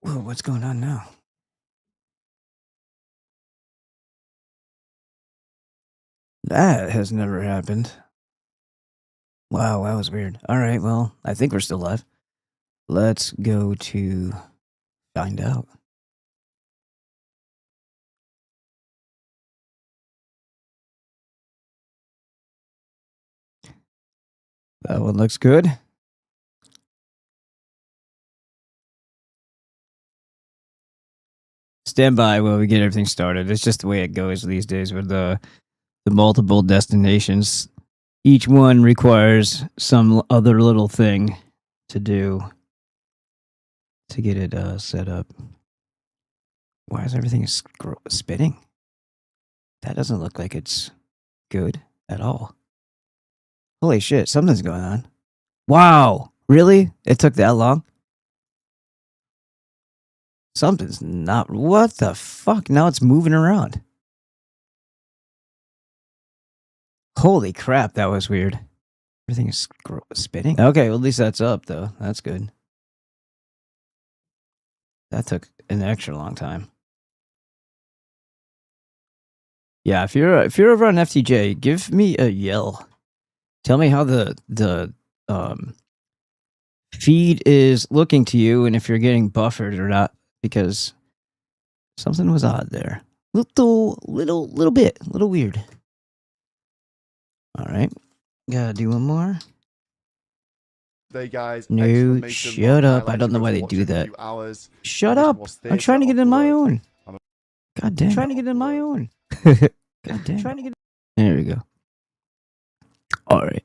Whoa, what's going on now? That has never happened. Wow, that was weird. All right, well, I think we're still live. Let's go to find out. That one looks good. Stand by while we get everything started. It's just the way it goes these days with the multiple destinations. Each one requires some other little thing to do to get it set up. Why is everything spinning? That doesn't look like it's good at all. Holy shit, something's going on. Wow, really? It took that long? Something's not. What the fuck? Now it's moving around. Holy crap, that was weird. Everything is spinning. Okay, well, at least that's up, though. That's good. That took an extra long time. Yeah, if you're over on FTJ, give me a yell. Tell me how the feed is looking to you, and if you're getting buffered or not, because something was odd there. Little bit, a little weird. All right, gotta do one more. Hey guys, no, shut up. I don't know why they do that. Shut up. I'm trying to get in my own. God damn. I'm trying to get in my own. God damn. Trying to get. There we go. All right.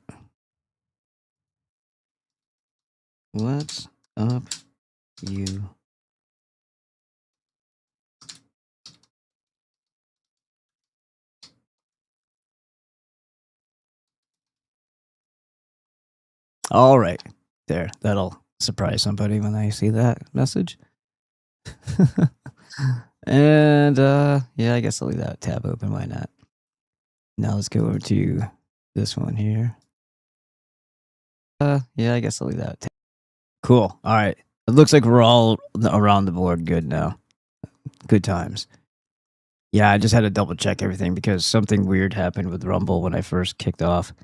What's up, you? All right. There. That'll surprise somebody when they see that message. And yeah, I guess I'll leave that tab open. Why not? Now let's go over to this one here. Yeah, I guess I'll leave that tab. Cool. All right. It looks like we're all around the board good now. Good times. Yeah, I just had to double check everything because something weird happened with Rumble when I first kicked off.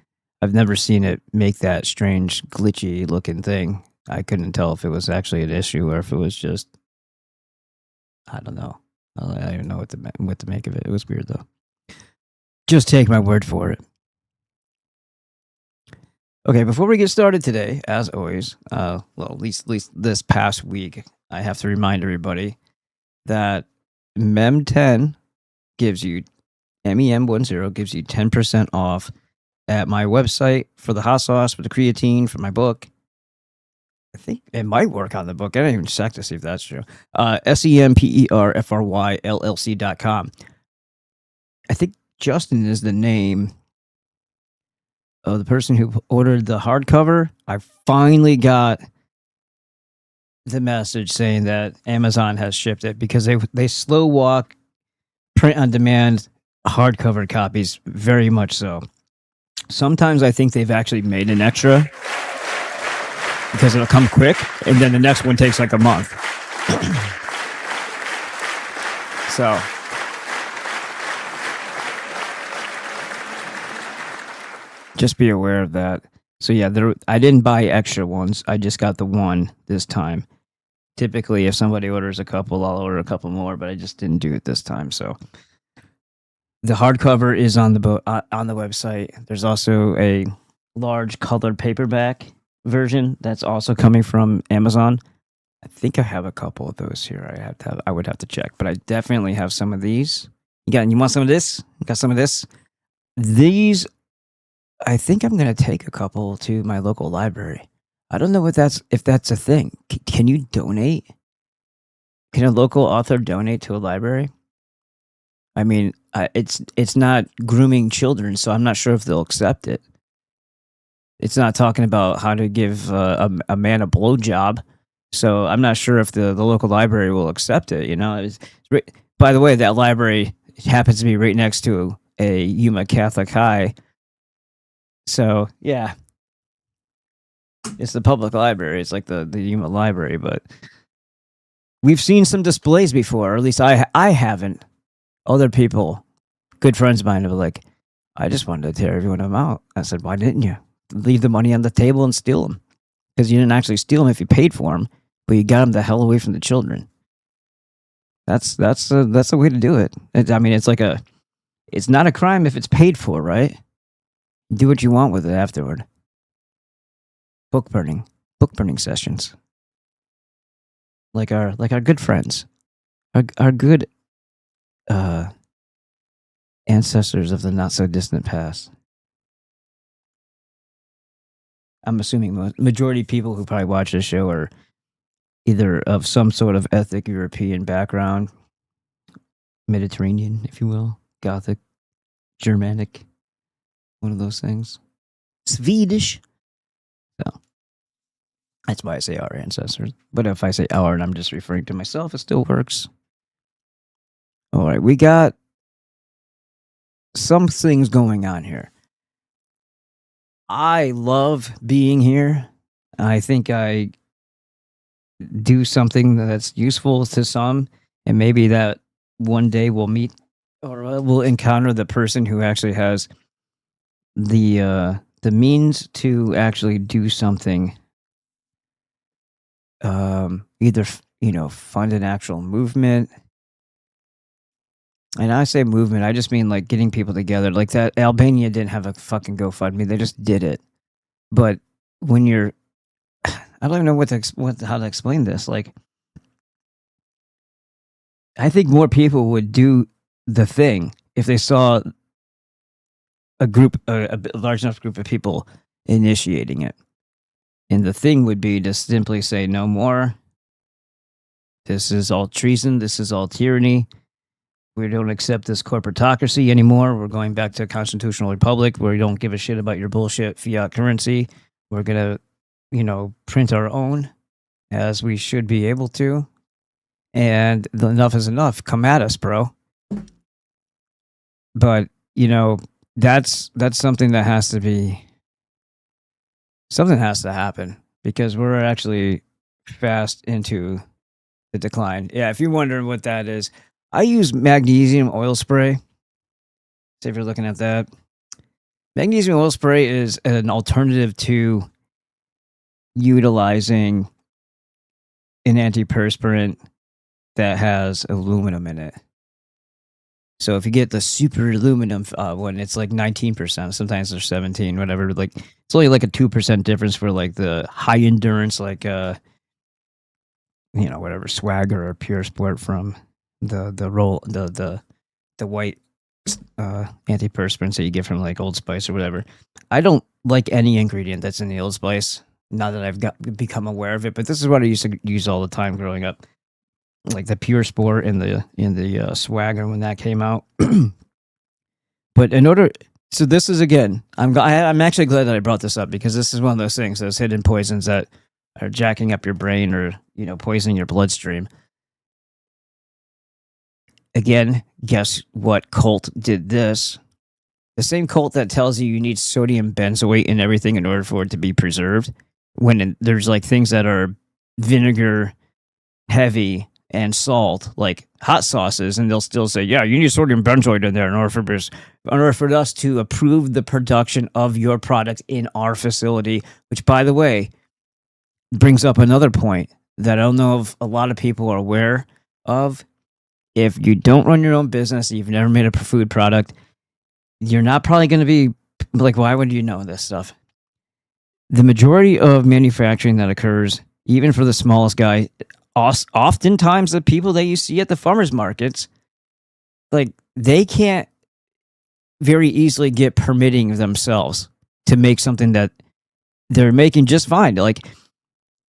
I've never seen it make that strange, glitchy looking thing. I couldn't tell if it was actually an issue or if it was just, I don't know. I don't even know what to make of it. It was weird though. Just take my word for it. Okay, before we get started today, as always, well, at least this past week, I have to remind everybody that MEM10 gives you MEM10 gives you 10% off at my website for the hot sauce, for the creatine, for my book. I think it might work on the book. I didn't even check to see if that's true. SEMPERFRYLLC.com. I think Justin is the name of the person who ordered the hardcover. I finally got the message saying that Amazon has shipped it because they slow walk print on demand hardcover copies very much so. Sometimes I think they've actually made an extra because it'll come quick and then the next one takes like a month. So just be aware of that. So yeah, I didn't buy extra ones. I just got the one this time. Typically, if somebody orders a couple, I'll order a couple more, but I just didn't do it this time. So the hardcover is on the on the website. There's also a large colored paperback version that's also coming from Amazon. I think I have a couple of those here. I would have to check, but I definitely have some of these. You want some of this? You got some of this? These, I think I'm going to take a couple to my local library. I don't know if that's a thing. Can you donate? Can a local author donate to a library? I mean, it's not grooming children, so I'm not sure if they'll accept it. It's not talking about how to give a man a blowjob, so I'm not sure if the local library will accept it. You know, by the way, that library happens to be right next to a Yuma Catholic High, so yeah, it's the public library. It's like the Yuma library, but we've seen some displays before, or at least I haven't. Other people, good friends of mine, are like, I just wanted to tear every one of them out. I said, why didn't you leave the money on the table and steal them? Because you didn't actually steal them if you paid for them, but you got them the hell away from the children. That's the way to do it. I mean, it's not a crime if it's paid for, right? Do what you want with it afterward. Book burning sessions, like our good friends, our good ancestors of the not so distant past. I'm assuming majority of people who probably watch this show are either of some sort of ethnic European background, Mediterranean, if you will, Gothic, Germanic, one of those things, Swedish. So that's why I say our ancestors. But if I say our and I'm just referring to myself, it still works. All right, we got some things going on here. I love being here. I think I do something that's useful to some, and maybe that one day we'll meet or we'll encounter the person who actually has the means to actually do something. Either fund an actual movement. And I say movement, I just mean like getting people together. Like that Albania didn't have a fucking GoFundMe; they just did it. But when you're, I don't even know how to explain this. Like, I think more people would do the thing if they saw a large enough group of people initiating it. And the thing would be to simply say, no more. This is all treason. This is all tyranny. We don't accept this corporatocracy anymore. We're going back to a constitutional republic where we don't give a shit about your bullshit fiat currency. We're going to, print our own as we should be able to. And enough is enough. Come at us, bro. But, that's something that has to be, something has to happen because we're actually fast into the decline. Yeah, if you're wondering what that is, I use magnesium oil spray. So if you're looking at that, magnesium oil spray is an alternative to utilizing an antiperspirant that has aluminum in it. So if you get the super aluminum one, it's like 19%. Sometimes they're 17, whatever. Like it's only like a 2% difference for like the high endurance, like whatever Swagger or Pure Sport from the white antiperspirants that you get from like Old Spice or whatever. I don't like any ingredient that's in the Old Spice. Now that I've become aware of it, but this is what I used to use all the time growing up, like the Pure Sport and the Swagger when that came out. But so this is again, I'm actually glad that I brought this up because this is one of those things, those hidden poisons that are jacking up your brain or poisoning your bloodstream. Again, guess what cult did this? The same cult that tells you need sodium benzoate in everything in order for it to be preserved. When there's like things that are vinegar heavy and salt, like hot sauces, and they'll still say, yeah, you need sodium benzoate in there in order for us to approve the production of your product in our facility, which, by the way, brings up another point that I don't know if a lot of people are aware of. If you don't run your own business, you've never made a food product, you're not probably going to be like, why would you know this stuff? The majority of manufacturing that occurs, even for the smallest guy, oftentimes the people that you see at the farmers markets, like they can't very easily get permitting themselves to make something that they're making just fine. Like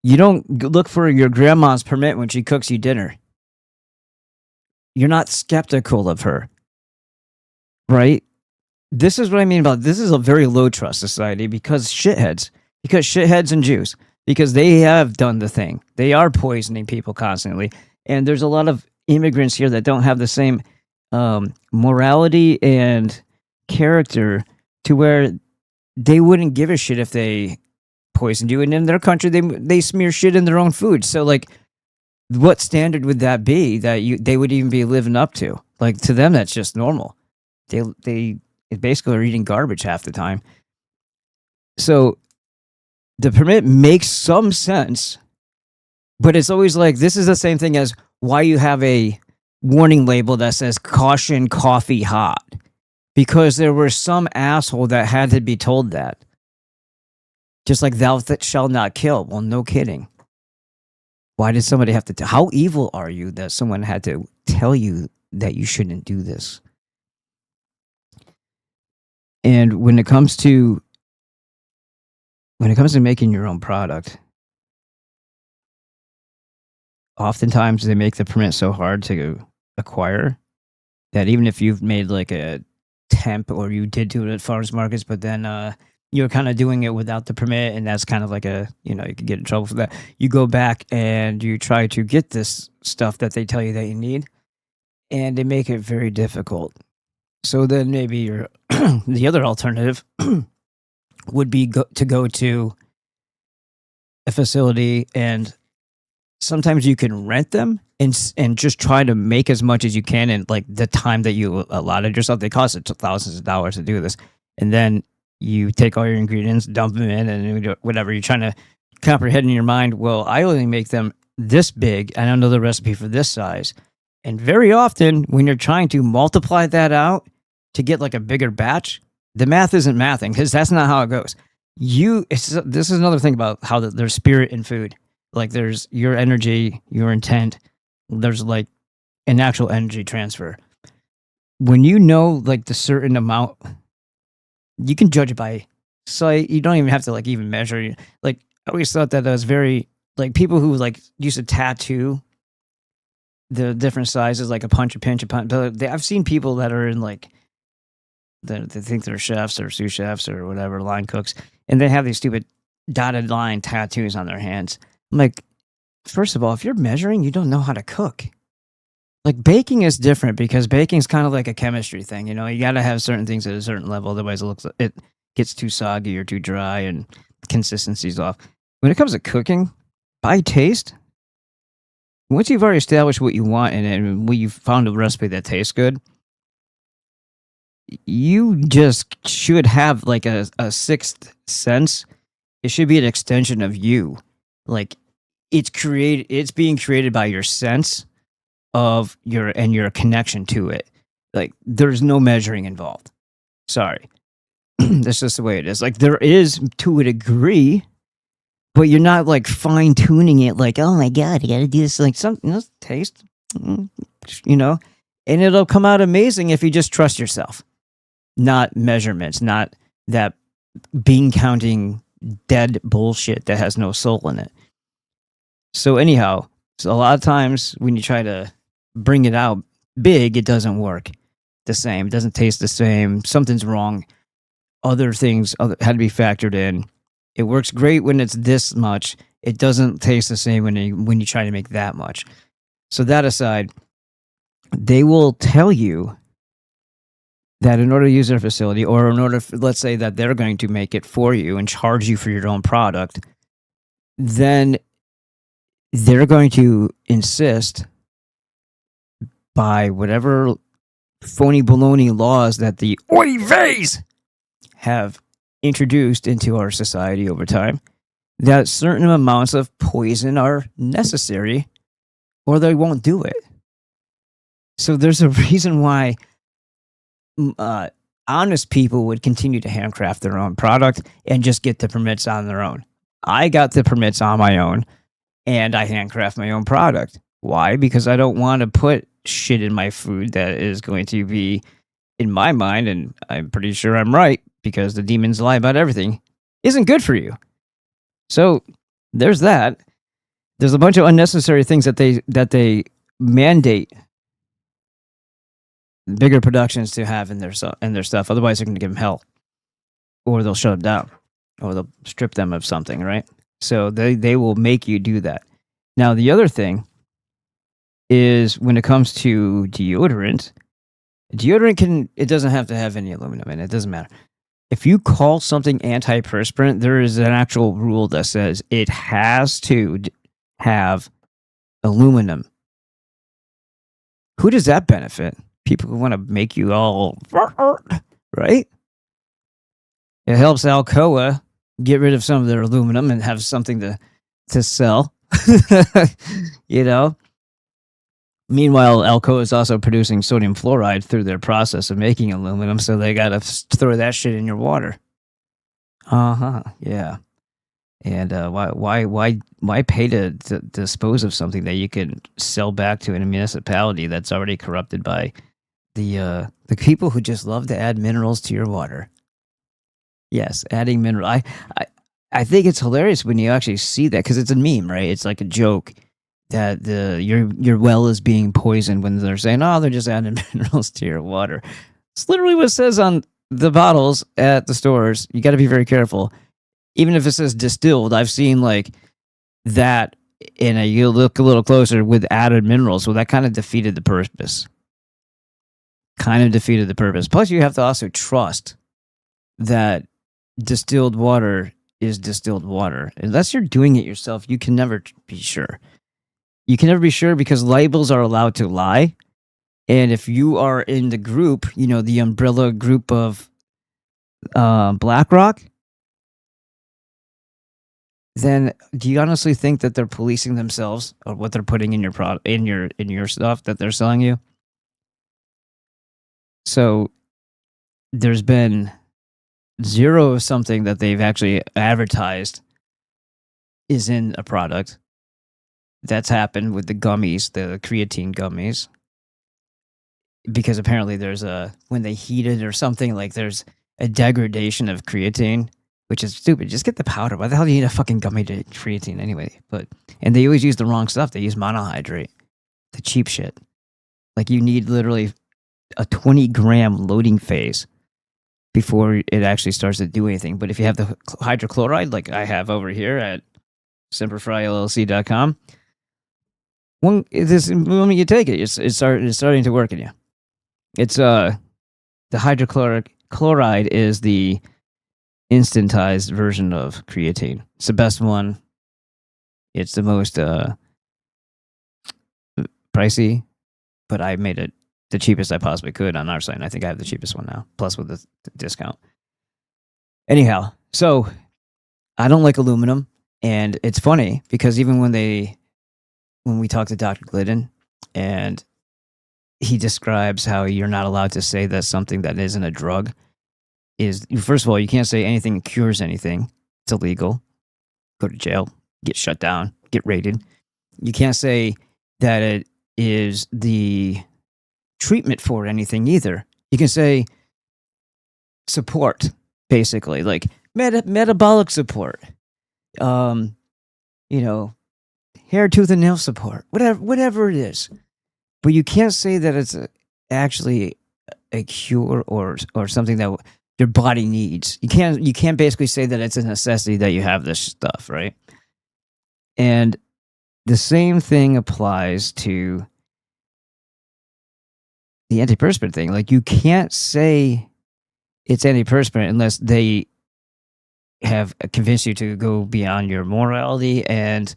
you don't look for your grandma's permit when she cooks you dinner. You're not skeptical of her, right? This is what I mean about this is a very low trust society because shitheads and Jews, because they have done the thing. They are poisoning people constantly. And there's a lot of immigrants here that don't have the same morality and character to where they wouldn't give a shit if they poisoned you. And in their country, they smear shit in their own food. So like what standard would that be that they would even be living up to? Like, to them, that's just normal. They basically are eating garbage half the time. So the permit makes some sense, but it's always like, this is the same thing as why you have a warning label that says caution coffee hot, because there was some asshole that had to be told that. Just like thou that shall not kill. Well, no kidding. Why did somebody have to how evil are you that someone had to tell you that you shouldn't do this? And when it comes to making your own product, oftentimes they make the permit so hard to acquire that even if you've made like a temp, or you did do it at farmers markets, but then you're kind of doing it without the permit, and that's kind of like you could get in trouble for that. You go back and you try to get this stuff that they tell you that you need, and they make it very difficult. So then maybe the other alternative would be to go to a facility, and sometimes you can rent them and just try to make as much as you can in like the time that you allotted yourself. They cost thousands of dollars to do this, and then you take all your ingredients, dump them in, and whatever you're trying to comprehend in your mind. Well, I only make them this big, and I know the recipe for this size. And very often, when you're trying to multiply that out to get like a bigger batch, the math isn't mathing, because that's not how it goes. This is another thing about how there's spirit in food. Like, there's your energy, your intent. There's like an actual energy transfer. When you know like the certain amount, you can judge it by sight. You don't even have to like even measure. Like, I always thought that was very like people who like used to tattoo the different sizes, like a punch, a pinch, a punch. I've seen people that are in like they think they're chefs or sous chefs or whatever, line cooks, and they have these stupid dotted line tattoos on their hands. I'm like, first of all, if you're measuring, you don't know how to cook. Like, baking is different, because baking is kind of like a chemistry thing. You got to have certain things at a certain level, otherwise it gets too soggy or too dry and consistency's off. When it comes to cooking, by taste, once you've already established what you want and when you've found a recipe that tastes good, you just should have like a sixth sense. It should be an extension of you. Like, it's being created by your sense of your connection to it. Like, there's no measuring involved. Sorry. That's just the way it is. Like, there is to a degree, but you're not like fine tuning it. Like, oh my God, you got to do this. Like, something taste, and it'll come out amazing if you just trust yourself, not measurements, not that bean counting dead bullshit that has no soul in it. So anyhow, a lot of times when you try to bring it out big, it doesn't work the same. It doesn't taste the same. Something's wrong. Other things had to be factored in. It works great when it's this much. It doesn't taste the same when you try to make that much. So that aside, they will tell you that in order to use their facility, or in order, let's say that they're going to make it for you and charge you for your own product, then they're going to insist by whatever phony baloney laws that the oy veys have introduced into our society over time, that certain amounts of poison are necessary, or they won't do it. So there's a reason why honest people would continue to handcraft their own product and just get the permits on their own. I got the permits on my own, and I handcraft my own product. Why? Because I don't want to put shit in my food that is going to be, in my mind, and I'm pretty sure I'm right, because the demons lie about everything, isn't good for you. So there's that. There's a bunch of unnecessary things that they mandate bigger productions to have in their stuff. Otherwise, they're going to give them hell, or they'll shut them down, or they'll strip them of something, right? So they will make you do that. Now, the other thing is, when it comes to deodorant it doesn't have to have any aluminum in it. It doesn't matter. If you call something antiperspirant, there is an actual rule that says it has to have aluminum. Who does that benefit? People who want to make you all right. It helps Alcoa get rid of some of their aluminum and have something to sell. You know. Meanwhile, Alcoa is also producing sodium fluoride through their process of making aluminum, so they gotta throw that shit in your water. Yeah. And why pay to dispose of something that you could sell back to a municipality that's already corrupted by the people who just love to add minerals to your water? Yes, adding mineral. I think it's hilarious when you actually see that, because it's a meme, right? It's like a joke that your well is being poisoned when they're saying, oh, they're just adding minerals to your water. It's literally what it says on the bottles at the stores. You got to be very careful. Even if it says distilled, I've seen like that, and you look a little closer with added minerals. Well, that kind of defeated the purpose. Plus, you have to also trust that distilled water is distilled water. Unless you're doing it yourself, you can never be sure. You can never be sure because labels are allowed to lie. And if you are in the group, the umbrella group of BlackRock, then do you honestly think that they're policing themselves or what they're putting in your product, in your stuff that they're selling you? So there's been zero of something that they've actually advertised is in a product. That's happened with the gummies, the creatine gummies. Because apparently there's when they heat it or something, like there's a degradation of creatine, which is stupid. Just get the powder. Why the hell do you need a fucking gummy to creatine anyway? And they always use the wrong stuff. They use monohydrate, the cheap shit. Like you need literally a 20-gram loading phase before it actually starts to do anything. But if you have the hydrochloride, like I have over here at SemperFryLLC.com, when you take it, it's starting to work in you. It's the hydrochloric chloride is the instantized version of creatine. It's the best one. It's the most pricey, but I made it the cheapest I possibly could on our site. And I think I have the cheapest one now, plus with the discount. Anyhow, so I don't like aluminum, and it's funny because even when we talked to Dr. Glidden, and he describes how you're not allowed to say that something that isn't a drug is, first of all, you can't say anything cures anything. It's illegal. Go to jail, get shut down, get raided. You can't say that it is the treatment for anything either. You can say support, basically, like metabolic support, hair, tooth, and nail support, whatever it is. But you can't say that it's actually a cure or something that your body needs. You can't basically say that it's a necessity that you have this stuff, right? And the same thing applies to the antiperspirant thing. Like you can't say it's antiperspirant unless they have convinced you to go beyond your morality and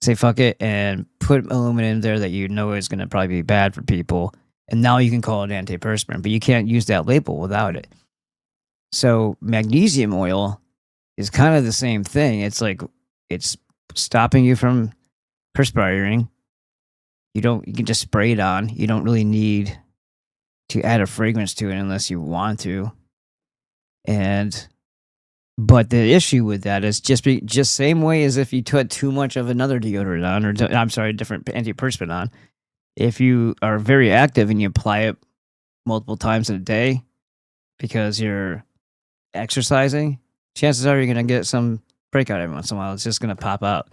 say fuck it and put aluminum in there that you know is going to probably be bad for people, and now you can call it antiperspirant, but you can't use that label without it. So magnesium oil is kind of the same thing. It's like it's stopping you from perspiring. You can just spray it on. You don't really need to add a fragrance to it unless you want to. But the issue with that is just same way as if you put too much of another deodorant on, or different antiperspirant on. If you are very active and you apply it multiple times in a day because you're exercising, chances are you're going to get some breakout every once in a while. It's just going to pop out.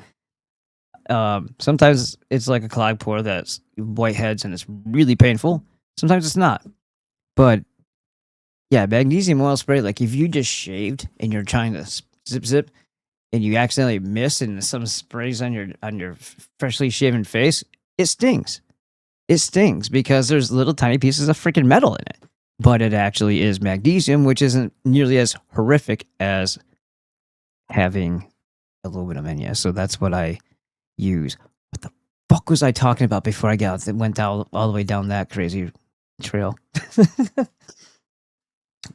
Sometimes it's like a clogged pore that's whiteheads and it's really painful. Sometimes it's not. But yeah, magnesium oil spray, like if you just shaved and you're trying to zip and you accidentally miss and some sprays on your freshly shaven face, it stings. It stings because there's little tiny pieces of freaking metal in it. But it actually is magnesium, which isn't nearly as horrific as having aluminum in you. So that's what I use. What the fuck was I talking about before I went down all the way down that crazy trail?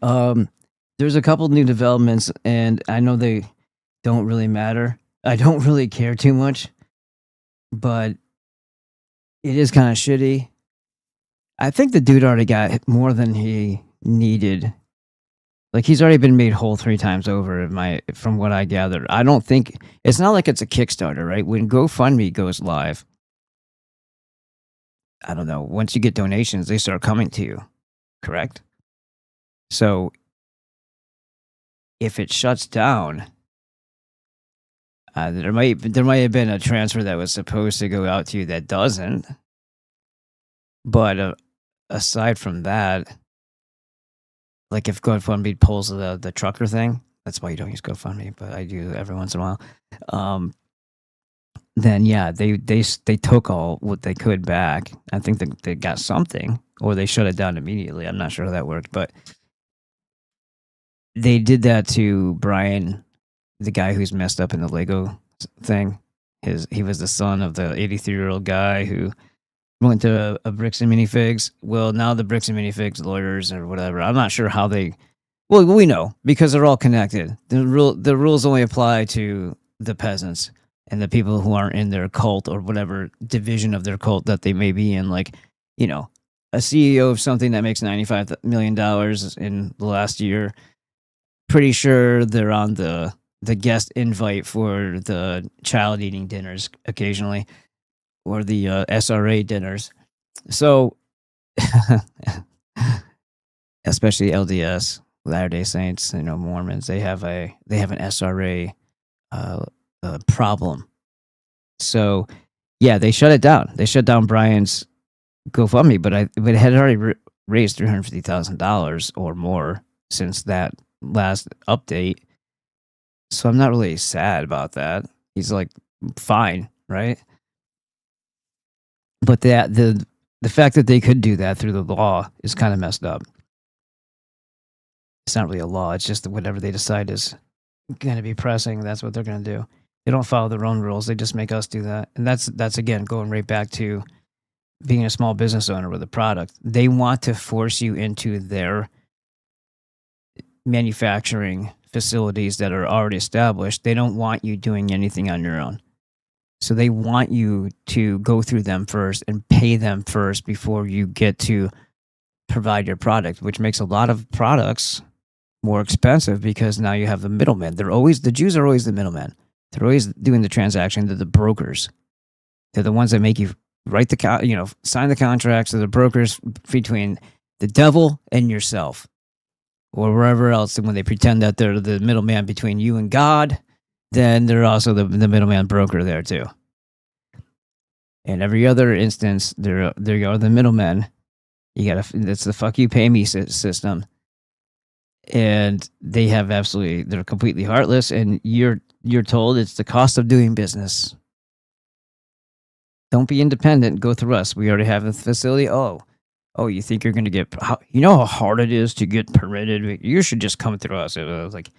There's a couple new developments, and I know they don't really matter. I don't really care too much, but it is kind of shitty. I think the dude already got more than he needed. Like, he's already been made whole 3 times over, from what I gathered. I don't think it's not like it's a Kickstarter, right? When GoFundMe goes live, I don't know. Once you get donations, they start coming to you, correct? So if it shuts down, there might have been a transfer that was supposed to go out to you that doesn't. But aside from that, like if GoFundMe pulls the trucker thing, that's why you don't use GoFundMe, but I do every once in a while. Then yeah, they took all what they could back. I think they got something, or they shut it down immediately. I'm not sure how that worked, but they did that to Brian, the guy who's messed up in the Lego thing. He was the son of the 83-year-old guy who went to a Bricks and Minifigs. Well, now the Bricks and Minifigs lawyers or whatever, I'm not sure how they. Well, we know because they're all connected. The rules only apply to the peasants and the people who aren't in their cult or whatever division of their cult that they may be in. Like, you know, a CEO of something that makes $95 million in the last year. Pretty sure they're on the guest invite for the child eating dinners occasionally, or the SRA dinners. So, especially LDS, Latter-day Saints, Mormons, they have an SRA problem. So, yeah, they shut it down. They shut down Brian's GoFundMe, but it had already raised $350,000 or more since that last update. So I'm not really sad about that. He's like fine, right? But the fact that they could do that through the law is kind of messed up. It's not really a law. It's just whatever they decide is going to be pressing. That's what they're going to do. They don't follow their own rules. They just make us do that. And that's again going right back to being a small business owner with a product. They want to force you into their manufacturing facilities that are already established. They don't want you doing anything on your own. So they want you to go through them first and pay them first before you get to provide your product, which makes a lot of products more expensive because now you have the middlemen. The Jews are always the middlemen. They're always doing the transaction. They're the brokers. They're the ones that make you write sign the contracts. They're the brokers between the devil and yourself, or wherever else. And when they pretend that they're the middleman between you and God, then they're also the middleman broker there too. In every other instance, there are the middlemen. It's the fuck you pay me system, and they're completely heartless. And you're told it's the cost of doing business. Don't be independent. Go through us. We already have a facility. Oh, you think you're going to get? You know how hard it is to get permitted. You should just come through us. It was like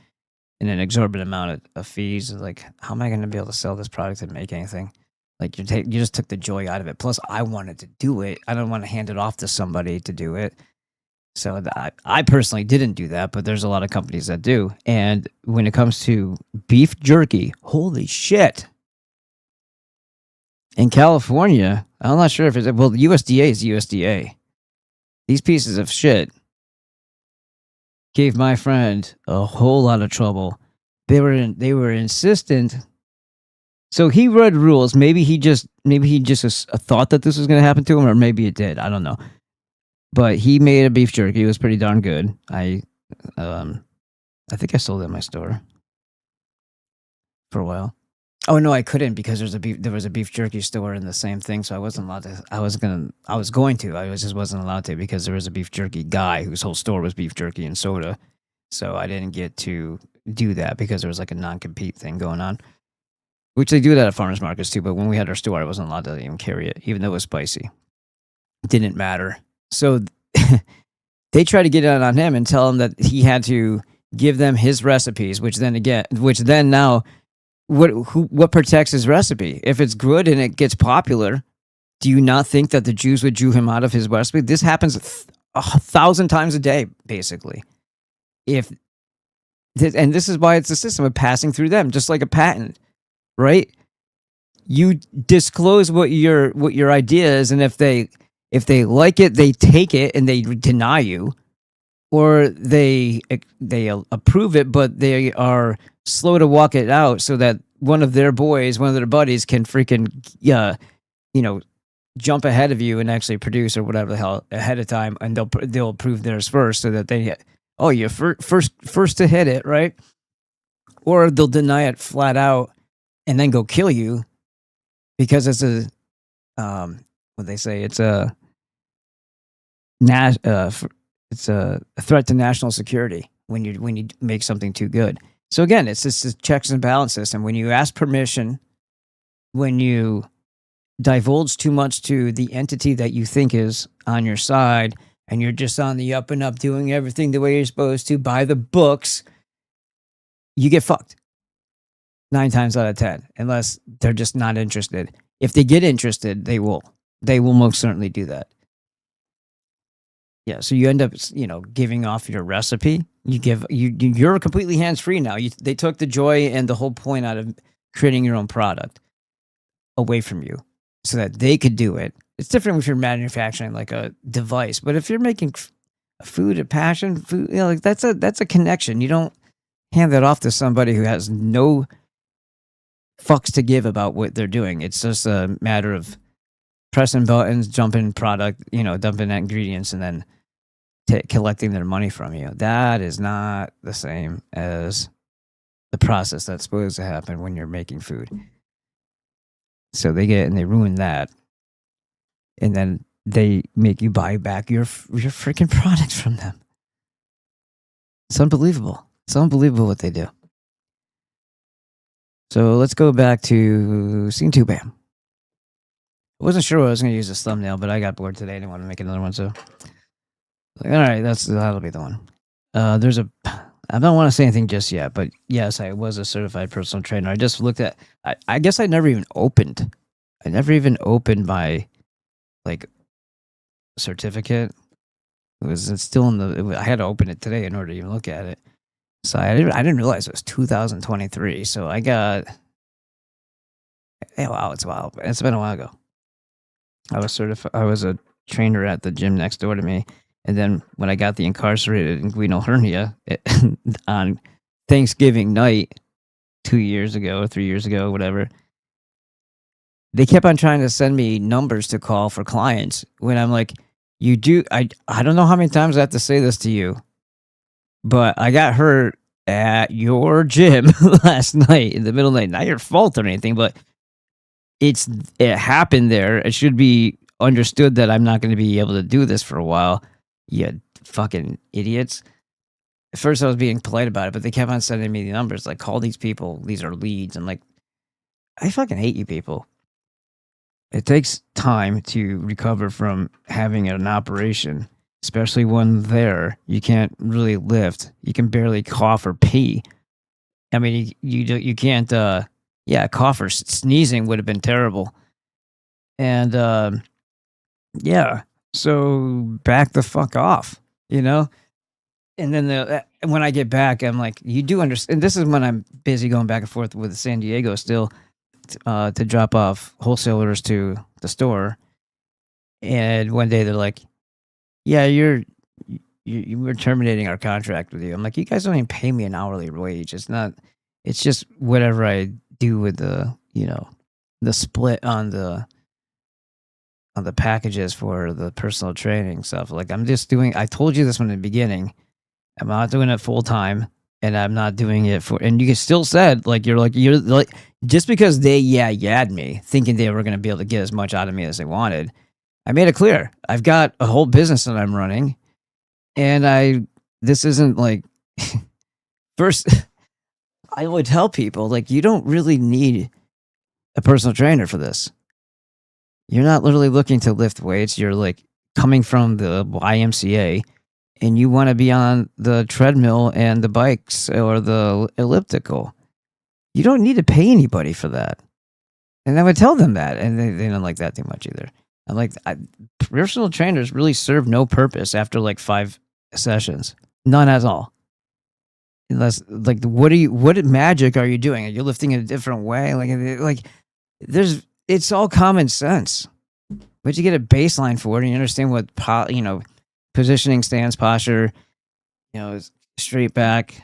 in an exorbitant amount of fees. Like, how am I going to be able to sell this product and make anything? Like, you just took the joy out of it. Plus, I wanted to do it. I don't want to hand it off to somebody to do it. So I personally didn't do that, but there's a lot of companies that do. And when it comes to beef jerky, holy shit. In California, I'm not sure if the USDA is USDA. These pieces of shit gave my friend a whole lot of trouble. They were insistent. So he read rules. Maybe he just thought that this was going to happen to him, or maybe it did. I don't know. But he made a beef jerky. It was pretty darn good. I think I sold it in my store for a while. Oh no, I couldn't because there was a beef jerky store in the same thing, so I wasn't allowed to. I was going to. I just wasn't allowed to because there was a beef jerky guy whose whole store was beef jerky and soda. So I didn't get to do that because there was like a non-compete thing going on, which they do that at farmers markets too. But when we had our store, I wasn't allowed to even carry it, even though it was spicy. It didn't matter. So they tried to get it on him and tell him that he had to give them his recipes, which then now what protects his recipe? If it's good and it gets popular, do you not think that the Jews would Jew him out of his recipe? This happens 1,000 times a day, basically. And this is why it's a system of passing through them, just like a patent, right? You disclose what your idea is, and if they like it, they take it and they deny you, or they approve it, but they are slow to walk it out so that one of their buddies can freaking jump ahead of you and actually produce or whatever the hell ahead of time, and they'll approve theirs first so that you're first to hit it, right? Or they'll deny it flat out and then go kill you because it's a what they say, it's a threat to national security when you make something too good. So again, it's just a checks and balance system. When you ask permission, when you divulge too much to the entity that you think is on your side, and you're just on the up and up doing everything the way you're supposed to by the books, you get fucked 9 times out of 10, unless they're just not interested. If they get interested, they will most certainly do that. Yeah, so you end up, giving off your recipe. You're completely hands-free now. They took the joy and the whole point out of creating your own product away from you so that they could do it. It's different if you're manufacturing like a device, but if you're making food, a passion, food, like that's a connection. You don't hand that off to somebody who has no fucks to give about what they're doing. It's just a matter of pressing buttons, dumping product, dumping ingredients, and then collecting their money from you. That is not the same as the process that's supposed to happen when you're making food. So they ruin that, and then they make you buy back your freaking products from them. It's unbelievable. It's unbelievable what they do. So let's go back to scene 2, bam. I wasn't sure what I was going to use this thumbnail, but I got bored today. I didn't want to make another one, so all right, that'll be the one. I don't want to say anything just yet, but yes, I was a certified personal trainer. I just looked at. I guess I never even opened my certificate. It's still I had to open it today in order to even look at it. So I didn't realize it was 2023. So I got. Hey, wow, it's a while. It's been a while ago. I was certified. I was a trainer at the gym next door to me, and then when I got the incarcerated inguinal hernia on Thanksgiving night 2 years ago or 3 years ago, whatever, they kept on trying to send me numbers to call for clients. When I'm like, I don't know how many times I have to say this to you, but I got hurt at your gym last night in the middle of the night. Not your fault or anything, but it happened there. It should be understood that I'm not going to be able to do this for a while. You fucking idiots. At first I was being polite about it, but they kept on sending me the numbers, like, call these people. These are leads. I'm like, I fucking hate you people. It takes time to recover from having an operation, especially when you can't really lift. You can barely cough or pee. I mean, you can't, cough or sneezing would have been terrible. And, yeah, so back the fuck off, And then when I get back, I'm like, you do understand. This is when I'm busy going back and forth with San Diego still to drop off wholesale orders to the store. And one day they're like, yeah, we're terminating our contract with you. I'm like, you guys don't even pay me an hourly wage. It's just whatever I do with the split on the packages for the personal training stuff. Like, I told you this from the beginning. I'm not doing it full time, and I'm not doing it and you still said, you're just because they yadd me thinking they were going to be able to get as much out of me as they wanted. I made it clear. I've got a whole business that I'm running, and this isn't like first. I would tell people, you don't really need a personal trainer for this. You're not literally looking to lift weights. You're coming from the YMCA, and you want to be on the treadmill and the bikes or the elliptical. You don't need to pay anybody for that. And I would tell them that, and they don't like that too much either. I'm like, personal trainers really serve no purpose after like 5 sessions. None at all. Unless, like, what magic are you doing? Are you lifting in a different way? It's all common sense. But you get a baseline for it, and you understand what, positioning, stance, posture, straight back,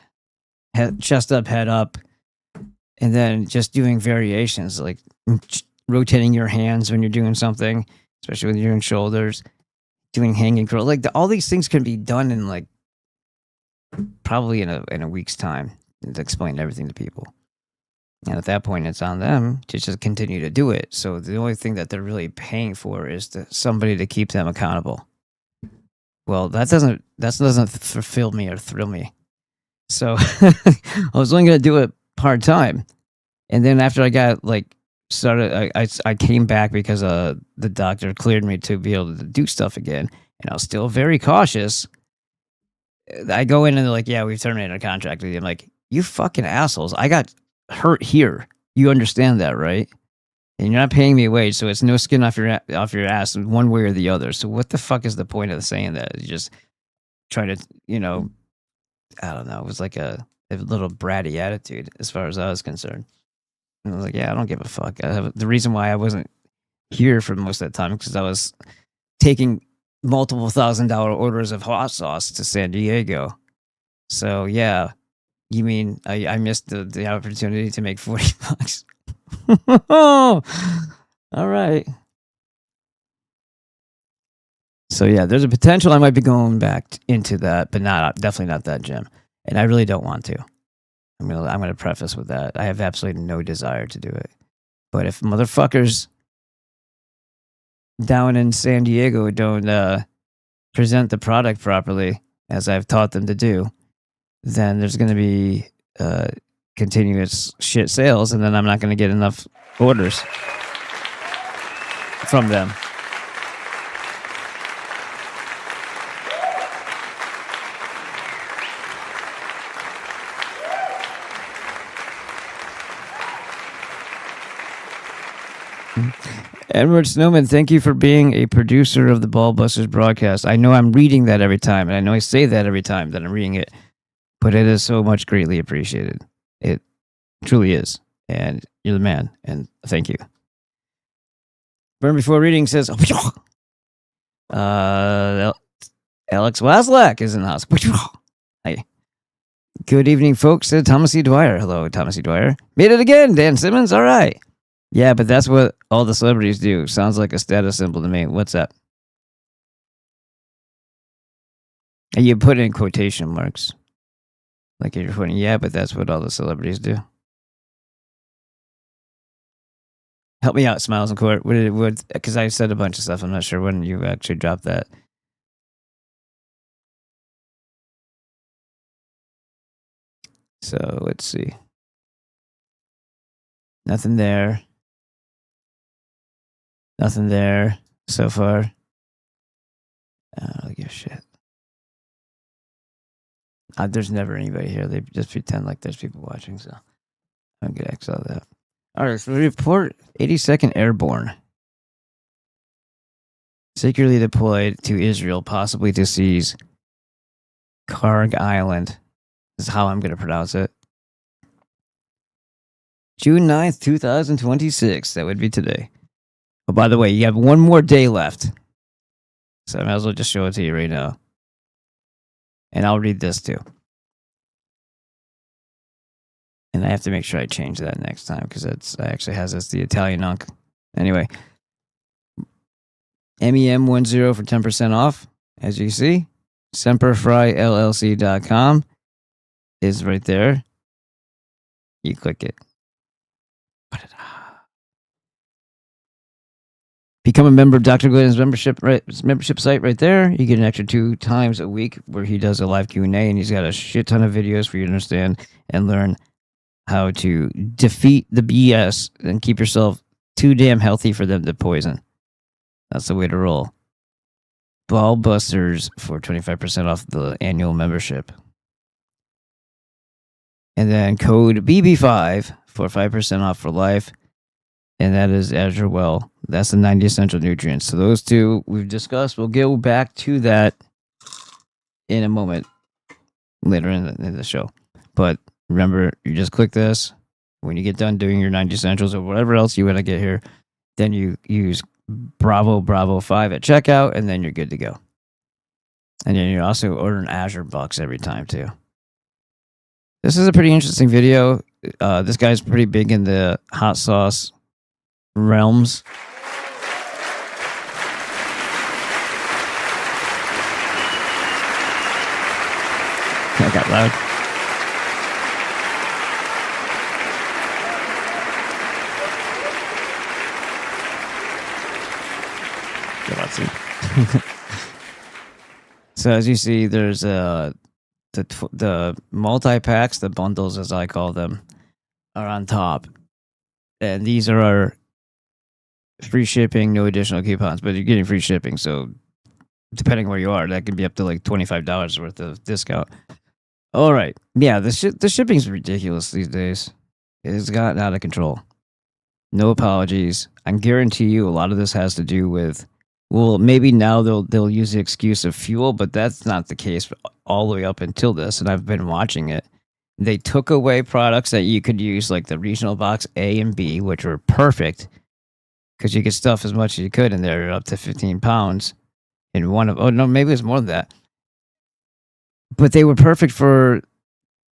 chest up, head up, and then just doing variations, like rotating your hands when you're doing something, especially when you're doing shoulders, doing hanging curl. Like all these things can be done in like probably in a week's time to explain everything to people. And at that point, it's on them to just continue to do it. So the only thing that they're really paying for is somebody to keep them accountable. Well, that doesn't fulfill me or thrill me. So I was only going to do it part-time. And then after I got like started, I came back because the doctor cleared me to be able to do stuff again. And I was still very cautious. I go in and they're like, yeah, we've terminated a contract with you. I'm like, you fucking assholes. I got hurt here. You understand that, right? And you're not paying me a wage, so it's no skin off your ass one way or the other. So what the fuck is the point of saying that? You just try to, I don't know. It was like a little bratty attitude as far as I was concerned. And I was like, yeah, I don't give a fuck. The reason why I wasn't here for most of the time because I was taking multiple $1,000 orders of hot sauce to San Diego. So yeah, you mean I missed the opportunity to make $40? All right. So yeah, there's a potential I might be going back into that, but definitely not that gym. And I really don't want to. I'm gonna preface with that. I have absolutely no desire to do it. But if motherfuckers down in San Diego don't present the product properly, as I've taught them to do, then there's going to be continuous shit sales, and then I'm not going to get enough orders from them. Edward Snowman, thank you for being a producer of the Ballbusters broadcast. I know I'm reading that every time, and I know I say that every time that I'm reading it, but it is so much greatly appreciated. It truly is, and you're the man, and thank you. Burn Before Reading says, Alex Waslak is in the house. Hi. Good evening, folks, said Thomas E. Dwyer. Hello, Thomas E. Dwyer. Made it again, Dan Simmons. All right. Yeah, but that's what all the celebrities do. Sounds like a status symbol to me. What's that? And you put in quotation marks. Like you're putting, yeah, but that's what all the celebrities do. Help me out, Smiles and Court. Because I said a bunch of stuff. I'm not sure when you actually dropped that. So let's see. Nothing there. Nothing there so far. I don't give a shit. There's never anybody here. They just pretend like there's people watching, so I don't get X out of that. All right, so report 82nd Airborne. Secretly deployed to Israel, possibly to seize Karg Island. This is how I'm going to pronounce it. June 9th, 2026. That would be today. Oh, by the way, you have one more day left. So I might as well just show it to you right now. And I'll read this too. And I have to make sure I change that next time because it actually has us the Italian unk. Anyway. MEM10 for 10% off. As you see. SemperFryLLC.com is right there. You click it. Become a member of Dr. Glenn's membership site right there. You get an extra 2 times a week where he does a live Q&A, and he's got a shit ton of videos for you to understand and learn how to defeat the BS and keep yourself too damn healthy for them to poison. That's the way to roll. Ballbusters for 25% off the annual membership. And then code BB5 for 5% off for life. And that is Azure Well. That's the 90 essential nutrients. So those two we've discussed. We'll go back to that in a moment later in the show. But remember, you just click this. When you get done doing your 90 essentials or whatever else you want to get here, then you use Bravo 5 at checkout, and then you're good to go. And then you're also ordering Azure Bucks every time too. This is a pretty interesting video. This guy's pretty big in the hot sauce realms. That got loud. So as you see, there's the multi-packs, the bundles as I call them, are on top. And these are our free shipping, no additional coupons, but you're getting free shipping. So depending where you are, that could be up to like $25 worth of discount. All right. Yeah, the shipping's ridiculous these days. It's gotten out of control. No apologies. I guarantee you a lot of this has to do with, well, maybe now they'll use the excuse of fuel, but that's not the case all the way up until this, and I've been watching it. They took away products that you could use, like the regional box A and B, which were perfect because you could stuff as much as you could in there, up to 15 pounds in one of, oh no, maybe it was more than that. But they were perfect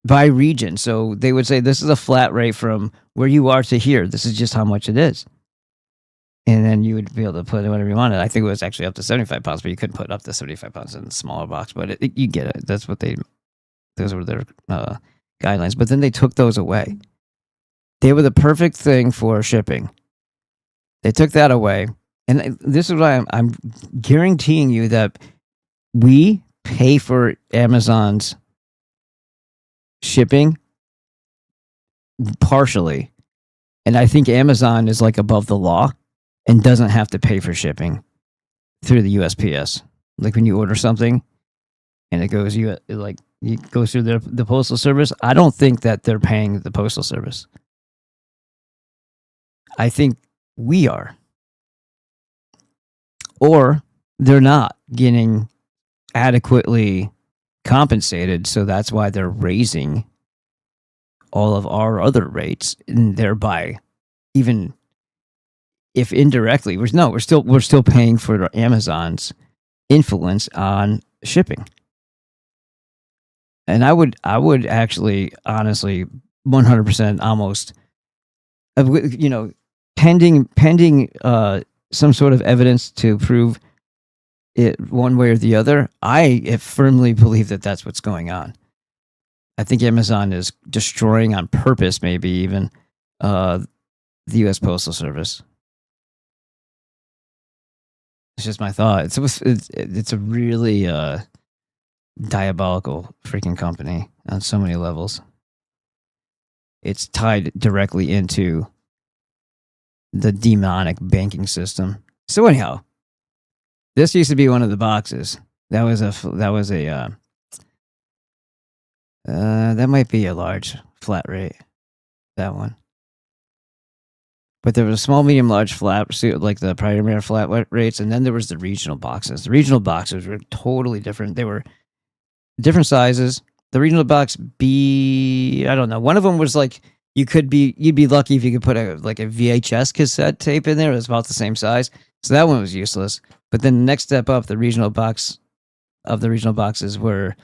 by region. So they would say, this is a flat rate from where you are to here. This is just how much it is. And then you would be able to put whatever you wanted. I think it was actually up to 75 pounds, but you couldn't put up to 75 pounds in the smaller box. But you get it. Those were their guidelines. But then they took those away. They were the perfect thing for shipping. They took that away. And this is why I'm guaranteeing you that we pay for Amazon's shipping partially. And I think Amazon is like above the law and doesn't have to pay for shipping through the USPS. Like when you order something and it goes through the postal service, I don't think that they're paying the postal service. I think we are. Or they're not getting adequately compensated, so that's why they're raising all of our other rates, and thereby, even if indirectly, we're still paying for Amazon's influence on shipping. And I would actually, honestly, 100% almost, pending some sort of evidence to prove it one way or the other, I firmly believe that that's what's going on. I think Amazon is destroying on purpose, maybe even the U.S. Postal Service. It's just my thought. It's a really diabolical freaking company on so many levels. It's tied directly into the demonic banking system. So anyhow, this used to be one of the boxes. That might be a large flat rate. That one. But there was a small, medium, large flat, like the primary flat rates, and then there was the regional boxes. The regional boxes were totally different. They were different sizes. The regional box B, I don't know. One of them was like you'd be lucky if you could put a VHS cassette tape in there. It was about the same size, so that one was useless. But then the next step up, the regional boxes were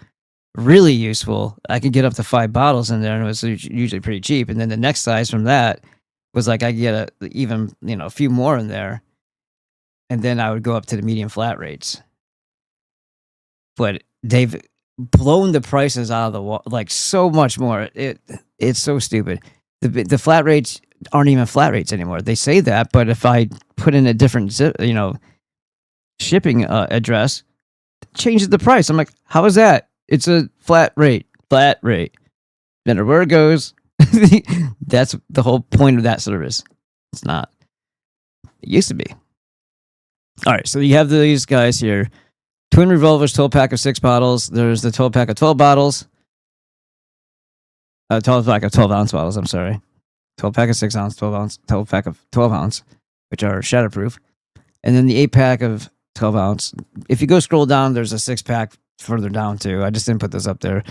really useful. I could get up to 5 bottles in there, and it was usually pretty cheap. And then the next size from that was like I could get a few more in there, and then I would go up to the medium flat rates. But they've blown the prices out of the wall, like so much more. It's so stupid. The flat rates aren't even flat rates anymore. They say that, but if I put in a different shipping address, it changes the price. I'm like, how is that? It's a flat rate. No matter where it goes, that's the whole point of that service. It's not. It used to be. All right, so you have these guys here. Twin Revolvers, 12-pack of 6 bottles. There's the 12-pack of 12 bottles. 12-pack of 12-ounce bottles, I'm sorry. 12 pack of 6 ounce, 12 ounce, 12 pack of 12 ounce, which are shatterproof. And then the 8 pack of 12 ounce. If you go scroll down, there's a 6 pack further down too. I just didn't put this up there.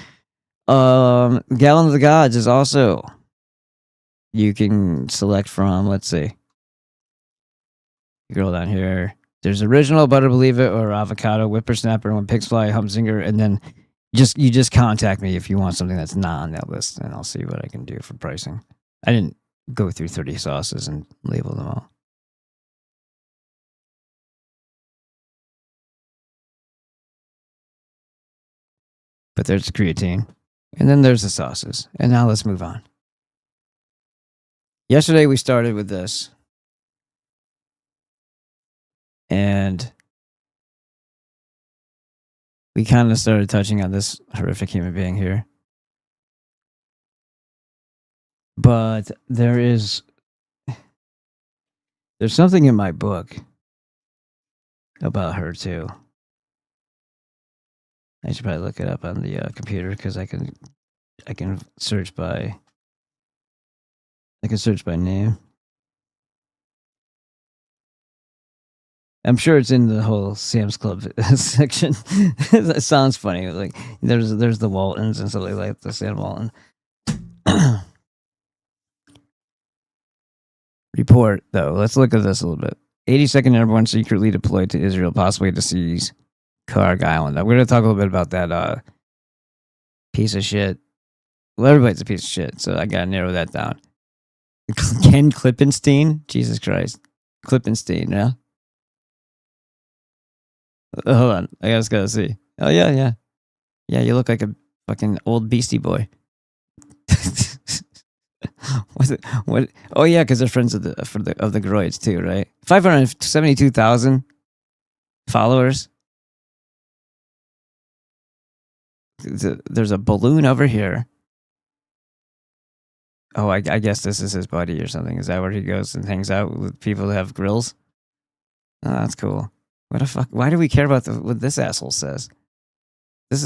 Gallon of the Gods is also, you can select from, let's see. You scroll down here. There's original, butter believe it, or avocado, whippersnapper, when pigs fly, humsinger, and then you just contact me if you want something that's not on that list, and I'll see what I can do for pricing. I didn't go through 30 sauces and label them all. But there's creatine, and then there's the sauces, and now let's move on. Yesterday we started with this, and we kind of started touching on this horrific human being here. But there's something in my book about her too. I should probably look it up on the computer because I can search by name. I'm sure it's in the whole Sam's Club section. It sounds funny. Like there's the Waltons and stuff like the Sam Walton. Report though. Let's look at this a little bit. 82nd Airborne secretly deployed to Israel, possibly to seize Karg Island. We're going to talk a little bit about that piece of shit. Well, everybody's a piece of shit, so I got to narrow that down. Ken Klippenstein? Jesus Christ. Klippenstein, yeah? Hold on. I just got to see. Oh, yeah. Yeah, you look like a fucking old Beastie Boy. What? Oh, yeah, because they're friends of the Groids, too, right? 572,000 followers. There's a balloon over here. Oh, I guess this is his buddy or something. Is that where he goes and hangs out with people that have grills? Oh, that's cool. What the fuck? Why do we care about what this asshole says?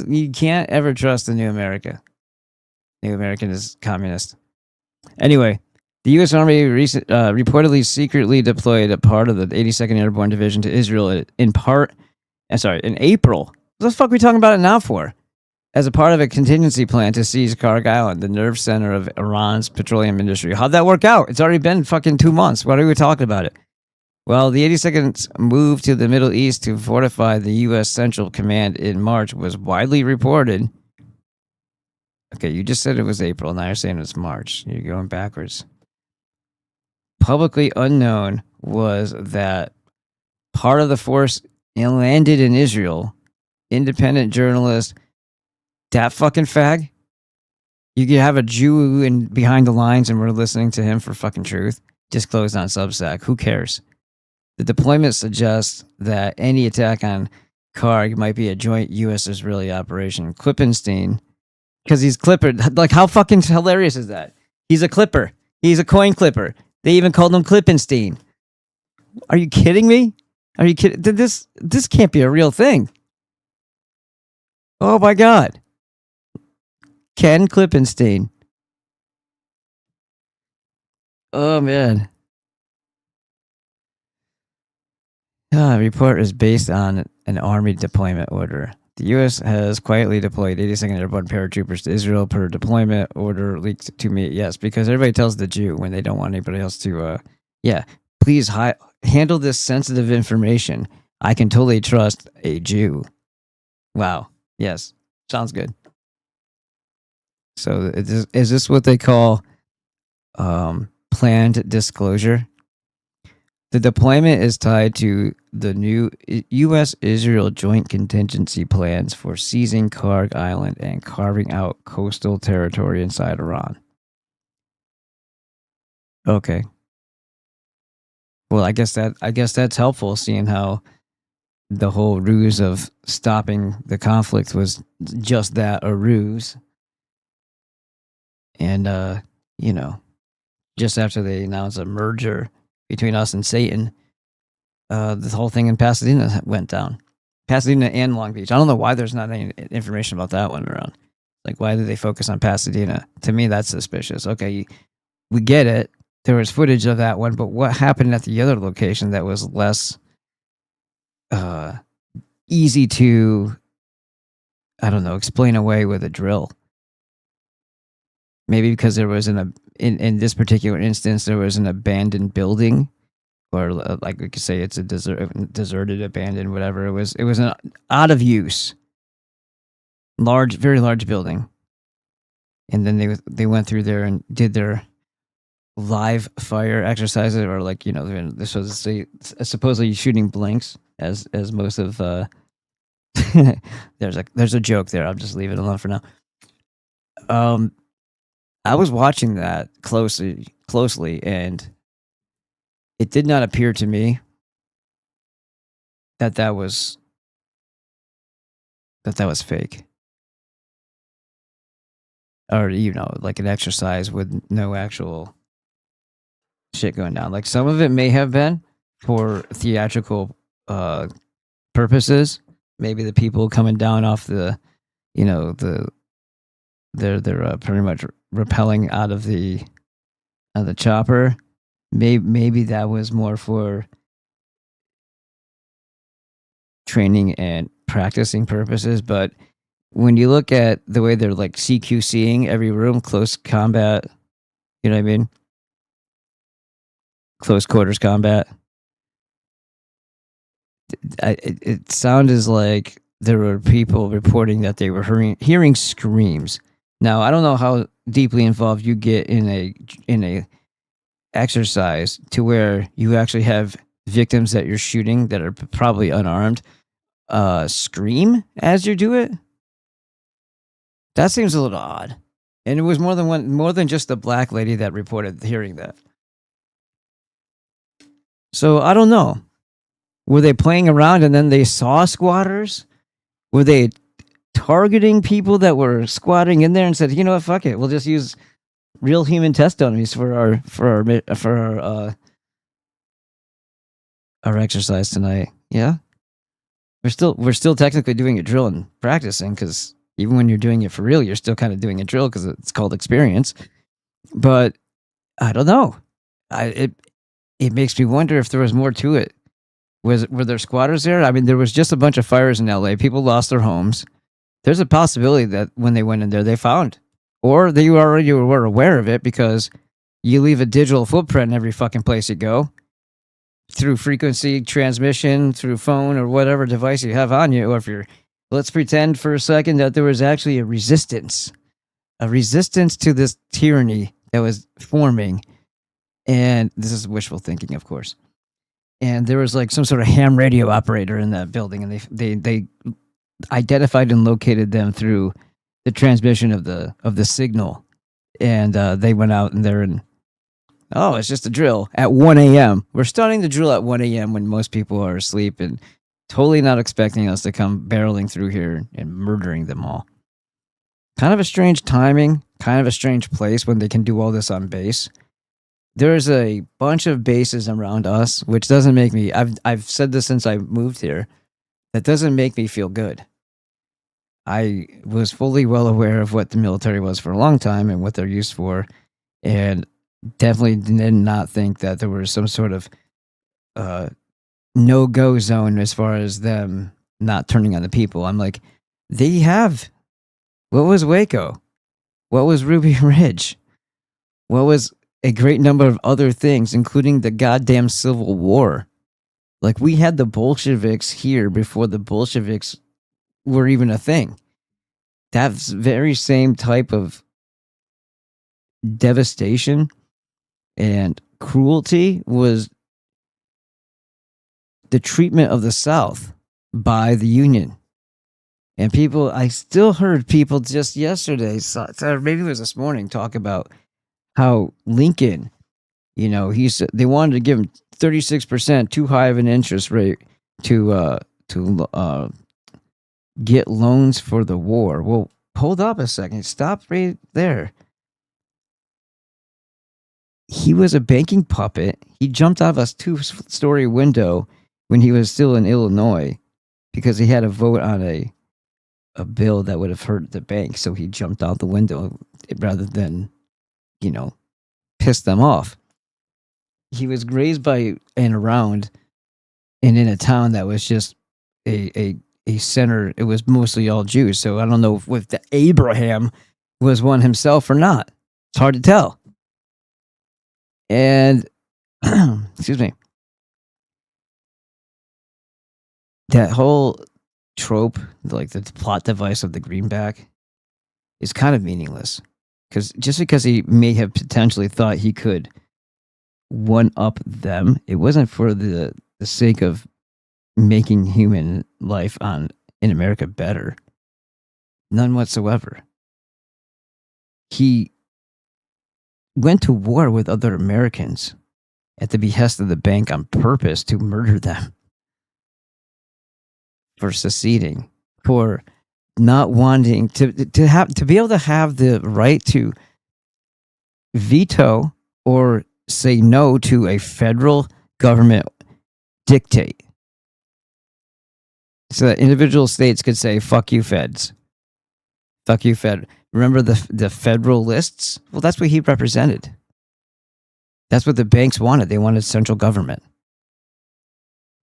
You can't ever trust the New America. New American is communist. Anyway, the U.S. Army reportedly secretly deployed a part of the 82nd Airborne Division to Israel in April. What the fuck are we talking about it now for? As a part of a contingency plan to seize Karg Island, the nerve center of Iran's petroleum industry. How'd that work out? It's already been fucking 2 months. Why are we talking about it? Well, the 82nd's move to the Middle East to fortify the U.S. Central Command in March was widely reported. Okay, you just said it was April. Now you're saying it's March. You're going backwards. Publicly unknown was that part of the force landed in Israel. Independent journalist, that fucking fag. You could have a Jew in behind the lines and we're listening to him for fucking truth. Disclosed on Substack. Who cares? The deployment suggests that any attack on Karg might be a joint U.S.-Israeli operation. Klippenstein, because he's Clipper. Like, how fucking hilarious is that? He's a Clipper. He's a coin clipper. They even called him Klippenstein. Are you kidding me? Are you kidding? This can't be a real thing. Oh my God. Ken Klippenstein. Oh man. Report is based on an Army deployment order. The U.S. has quietly deployed 82nd Airborne paratroopers to Israel per deployment order leaked to me. Yes, because everybody tells the Jew when they don't want anybody else to, please handle this sensitive information. I can totally trust a Jew. Wow. Yes. Sounds good. So is this what they call planned disclosure? The deployment is tied to the new U.S.-Israel joint contingency plans for seizing Karg Island and carving out coastal territory inside Iran. Okay. Well, I guess that's helpful, seeing how the whole ruse of stopping the conflict was just that, a ruse. And just after they announced a merger between us and Satan, the whole thing in Pasadena went down. Pasadena and Long Beach. I don't know why there's not any information about that one around. Like, why did they focus on Pasadena? To me, that's suspicious. Okay, we get it. There was footage of that one, but what happened at the other location that was less easy to, I don't know, explain away with a drill? Maybe because there was in this particular instance, there was an abandoned building, or like we could say it's a deserted, abandoned, whatever. It was an out of use, very large building. And then they went through there and did their live fire exercises, or like, this was supposedly shooting blanks as most of there's a joke there. I'll just leave it alone for now. I was watching that closely, and it did not appear to me that was fake, or like an exercise with no actual shit going down. Like, some of it may have been for theatrical purposes. Maybe the people coming down off they're pretty much rappelling out of the chopper. Maybe that was more for training and practicing purposes. But when you look at the way they're like CQCing every room, close combat, you know what I mean? Close quarters combat. It sounded like there were people reporting that they were hearing screams. Now, I don't know how deeply involved you get in a exercise to where you actually have victims that you're shooting that are probably unarmed scream as you do it. That seems a little odd. And it was more than just the black lady that reported hearing that. So I don't know. Were they playing around and then they saw squatters? Were they targeting people that were squatting in there and said, "You know what, fuck it, we'll just use real human test dummies for our exercise tonight"? Yeah, we're still technically doing a drill and practicing, because even when you're doing it for real, you're still kind of doing a drill because it's called experience. But I don't know. It makes me wonder if there was more to it. Were there squatters there? I mean, there was just a bunch of fires in LA. People lost their homes. There's a possibility that when they went in there, they found, or they already were aware of it, because you leave a digital footprint in every fucking place you go, through frequency transmission, through phone or whatever device you have on you. Or let's pretend for a second that there was actually a resistance to this tyranny that was forming. And this is wishful thinking, of course. And there was like some sort of ham radio operator in that building, and they identified and located them through the transmission of the signal. And they went out and they're in, it's just a drill at 1 a.m. We're starting the drill at 1 a.m. when most people are asleep and totally not expecting us to come barreling through here and murdering them all. Kind of a strange timing, kind of a strange place when they can do all this on base. There's a bunch of bases around us, which doesn't make me, I've said this since I moved here, that doesn't make me feel good. I was fully well aware of what the military was for a long time and what they're used for, and definitely did not think that there was some sort of no-go zone as far as them not turning on the people. I'm like, they have, what was Waco? What was Ruby Ridge? What was a great number of other things, including the goddamn Civil War? Like, we had the Bolsheviks here before the Bolsheviks were even a thing. That very same type of devastation and cruelty was the treatment of the South by the Union. And people, I still heard people just yesterday, or maybe it was this morning, talk about how Lincoln, he said they wanted to give him 36% too high of an interest rate to get loans for the war. Well, hold up a second. Stop right there. He was a banking puppet. He jumped out of a 2-story window when he was still in Illinois because he had a vote on a bill that would have hurt the bank. So he jumped out the window rather than, pissed them off. He was raised by and around and in a town that was just a center. It was mostly all Jews. So I don't know if the Abraham was one himself or not. It's hard to tell. And excuse me. That whole trope, like the plot device of the greenback, is kind of meaningless. Because just because he may have potentially thought he could one up them, it wasn't for the sake of making human life in America better. None whatsoever. He went to war with other Americans at the behest of the bank on purpose to murder them for seceding, for not wanting to be able to have the right to veto or say no to a federal government dictate. So that individual states could say, fuck you, feds. Fuck you, Fed. Remember the federal lists? Well, that's what he represented. That's what the banks wanted. They wanted central government.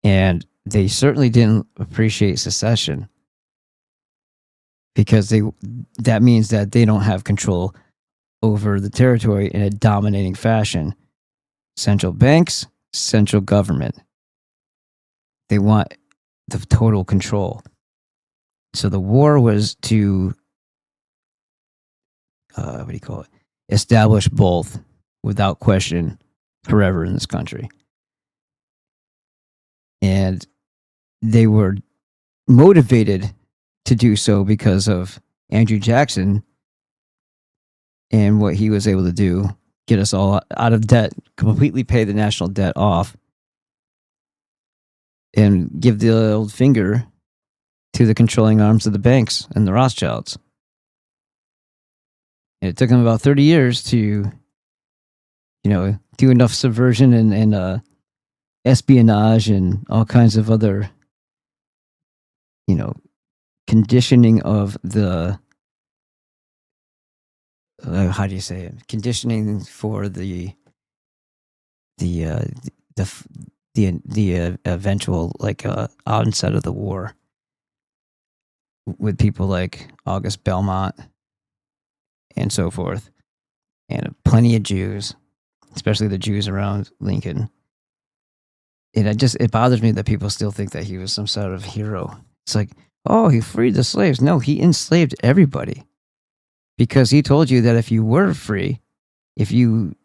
And they certainly didn't appreciate secession because that means that they don't have control over the territory in a dominating fashion. Central banks, central government. They want the total control. So the war was to establish both without question forever in this country. And they were motivated to do so because of Andrew Jackson and what he was able to do, get us all out of debt, completely pay the national debt off, and give the old finger to the controlling arms of the banks and the Rothschilds. And it took them about 30 years to, do enough subversion and espionage and all kinds of other, conditioning of the, how do you say it? Conditioning for the eventual onset of the war with people like August Belmont and so forth, and plenty of Jews, especially the Jews around Lincoln. And it bothers me that people still think that he was some sort of hero. It's like, oh, he freed the slaves. No, he enslaved everybody because he told you that if you were free, if you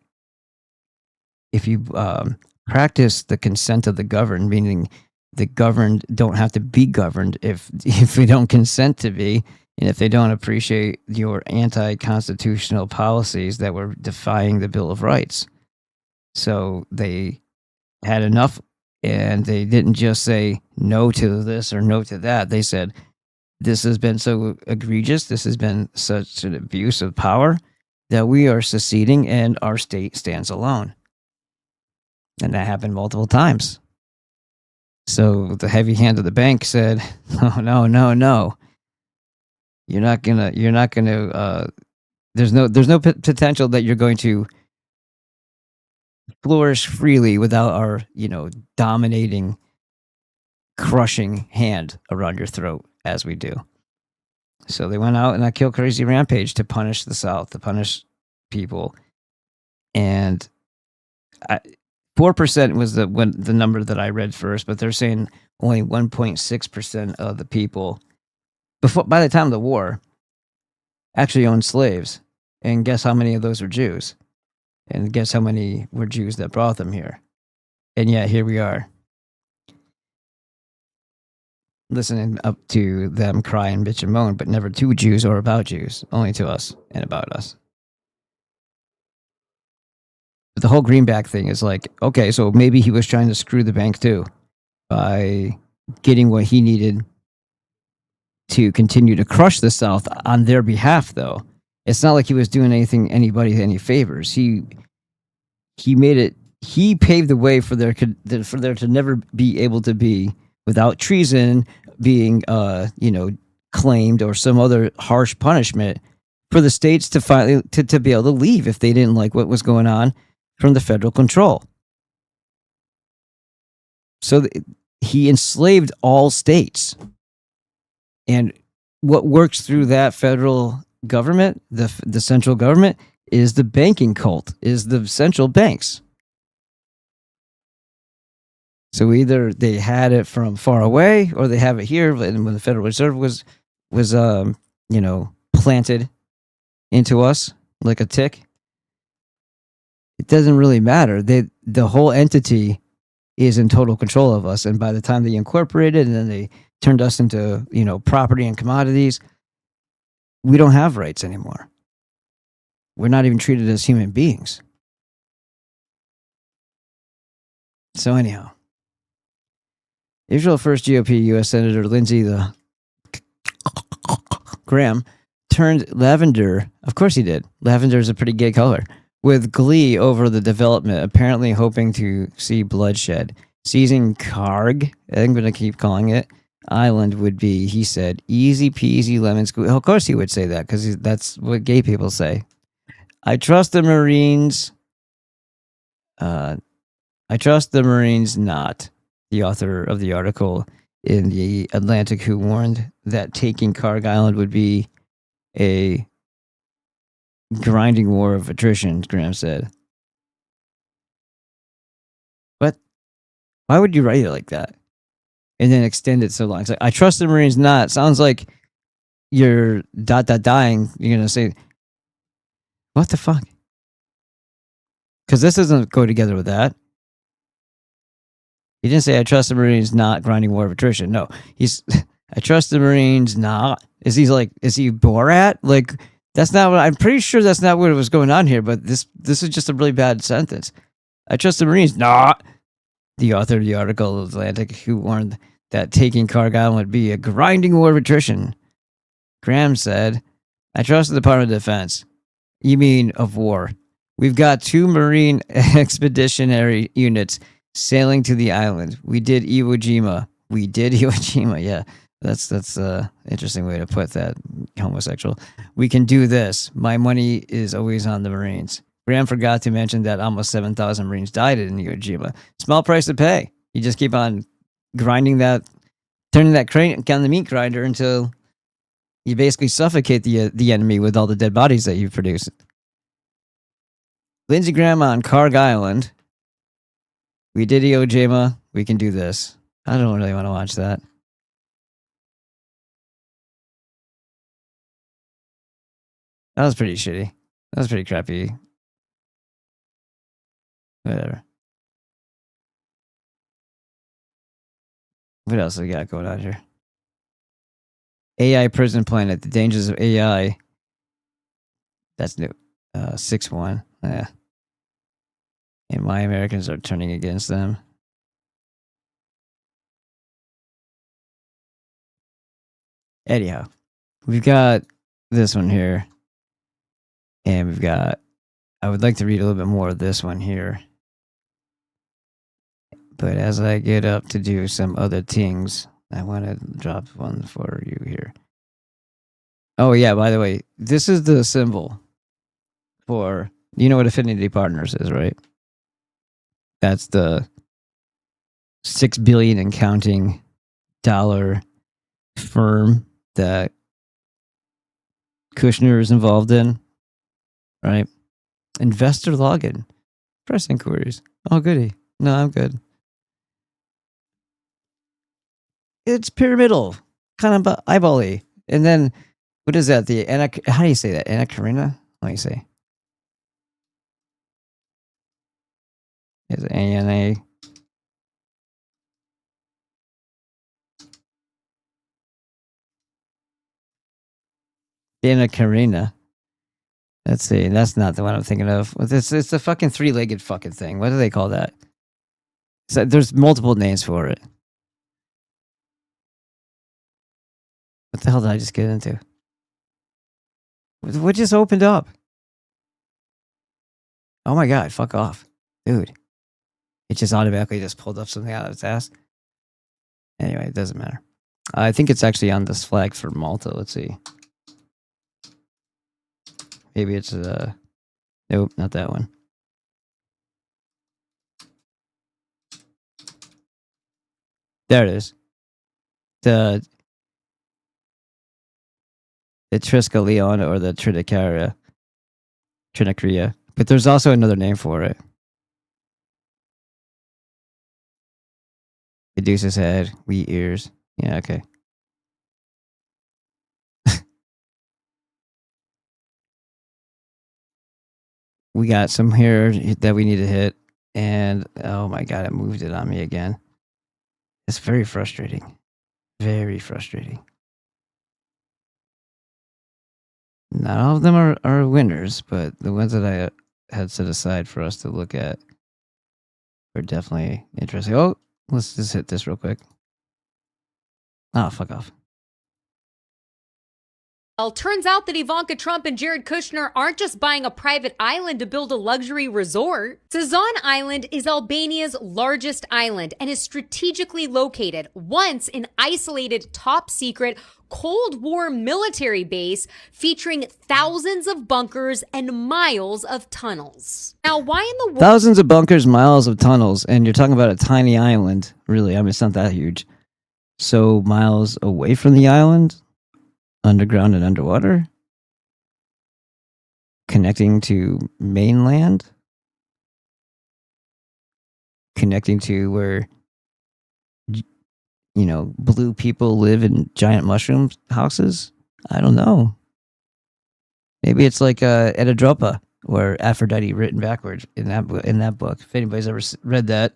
practice the consent of the governed, meaning the governed don't have to be governed if we don't consent to be, and if they don't appreciate your anti-constitutional policies that were defying the Bill of Rights. So they had enough, and they didn't just say no to this or no to that. They said, this has been so egregious, this has been such an abuse of power, that we are seceding and our state stands alone. And that happened multiple times. So the heavy hand of the bank said, oh, no. You're not gonna, there's no potential that you're going to flourish freely without our, dominating, crushing hand around your throat as we do. So they went out in a kill crazy rampage to punish the South, to punish people. And 4% was the number that I read first, but they're saying only 1.6% of the people by the time of the war actually owned slaves. And guess how many of those were Jews? And guess how many were Jews that brought them here? And yet here we are, listening up to them cry and bitch and moan, but never to Jews or about Jews, only to us and about us. But the whole greenback thing is like, okay, so maybe he was trying to screw the bank too by getting what he needed to continue to crush the South on their behalf, though. It's not like he was doing anybody any favors. He paved the way for there to never be able to be, without treason being claimed or some other harsh punishment, for the states to finally to be able to leave if they didn't like what was going on from the federal control. So he enslaved all states. And what works through that federal government, the central government, is the banking cult, is the central banks. So either they had it from far away or they have it here. And when the Federal Reserve was planted into us like a tick, it doesn't really matter. The whole entity is in total control of us. And by the time they incorporated and then they turned us into, property and commodities, we don't have rights anymore. We're not even treated as human beings. So anyhow, Israel first GOP U.S. Senator Lindsey Graham turned lavender. Of course he did. Lavender is a pretty gay color. With glee over the development, apparently hoping to see bloodshed. Seizing Karg, I'm going to keep calling it, island would be, he said, easy peasy lemon squeeze. Of course he would say that because that's what gay people say. I trust the Marines. I trust the Marines not. The author of the article in the Atlantic who warned that taking Karg Island would be a grinding war of attrition, Graham said. What? Why would you write it like that? And then extend it so long. It's like, I trust the Marines not. Sounds like you're dying. You're going to say, what the fuck? Because this doesn't go together with that. He didn't say, I trust the Marines not grinding war of attrition. No, he's, I trust the Marines not. Is he Borat? Like, that's not what, I'm pretty sure that's not what was going on here, but this is just a really bad sentence. I trust the Marines not. The author of the article, Atlantic, who warned that taking Karg Island would be a grinding war of attrition. Graham said, I trust the Department of Defense. You mean of war. We've got 2 Marine expeditionary units sailing to the island. We did Iwo Jima. Yeah. That's interesting way to put that, homosexual. We can do this. My money is always on the Marines. Graham forgot to mention that almost 7,000 Marines died in Iwo Jima. Small price to pay. You just keep on grinding that, turning that crank on the meat grinder until you basically suffocate the enemy with all the dead bodies that you've produced. Lindsey Graham on Karg Island. We did Iwo Jima. We can do this. I don't really want to watch that. That was pretty shitty. That was pretty crappy. Whatever. What else we got going on here? AI prison planet. The dangers of AI. That's new. 6-1. Yeah. And why Americans are turning against them. Anyhow, we've got this one here. And we've got, I would like to read a little bit more of this one here. But as I get up to do some other things, I want to drop one for you here. Oh, yeah, by the way, this is the symbol for, you know what Affinity Partners is, right? That's the $6 billion and counting dollar firm that Kushner is involved in, right? Investor login. Press inquiries. Oh, goody. No, I'm good. It's pyramidal, kind of eyeball-y. And then, what is that? How do you say that? Anacarina? Let me see. Is it ANA? Anacarina. Let's see. That's not the one I'm thinking of. It's a fucking 3-legged fucking thing. What do they call that? So there's multiple names for it. What the hell did I just get into? What just opened up? Oh my god, fuck off. Dude. It just automatically just pulled up something out of its ass. Anyway, it doesn't matter. I think it's actually on this flag for Malta. Let's see. Maybe it's nope, not that one. There it is. The Triskelion or the Trinicaria. But there's also another name for it. Medusa's head, wheat ears. Yeah, okay. We got some here that we need to hit. And oh my god, it moved it on me again. It's very frustrating. Very frustrating. Not all of them are winners, but the ones that I had set aside for us to look at were definitely interesting. Oh, let's just hit this real quick. Oh, fuck off. Well, turns out that Ivanka Trump and Jared Kushner aren't just buying a private island to build a luxury resort. Sazan Island is Albania's largest island and is strategically located, once an isolated, top-secret Cold War military base featuring thousands of bunkers and miles of tunnels. Now, why in the world? Thousands of bunkers, miles of tunnels, and you're talking about a tiny island. Really, I mean, it's not that huge. So miles away from the island, underground and underwater, connecting to mainland, connecting to where, you know, blue people live in giant mushroom houses. I don't know. Maybe it's like Edadropa or Aphrodite written backwards in that book. If anybody's ever read that,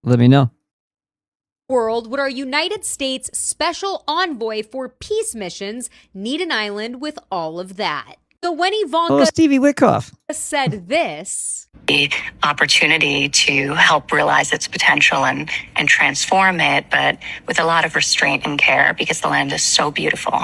let me know. World would our United States special envoy for peace missions need an island with all of that? So when Ivanka Stevie Witkoff said this, the opportunity to help realize its potential and transform it, but with a lot of restraint and care, because the land is so beautiful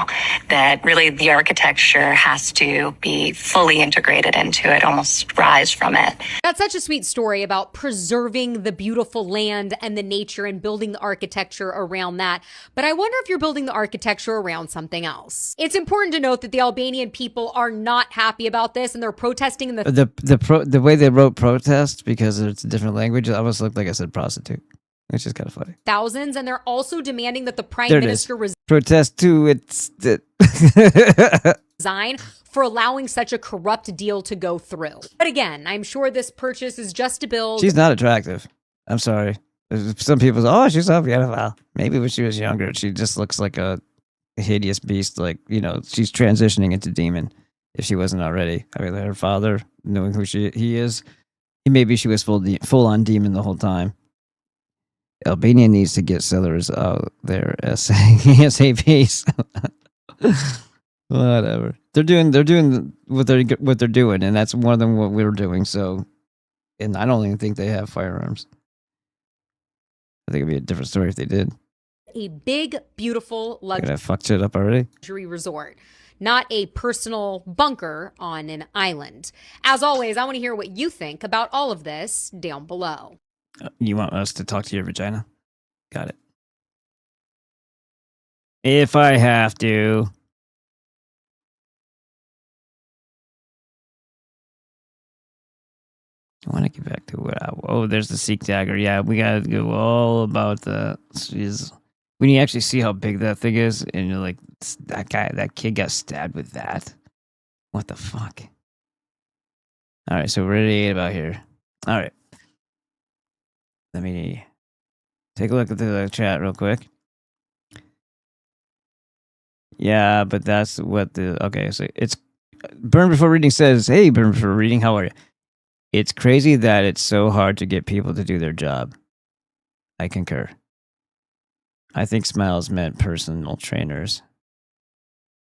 that really the architecture has to be fully integrated into it, almost rise from it. That's such a sweet story about preserving the beautiful land and the nature and building the architecture around that. But I wonder if you're building the architecture around something else. It's important to note that the Albanian people are not happy about this, and they're protesting in the way they wrote protest, because it's a different language. It almost looked like I said prostitute, which is kind of funny. Thousands, and they're also demanding that the prime minister protest to its resign for allowing such a corrupt deal to go through. But again, I'm sure this purchase is just to build. She's not attractive. I'm sorry. Some people say, "Oh, she's so beautiful." Maybe when she was younger, she just looks like a hideous beast. Like, you know, she's transitioning into demon. If she wasn't already, I mean, her father, knowing who he is, maybe she was full on demon the whole time. Albania needs to get sellers out there ASAP. Whatever. They're doing what they're doing, and that's more than what we're doing. So, and I don't even think they have firearms. I think it'd be a different story if they did. A big, beautiful luxury. I fucked shit up already. Resort. Not a personal bunker on an island. As always, I want to hear what you think about all of this down below. You want us to talk to your vagina? Got it. If I have to. I want to get back to what there's the Sikh dagger. Yeah, we got to go all about the. When you actually see how big that thing is, and you're like, that kid got stabbed with that. What the fuck? All right, so we're at 8 about here. All right. Let me take a look at the chat real quick. Yeah, but that's what okay, so it's Burn Before Reading says, "Hey, Burn Before Reading, how are you?" It's crazy that it's so hard to get people to do their job. I concur. I think Smiles meant personal trainers.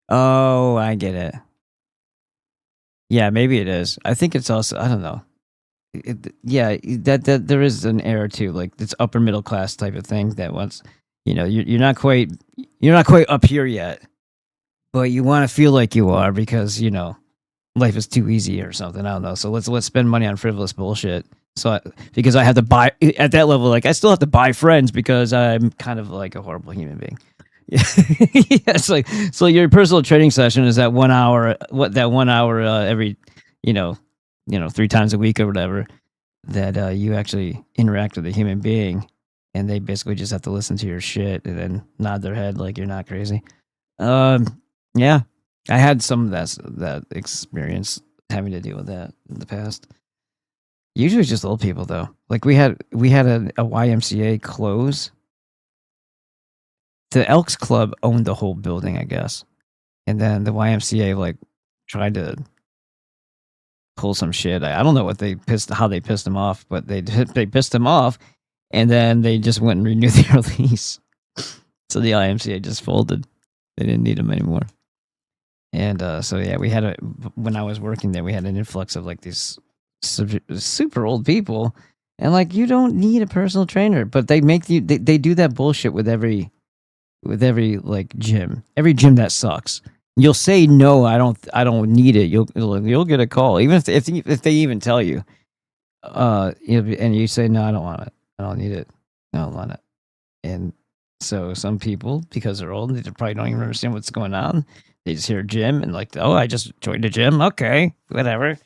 Oh, I get it. Yeah, maybe it is. I think it's also, I don't know. That there is an error too, like it's upper middle class type of thing that once, you know, you're not quite up here yet, but you want to feel like you are because, you know, life is too easy or something. I don't know. So let's spend money on frivolous bullshit. So because I have to buy at that level, like I still have to buy friends because I'm kind of like a horrible human being. it's like, so your personal training session is that 1 hour, that 1 hour every, you know, 3 times a week or whatever, that you actually interact with a human being, and they basically just have to listen to your shit and then nod their head like you're not crazy. Yeah, I had some of that experience having to deal with that in the past. Usually it's just old people though. Like we had a YMCA close. The Elks Club owned the whole building, I guess, and then the YMCA like tried to pull some shit. I don't know how they pissed him off, but they pissed him off, and then they just went and renewed their lease. So the YMCA just folded. They didn't need him anymore. And so yeah, when I was working there, we had an influx of like these super old people, and like you don't need a personal trainer, but they make you. They do that bullshit with every like gym. Every gym that sucks. You'll say no, I don't need it. You'll get a call, even if they even tell you, and you say no, I don't want it. I don't need it. I don't want it. And so some people, because they're old, they probably don't even understand what's going on. They just hear gym and like, oh, I just joined a gym. Okay, whatever.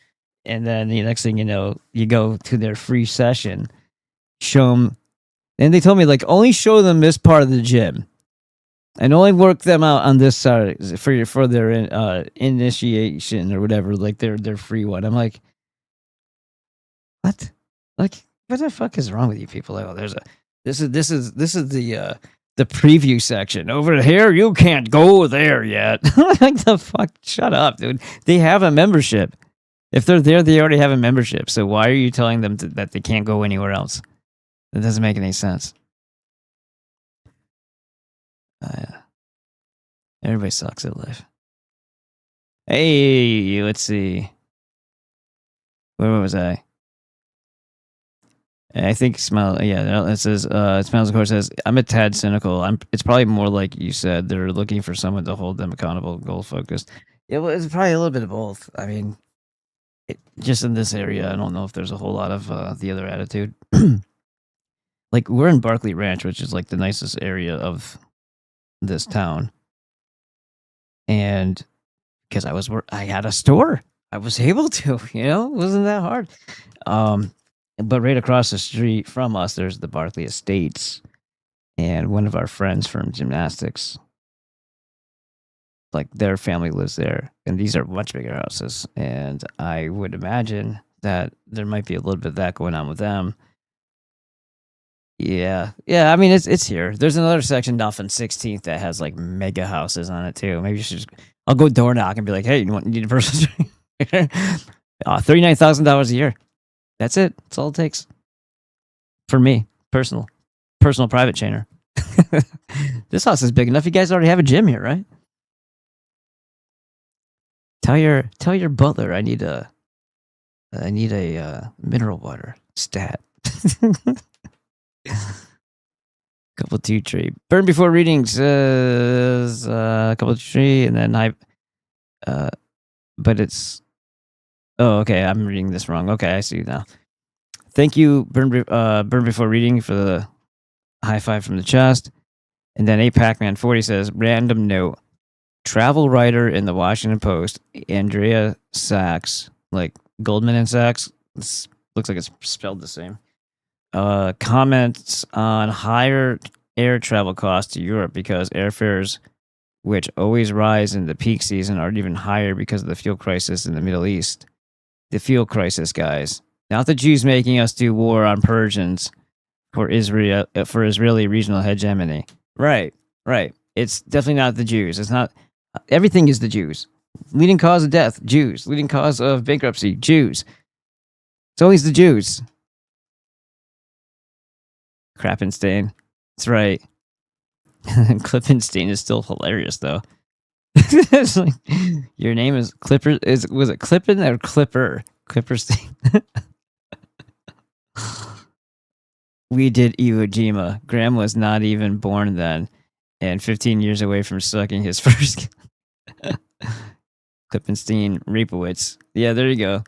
And then the next thing you know, you go to their free session, show them, and they told me like only show them this part of the gym, and only work them out on this side for their initiation or whatever, like their free one. I'm like, what? Like, what the fuck is wrong with you people? Like, oh, this is the preview section over here. You can't go there yet. Like the fuck? Shut up, dude. They have a membership. If they're there, they already have a membership. So why are you telling them that they can't go anywhere else? That doesn't make any sense. Everybody sucks at life. Hey, let's see. Where was I? I think smile. Yeah, it says. Smiles of course says, "I'm a tad cynical. It's probably more like you said. They're looking for someone to hold them accountable, goal focused. Yeah, well, it's probably a little bit of both. I mean, just in this area, I don't know if there's a whole lot of the other attitude. Like we're in Barkley Ranch, which is like the nicest area of this town, and because I had a store, I was able to. It wasn't that hard. But right across the street from us, there's the Barkley Estates, and one of our friends from gymnastics, like their family lives there, and these are much bigger houses. And I would imagine that there might be a little bit of that going on with them. Yeah. I mean, it's here. There's another section off on 16th that has like mega houses on it too. Maybe you should. I'll go door knock and be like, "Hey, you need a personal trainer?" $39,000 a year. That's it. That's all it takes. For me, personal private trainer. This house is big enough. You guys already have a gym here, right? Tell your butler I need a mineral water stat. Couple two tree. Burn before reading says couple tree, and then but it's. Oh, okay. I'm reading this wrong. Okay, I see now. Thank you, Burn Before Reading, for the high five from the chest. And then A Pac-Man 40 says, random note, travel writer in the Washington Post, Andrea Sachs, like Goldman and Sachs, this looks like it's spelled the same, comments on higher air travel costs to Europe because airfares, which always rise in the peak season, are even higher because of the fuel crisis in the Middle East. The fuel crisis, guys. Not the Jews making us do war on Persians for Israeli regional hegemony. Right. It's definitely not the Jews. It's not. Everything is the Jews. Leading cause of death, Jews. Leading cause of bankruptcy, Jews. It's always the Jews. Krappenstein. That's right. Klippenstein is still hilarious, though. It's like, your name is Clipper. Was it Clippen or Clipper? Clipperstein. We did Iwo Jima. Graham was not even born then, and 15 years away from sucking his first. Klippenstein, Reapowitz. Yeah, there you go.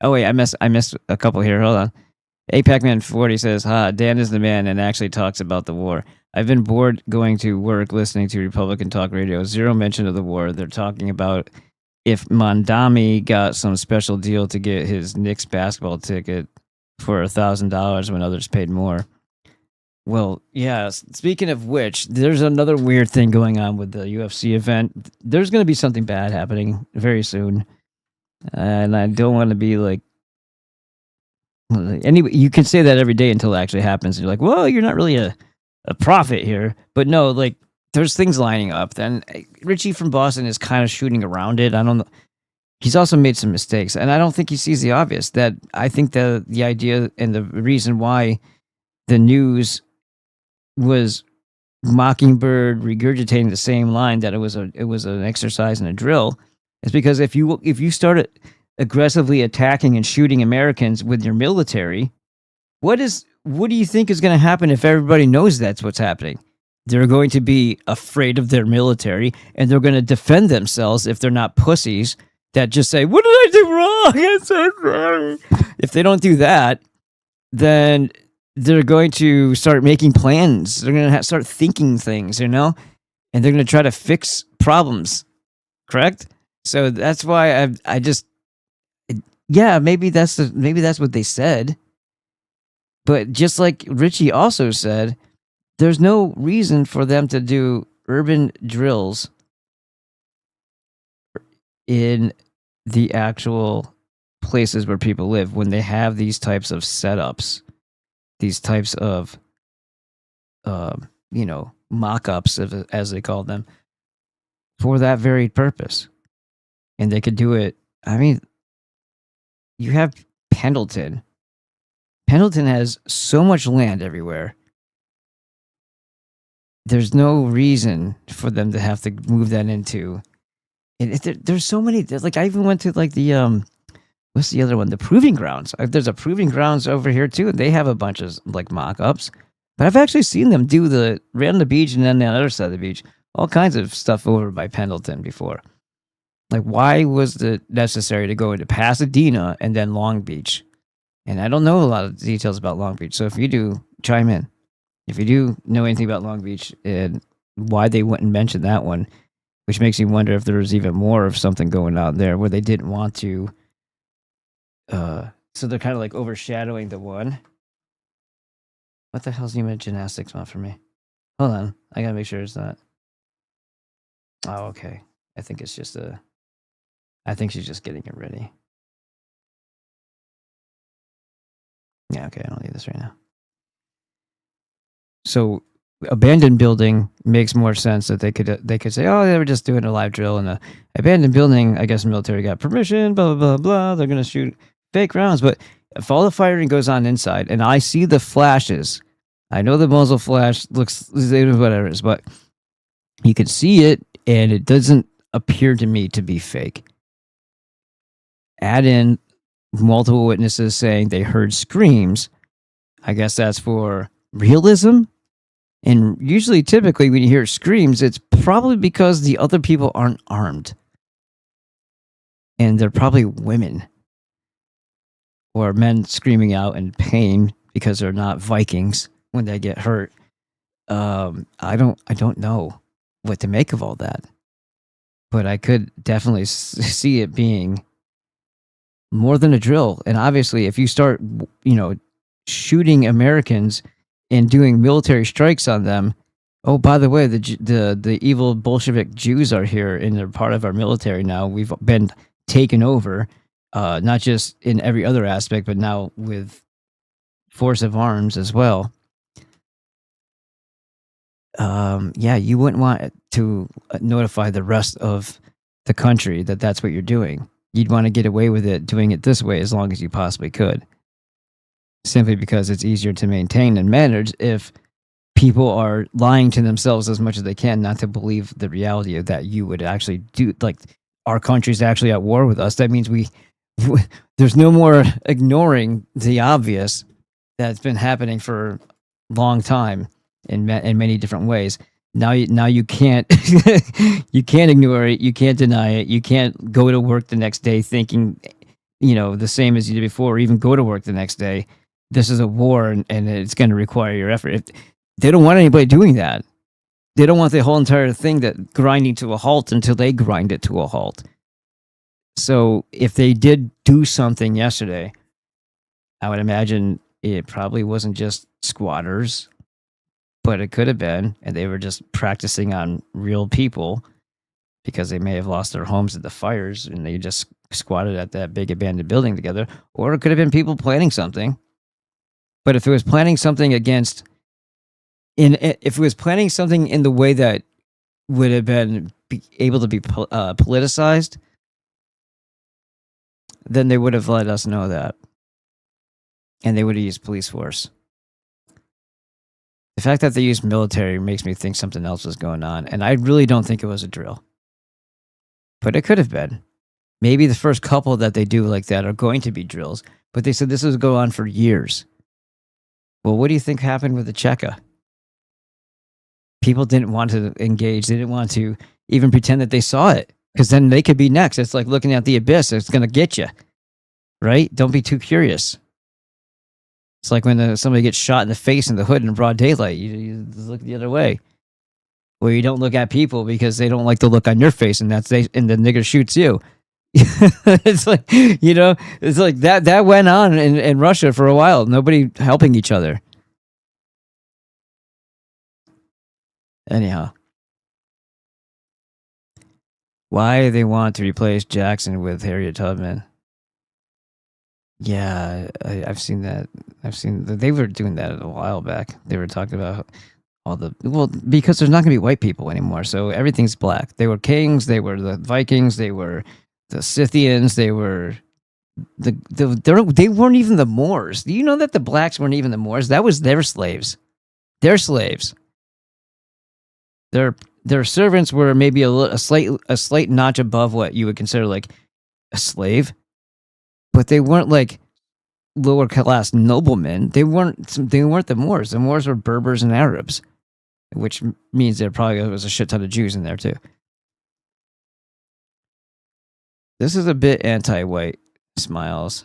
Oh wait, I missed a couple here. Hold on. APAC-Man 40 says, Dan is the man and actually talks about the war. I've been bored going to work listening to Republican talk radio. Zero mention of the war. They're talking about if Mondami got some special deal to get his Knicks basketball ticket for $1,000 when others paid more. Well, yeah, speaking of which, there's another weird thing going on with the UFC event. There's going to be something bad happening very soon. And I don't want to be like, anyway, you can say that every day until it actually happens. And you're like, well, you're not really a prophet here. But no, like, there's things lining up. Then Richie from Boston is kind of shooting around it. I don't know. He's also made some mistakes. And I don't think he sees the obvious. That I think the idea and the reason why the news was Mockingbird regurgitating the same line that it was an exercise and a drill is because if you started aggressively attacking and shooting Americans with your military, what do you think is going to happen if everybody knows that's what's happening? They're going to be afraid of their military and they're going to defend themselves if they're not pussies that just say, "What did I do wrong? I'm so sorry." If they don't do that, then they're going to start making plans. They're going to start thinking things, and they're going to try to fix problems. Correct? So that's why I just, yeah, maybe that's what they said. But just like Richie also said, there's no reason for them to do urban drills in the actual places where people live when they have these types of setups. These types of, mock-ups, as they call them, for that very purpose. And they could do it. I mean, you have Pendleton. Pendleton has so much land everywhere. There's no reason for them to have to move that into. And there's so many. Like, I even went to like the what's the other one? The Proving Grounds. There's a Proving Grounds over here too, and they have a bunch of like mock-ups. But I've actually seen them do the right on the beach and then the other side of the beach, all kinds of stuff over by Pendleton before. Like, why was it necessary to go into Pasadena and then Long Beach? And I don't know a lot of details about Long Beach, so if you do, chime in. If you do know anything about Long Beach and why they wouldn't mention that one, which makes me wonder if there was even more of something going on there where they didn't want to. So they're kind of like overshadowing the one. What the hell's Human Gymnastics want for me? Hold on, I gotta make sure it's not. Oh, okay. I think it's just I think she's just getting it ready. Yeah, okay, I don't need this right now. So abandoned building makes more sense that they could say, oh, they were just doing a live drill in a abandoned building. I guess the military got permission, blah, blah, blah, blah. They're going to shoot fake rounds. But if all the firing goes on inside and I see the flashes, I know the muzzle flash looks whatever it is, but you can see it and it doesn't appear to me to be fake. Add in multiple witnesses saying they heard screams. I guess that's for realism. And usually, typically, when you hear screams, it's probably because the other people aren't armed. And they're probably women. Or men screaming out in pain because they're not Vikings when they get hurt. I don't know what to make of all that. But I could definitely see it being more than a drill. And obviously, if you start, shooting Americans and doing military strikes on them. Oh, by the way, the evil Bolshevik Jews are here and they're part of our military now. We've been taken over, not just in every other aspect, but now with force of arms as well. You wouldn't want to notify the rest of the country that that's what you're doing. You'd want to get away with it doing it this way as long as you possibly could. Simply because it's easier to maintain and manage if people are lying to themselves as much as they can not to believe the reality of that you would actually do. Like, our country's actually at war with us. That means there's no more ignoring the obvious that's been happening for a long time in many different ways. Now you can't you can't ignore it. You can't deny it. You can't go to work the next day thinking, the same as you did before, or even go to work the next day this is a war and it's going to require your effort. If, they don't want anybody doing that. They don't want the whole entire thing that grinding to a halt until they grind it to a halt. So if they did do something yesterday, I would imagine it probably wasn't just squatters, but it could have been, and they were just practicing on real people because they may have lost their homes at the fires and they just squatted at that big abandoned building together. Or it could have been people planning something. But if it was planning something against, if it was planning something in the way that would have been able to be politicized, then they would have let us know that. And they would have used police force. The fact that they used military makes me think something else was going on. And I really don't think it was a drill. But it could have been. Maybe the first couple that they do like that are going to be drills. But they said this was going on for years. Well, what do you think happened with the Cheka? People didn't want to engage. They didn't want to even pretend that they saw it. Because then they could be next. It's like looking at the abyss. It's going to get you. Right? Don't be too curious. It's like when somebody gets shot in the face in the hood in broad daylight. You look the other way. Or you don't look at people because they don't like the look on your face, and and the nigger shoots you. It's like, it's like that went on in Russia for a while. Nobody helping each other. Anyhow. Why they want to replace Jackson with Harriet Tubman? Yeah, I've seen that. They were doing that a while back. They were talking about because there's not going to be white people anymore, so everything's black. They were kings, they were the Vikings, they were the Scythians, they were they weren't even the Moors. Do you know that the blacks weren't even the Moors? That was their slaves. Their slaves. Their servants were maybe a slight notch above what you would consider like a slave, but they weren't like lower class noblemen. They weren't the Moors. The Moors were Berbers and Arabs, which means there probably was a shit ton of Jews in there too. This is a bit anti-white. Smiles.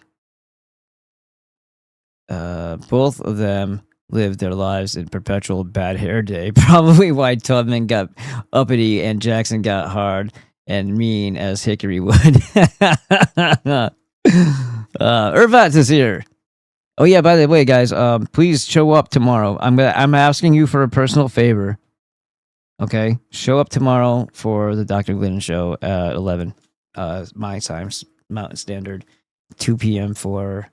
Both of them lived their lives in perpetual bad hair day. Probably why Tubman got uppity and Jackson got hard and mean as Hickory would. Irvat is here. Oh yeah, by the way, guys, please show up tomorrow. I'm asking you for a personal favor. Okay? Show up tomorrow for the Dr. Glenn show at 11 my time, Mountain Standard, 2 p.m. for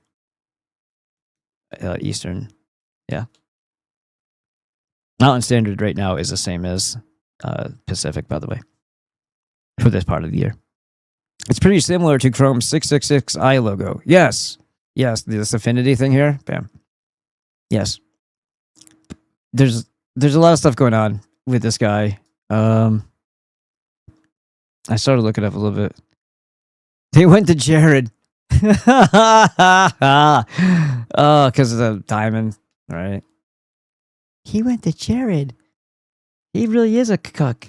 Eastern. Yeah. Mountain Standard right now is the same as Pacific, by the way, for this part of the year. It's pretty similar to Chrome's 666i logo. Yes. Yes, this affinity thing here. Bam. Yes. There's a lot of stuff going on with this guy. I started looking up a little bit. They went to Jared. Oh, because of the diamond, right? He went to Jared. He really is a cuck.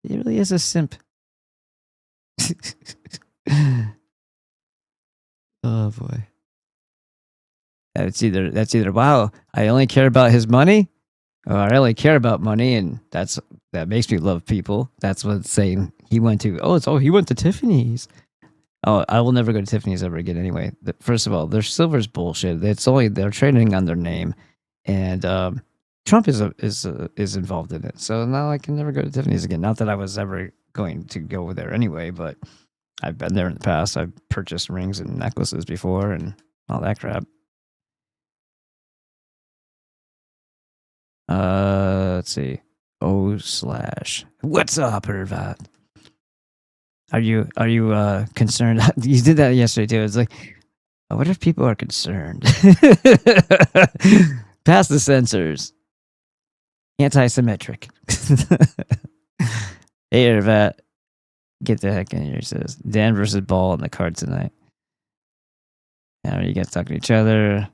He really is a simp. Oh boy. That's either wow, I only care about his money, or I only care about money, and that makes me love people. That's what it's saying. He went to he went to Tiffany's. Oh, I will never go to Tiffany's ever again anyway. First of all, their silver's bullshit. They're trading on their name, and Trump is involved in it. So now I can never go to Tiffany's again. Not that I was ever going to go there anyway, but I've been there in the past. I've purchased rings and necklaces before and all that crap. Let's see. What's up, Irvat? Are you concerned? You did that yesterday too. It's like, I wonder if people are concerned. Pass the censors. Anti-symmetric. Hey, Irvat. Get the heck in here, says. Dan versus Ball on the card tonight. Now you guys talking to each other.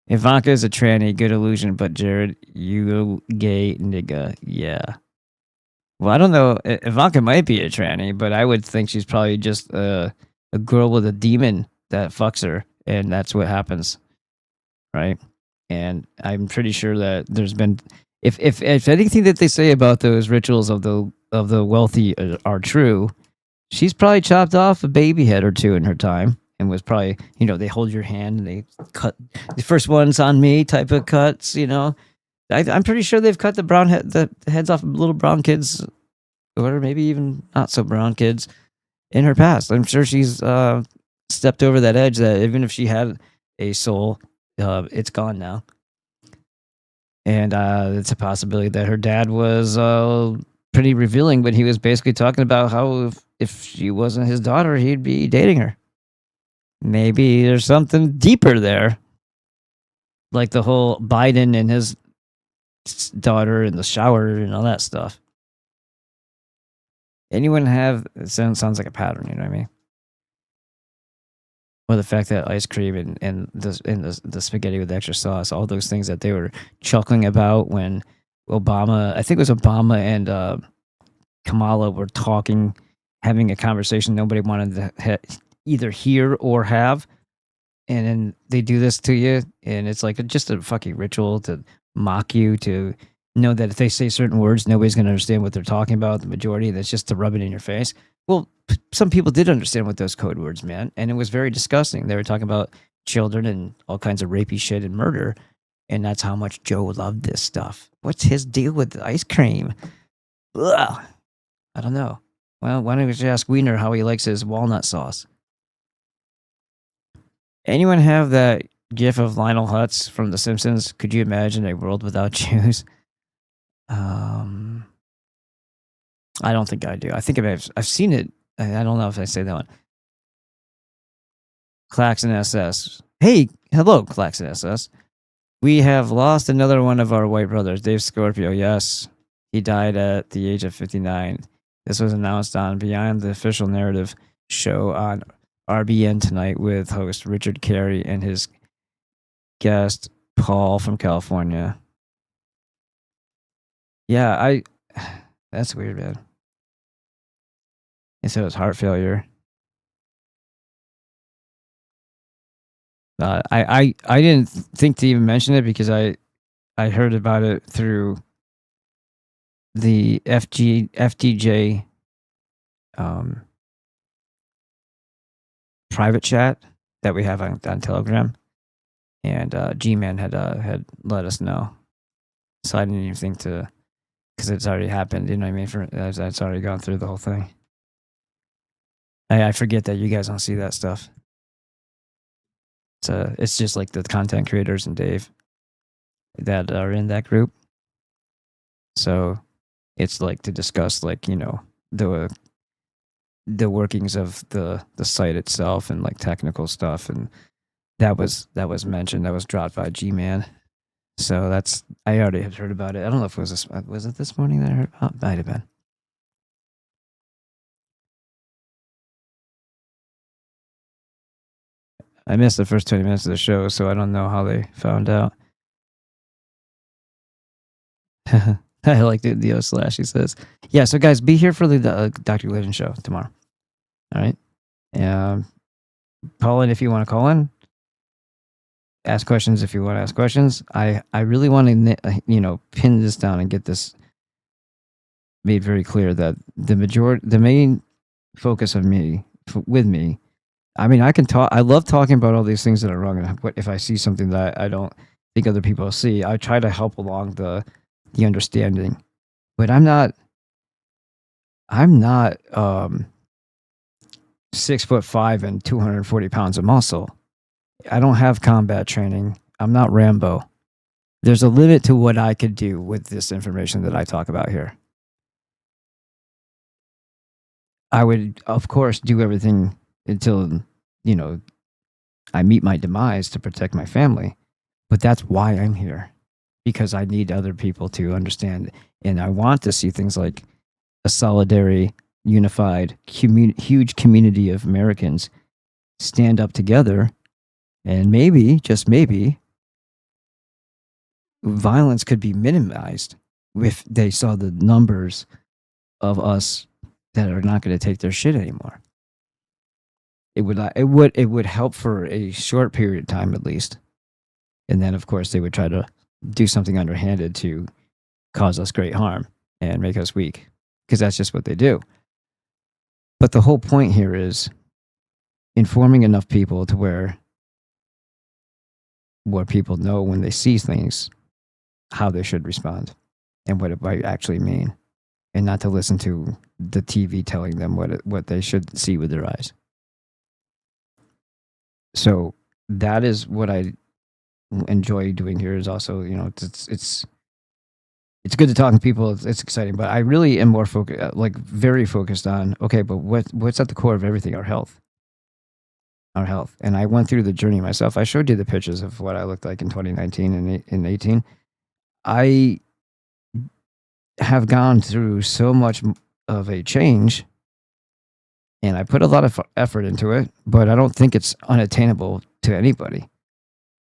Ivanka is a tranny, good illusion, but Jared, you gay nigga. Yeah. Well, I don't know. Ivanka might be a tranny, but I would think she's probably just a girl with a demon that fucks her and that's what happens, right? And I'm pretty sure that there's been, if anything that they say about those rituals of the wealthy are true, she's probably chopped off a baby head or two in her time, and was probably, they hold your hand and they cut the first one's on me type of cuts. I'm pretty sure they've cut the heads off of little brown kids, or maybe even not so brown kids, in her past. I'm sure she's stepped over that edge that even if she had a soul, it's gone now. And it's a possibility that her dad was pretty revealing, but he was basically talking about how if she wasn't his daughter, he'd be dating her. Maybe there's something deeper there, like the whole Biden and his daughter in the shower and all that stuff. Anyone have, it sounds like a pattern, you know what I mean? Or the fact that ice cream and the spaghetti with extra sauce, all those things that they were chuckling about when Obama, I think it was Obama and Kamala were talking, having a conversation nobody wanted to either hear or have. And then they do this to you, and it's like just a fucking ritual to mock you, to know that if they say certain words, nobody's going to understand what they're talking about, the majority, that's just to rub it in your face. Well, some people did understand what those code words meant, and it was very disgusting. They were talking about children and all kinds of rapey shit and murder, and that's how much Joe loved this stuff. What's his deal with the ice cream? Ugh. I don't know. Well, why don't we just ask Wiener how he likes his walnut sauce? Anyone have that gif of Lionel Hutz from The Simpsons? Could you imagine a world without Jews? I don't think I do. I think I've seen it. I don't know if I say that one. Claxon SS. Hey, hello, Claxon SS. We have lost another one of our white brothers, Dave Scorpio. Yes, he died at the age of 59. This was announced on Beyond the Official Narrative show on RBN tonight with host Richard Carey and his guest Paul from California. Yeah, that's weird, man. He said it was heart failure. I didn't think to even mention it because I heard about it through the FDJ private chat that we have on Telegram, and G-Man had let us know, so I didn't even think to, because it's already happened. You know what I mean? It's already gone through the whole thing. I forget that you guys don't see that stuff. It's just like the content creators and Dave that are in that group. So it's like to discuss, like, the workings of the site itself and like technical stuff, and that was mentioned. That was dropped by G-Man. So I already had heard about it. I don't know if it was it this morning that I heard about? Might have been. I missed the first 20 minutes of the show, so I don't know how they found out. I like the slash. He says, yeah. So guys, be here for the Dr. Legend show tomorrow. All right. Call in if you want to call in. Ask questions if you want to ask questions. I really want to pin this down and get this made very clear that the main focus of me. I mean, I can talk. I love talking about all these things that are wrong, and what if I see something that I don't think other people see, I try to help along the understanding. But I'm not 6'5" and 240 pounds of muscle. I don't have combat training. I'm not Rambo. There's a limit to what I could do with this information that I talk about here. I would, of course, do everything until, I meet my demise to protect my family. But that's why I'm here, because I need other people to understand. And I want to see things like a solidary, unified, huge community of Americans stand up together. And maybe, just maybe, violence could be minimized if they saw the numbers of us that are not going to take their shit anymore. it would help for a short period of time at least. And then of course they would try to do something underhanded to cause us great harm and make us weak, because that's just what they do. But the whole point here is informing enough people to where people know when they see things how they should respond and what it might actually mean, and not to listen to the TV telling them what they should see with their eyes. So that is what I enjoy doing here. Is also, it's good to talk to people. It's exciting, but I really am more focused, like very focused on, okay, but what's at the core of everything? Our health. Our health. And I went through the journey myself. I showed you the pictures of what I looked like in 2019 and in 18. I have gone through so much of a change, and I put a lot of effort into it, but I don't think it's unattainable to anybody.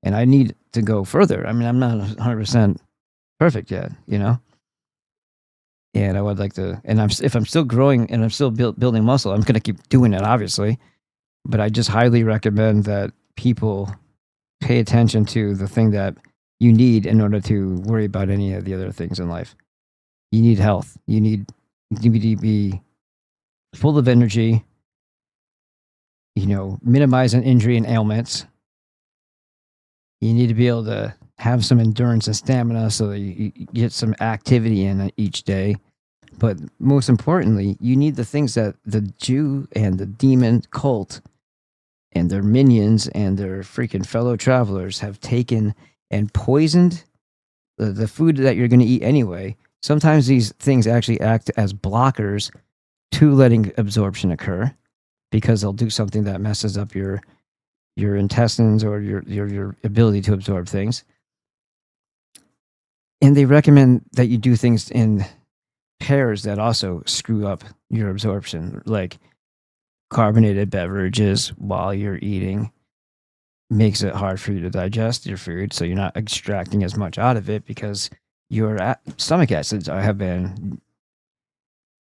And I need to go further. I mean, I'm not 100% perfect yet, and I would like to, and if I'm still growing and I'm still building muscle, I'm going to keep doing it, obviously. But I just highly recommend that people pay attention to the thing that you need in order to worry about any of the other things in life. You need health. You need to be full of energy, minimizing injury and ailments. You need to be able to have some endurance and stamina so that you get some activity in each day. But most importantly, you need the things that the Jew and the demon cult and their minions and their freaking fellow travelers have taken and poisoned the food that you're going to eat anyway. Sometimes these things actually act as blockers to letting absorption occur, because they'll do something that messes up your intestines or your ability to absorb things. And they recommend that you do things in pairs that also screw up your absorption, like carbonated beverages while you're eating makes it hard for you to digest your food, so you're not extracting as much out of it because your stomach acids have been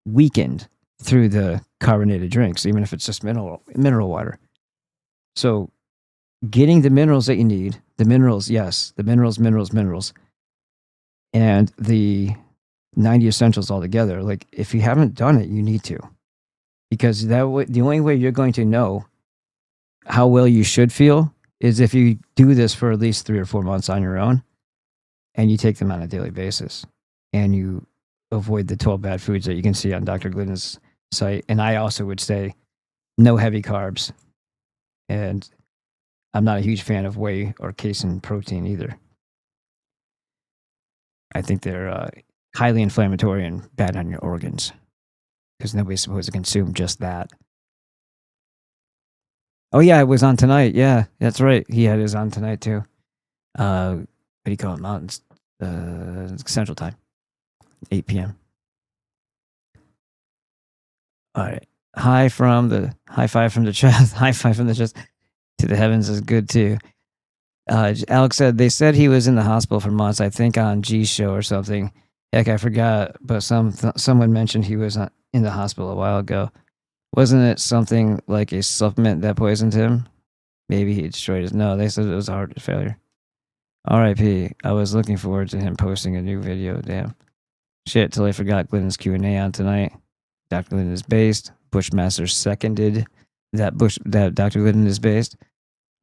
weakened through the carbonated drinks, even if it's just mineral water. So getting the minerals that you need, the minerals, and the 90 essentials all together. Like, if you haven't done it, you need to, because the only way you're going to know how well you should feel is if you do this for at least 3 or 4 months on your own, and you take them on a daily basis, and you avoid the 12 bad foods that you can see on Dr. Glidden's site. And I also would say no heavy carbs, and I'm not a huge fan of whey or casein protein either. I think they're highly inflammatory and bad on your organs, because nobody's supposed to consume just that. Oh yeah, it was on tonight. Yeah, that's right. He had his on tonight too. What do you call it? Mountains, Central Time, 8 p.m. All right. High five from the chest. High five from the chest to the heavens is good too. Alex said they said he was in the hospital for months. I think on G's show or something. Heck, I forgot. But someone mentioned he was in the hospital a while ago. Wasn't it something like a supplement that poisoned him? Maybe he destroyed his... No, they said it was a heart failure. R.I.P. I was looking forward to him posting a new video. Damn. Shit, till I forgot Glidden's Q&A on tonight. Dr. Glidden is based. Bushmaster seconded that Dr. Glidden is based.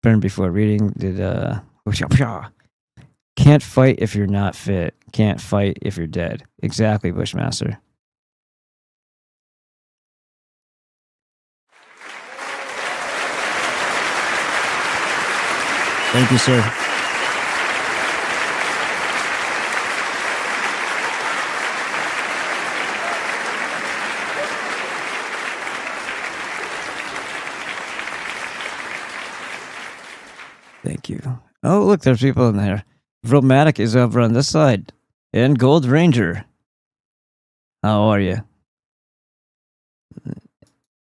Burned before reading. Can't fight if you're not fit. Can't fight if you're dead. Exactly, Bushmaster. Thank you, sir. Thank you. Oh, look, there's people in there. Romatic is over on this side. And Gold Ranger. How are you?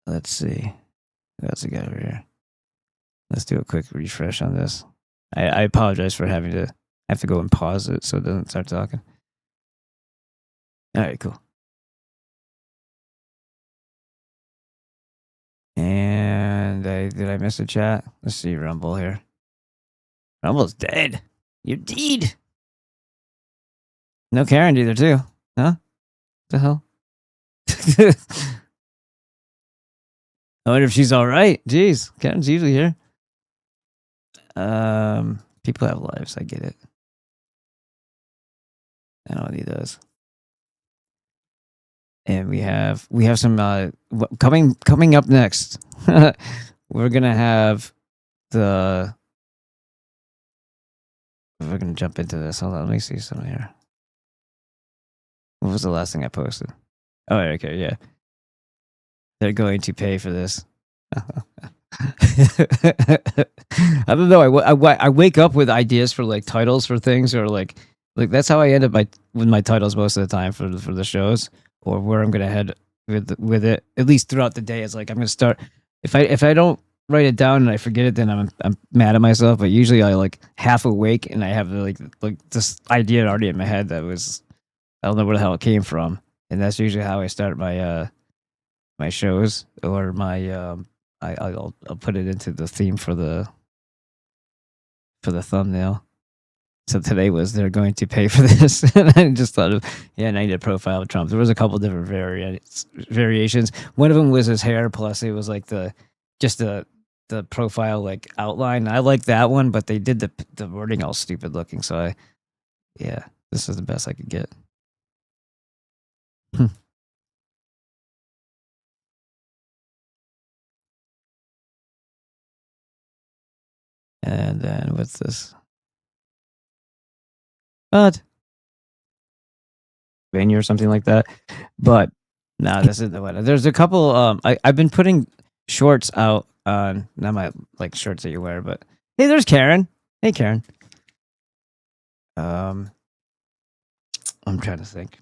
Let's see. What else we got over here? Let's do a quick refresh on this. I apologize for having to go and pause it so it doesn't start talking. All right, cool. And I did I miss a chat? Let's see Rumble here. Rumble's dead. You're dead. No Karen either, too. Huh? The hell? I wonder if she's all right. Jeez, Karen's usually here. People have lives. I get it. I know what he does. And we have some coming up next. We're gonna have we're gonna jump into this. Hold on, let me see something here. What was the last thing I posted? Oh, okay, yeah. They're going to pay for this. I don't know. I wake up with ideas for like titles for things, or like that's how I end up with my titles most of the time for the shows, or where I'm gonna head with it. At least throughout the day, it's like I'm gonna start. If I don't write it down and I forget it, then I'm mad at myself. But usually I like half awake and I have like this idea already in my head that was, I don't know where the hell it came from, and that's usually how I start my my shows, or my I'll put it into the theme for the thumbnail. So today was they're going to pay for this, and I just thought of and I need a profile of Trump. There was a couple different variations. One of them was his hair, plus it was like the profile like outline. I like that one, but they did the wording all stupid looking. So this is the best I could get. And then what's this? What? Venue or something like that. But no, this isn't the one. There's a couple. I've been putting shorts out on, not my like shorts that you wear, but hey, there's Karen. Hey, Karen. I'm trying to think.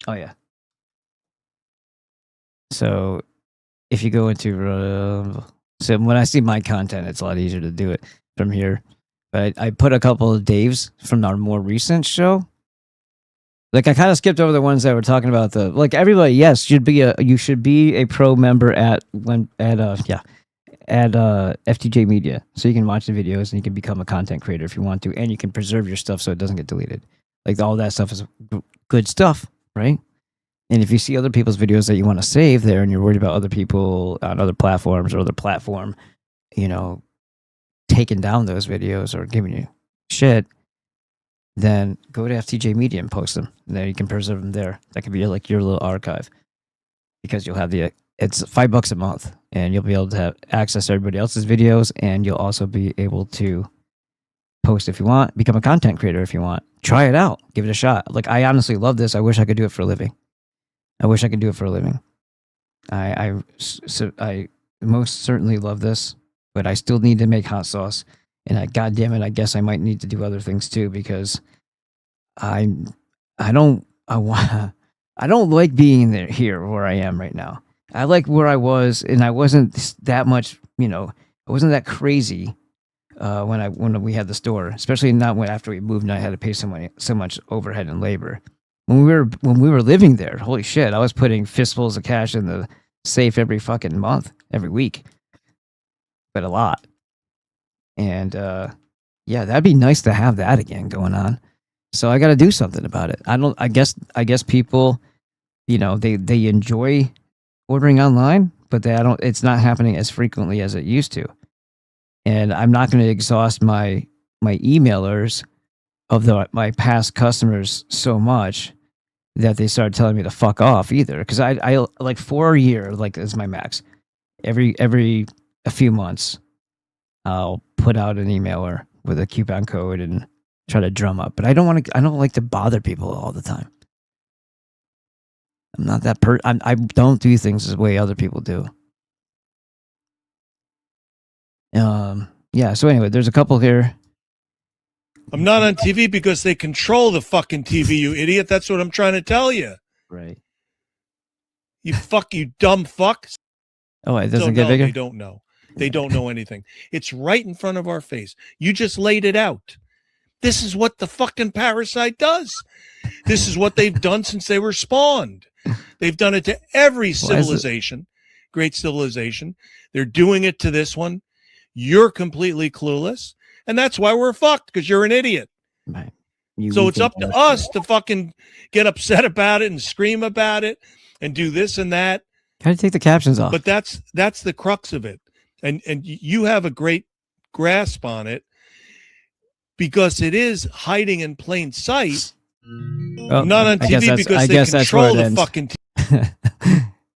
Oh yeah. So if you go into so when I see my content, it's a lot easier to do it from here. But I put a couple of Dave's from our more recent show. Like I kind of skipped over the ones that were talking about like everybody. Yes, you should be a pro member at FTJ Media, so you can watch the videos and you can become a content creator if you want to, and you can preserve your stuff so it doesn't get deleted. Like all that stuff is good stuff, right? And if you see other people's videos that you want to save there, and you're worried about other people on other platforms or other platform, taking down those videos or giving you shit, then go to FTJ Media and post them. And then you can preserve them there. That could be like your little archive, because you'll have it's $5 a month, and you'll be able to have access to everybody else's videos, and you'll also be able to post if you want, become a content creator if you want. Try it out, give it a shot. Like I honestly love this. I wish I could do it for a living. I most certainly love this, but I still need to make hot sauce. And God damn it, I guess I might need to do other things too, because I don't like being here where I am right now. I like where I was, and I wasn't that much, I wasn't that crazy when we had the store, especially not after we moved and I had to pay so much overhead and labor. When we were living there, holy shit, I was putting fistfuls of cash in the safe every fucking month, every week, but a lot. And that'd be nice to have that again going on. So I got to do something about it. I guess people, they enjoy ordering online, but it's not happening as frequently as it used to. And I'm not going to exhaust my emailers of my past customers so much that they started telling me to fuck off either. Because I like for a year, like is my max. Every a few months, I'll put out an emailer with a coupon code and try to drum up. But I don't like to bother people all the time. I'm not that I don't do things the way other people do. So anyway, there's a couple here. I'm not on TV because they control the fucking TV, you idiot. That's what I'm trying to tell you. Right. You dumb fuck. Oh, it doesn't get bigger? They don't know. They don't know anything. It's right in front of our face. You just laid it out. This is what the fucking parasite does. This is what they've done since they were spawned. They've done it to every civilization, great civilization. They're doing it to this one. You're completely clueless. And that's why we're fucked, because you're an idiot. Right. So it's up to us to fucking get upset about it and scream about it and do this and that. How do you take the captions off? But that's the crux of it. And you have a great grasp on it because it is hiding in plain sight. Oh, not on TV because they control the fucking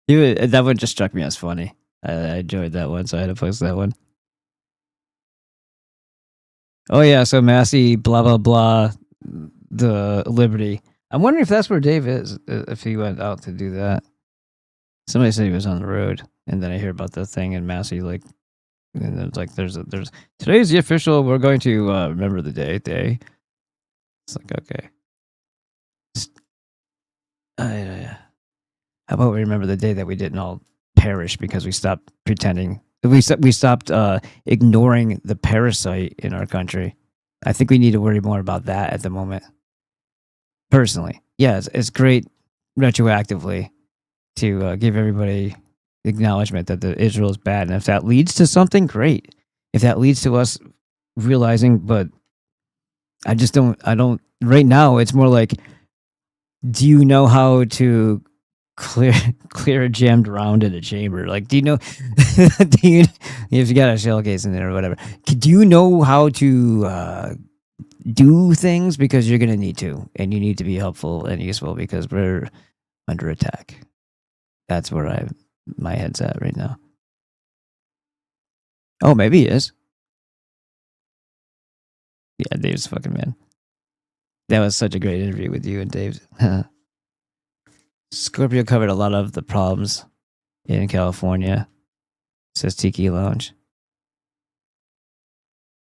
TV. That one just struck me as funny. I enjoyed that one, so I had to post that one. Oh yeah, so Massey, blah blah blah, the Liberty. I'm wondering if that's where Dave is. If he went out to do that. Somebody said he was on the road, and then I hear about the thing in Massey, like, and it's like there's today's the official. We're going to remember the day. It's like okay. How about we remember the day that we didn't all perish because we stopped pretending. We stopped ignoring the parasite in our country. I think we need to worry more about that at the moment. Personally, yeah, it's great retroactively to give everybody acknowledgement that the Israel is bad, and if that leads to something, great. If that leads to us realizing, but I don't. Right now, it's more like, do you know how to clear a jammed round in a chamber? Like, do you know? If you got a shell case in there or whatever, do you know how to do things? Because you're gonna need to, and you need to be helpful and useful because we're under attack. That's where my head's at right now. Oh, maybe he is. Yeah, Dave's fucking man. That was such a great interview with you and Dave. Scorpio covered a lot of the problems in California, says Tiki Lounge.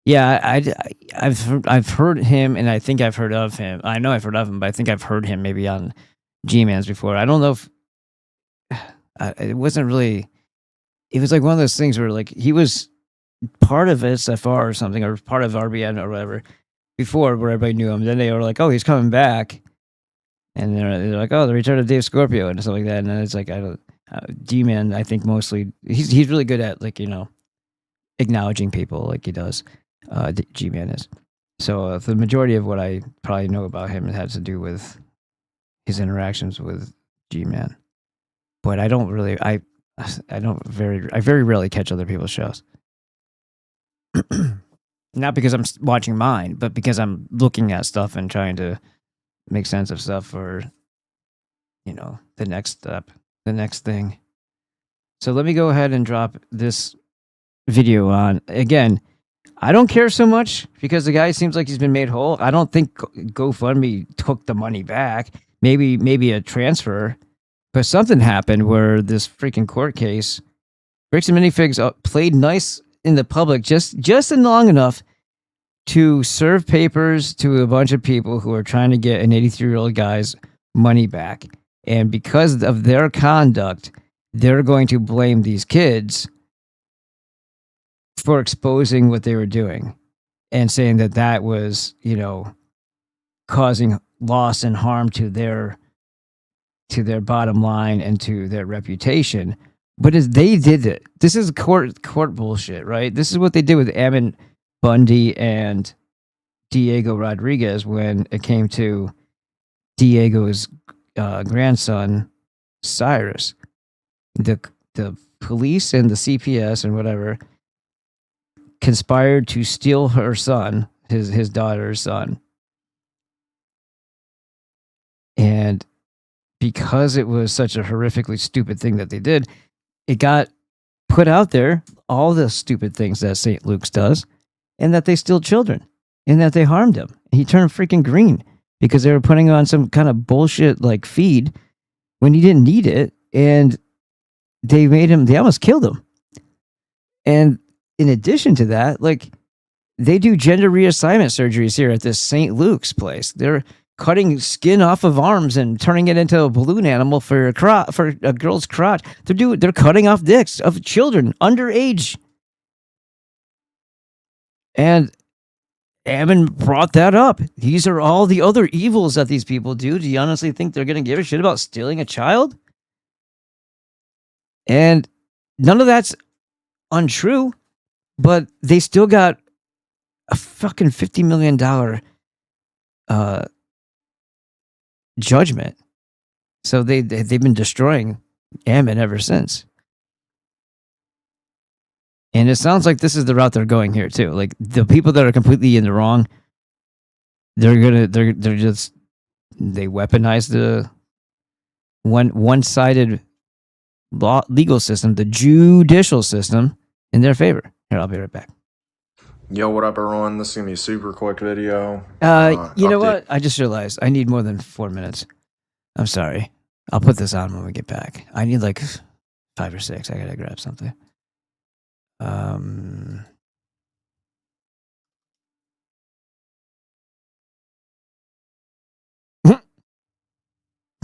Yeah, I've heard him, and I think I've heard of him. I know I've heard of him, but I think I've heard him maybe on G-Mans before. I don't know if it wasn't really. It was like one of those things where like he was part of SFR or something, or part of RBN or whatever before, where everybody knew him. Then they were like, "Oh, he's coming back," and they're like, "Oh, the return of Dave Scorpio" and stuff like that. And then it's like, I don't. D-Man, I think mostly he's really good at like acknowledging people like he does. G-Man is. So the majority of what I probably know about him has to do with his interactions with G-Man. But I don't really. I very rarely catch other people's shows. Not because I'm watching mine, but because I'm looking at stuff and trying to make sense of stuff for, the next step, the next thing. So let me go ahead and drop this video on. Again, I don't care so much because the guy seems like he's been made whole. I don't think GoFundMe took the money back. Maybe a transfer. But something happened where this freaking court case, Bricks and Minifigs played nice in the public just long enough to serve papers to a bunch of people who are trying to get an 83-year-old guy's money back. And because of their conduct, they're going to blame these kids for exposing what they were doing and saying that was, causing loss and harm to their bottom line and to their reputation. But as they did it, this is court bullshit, right? This is what they did with Ammon Bundy and Diego Rodriguez when it came to Diego's grandson, Cyrus. The police and the CPS and whatever conspired to steal her son, his daughter's son. And because it was such a horrifically stupid thing that they did, it got put out there, all the stupid things that St. Luke's does, and that they steal children, and that they harmed him. He turned freaking green because they were putting on some kind of bullshit like feed when he didn't need it, and they almost killed him. And in addition to that, like, they do gender reassignment surgeries here at this St. Luke's place. They're cutting skin off of arms and turning it into a balloon animal for a girl's crotch. They're cutting off dicks of children underage. And Ammon brought that up. These are all the other evils that these people do. Do you honestly think they're going to give a shit about stealing a child? And none of that's untrue, but they still got a fucking $50 million judgment. So they've been destroying Ammon ever since. And it sounds like this is the route they're going here too. Like the people that are completely in the wrong, they weaponize the one-sided legal system, the judicial system, in their favor. Here, I'll be right back. Yo, what up, everyone? This is gonna be a super quick video. You know what? I just realized I need more than 4 minutes. I'm sorry. I'll put this on when we get back. I need like 5 or 6. I gotta grab something.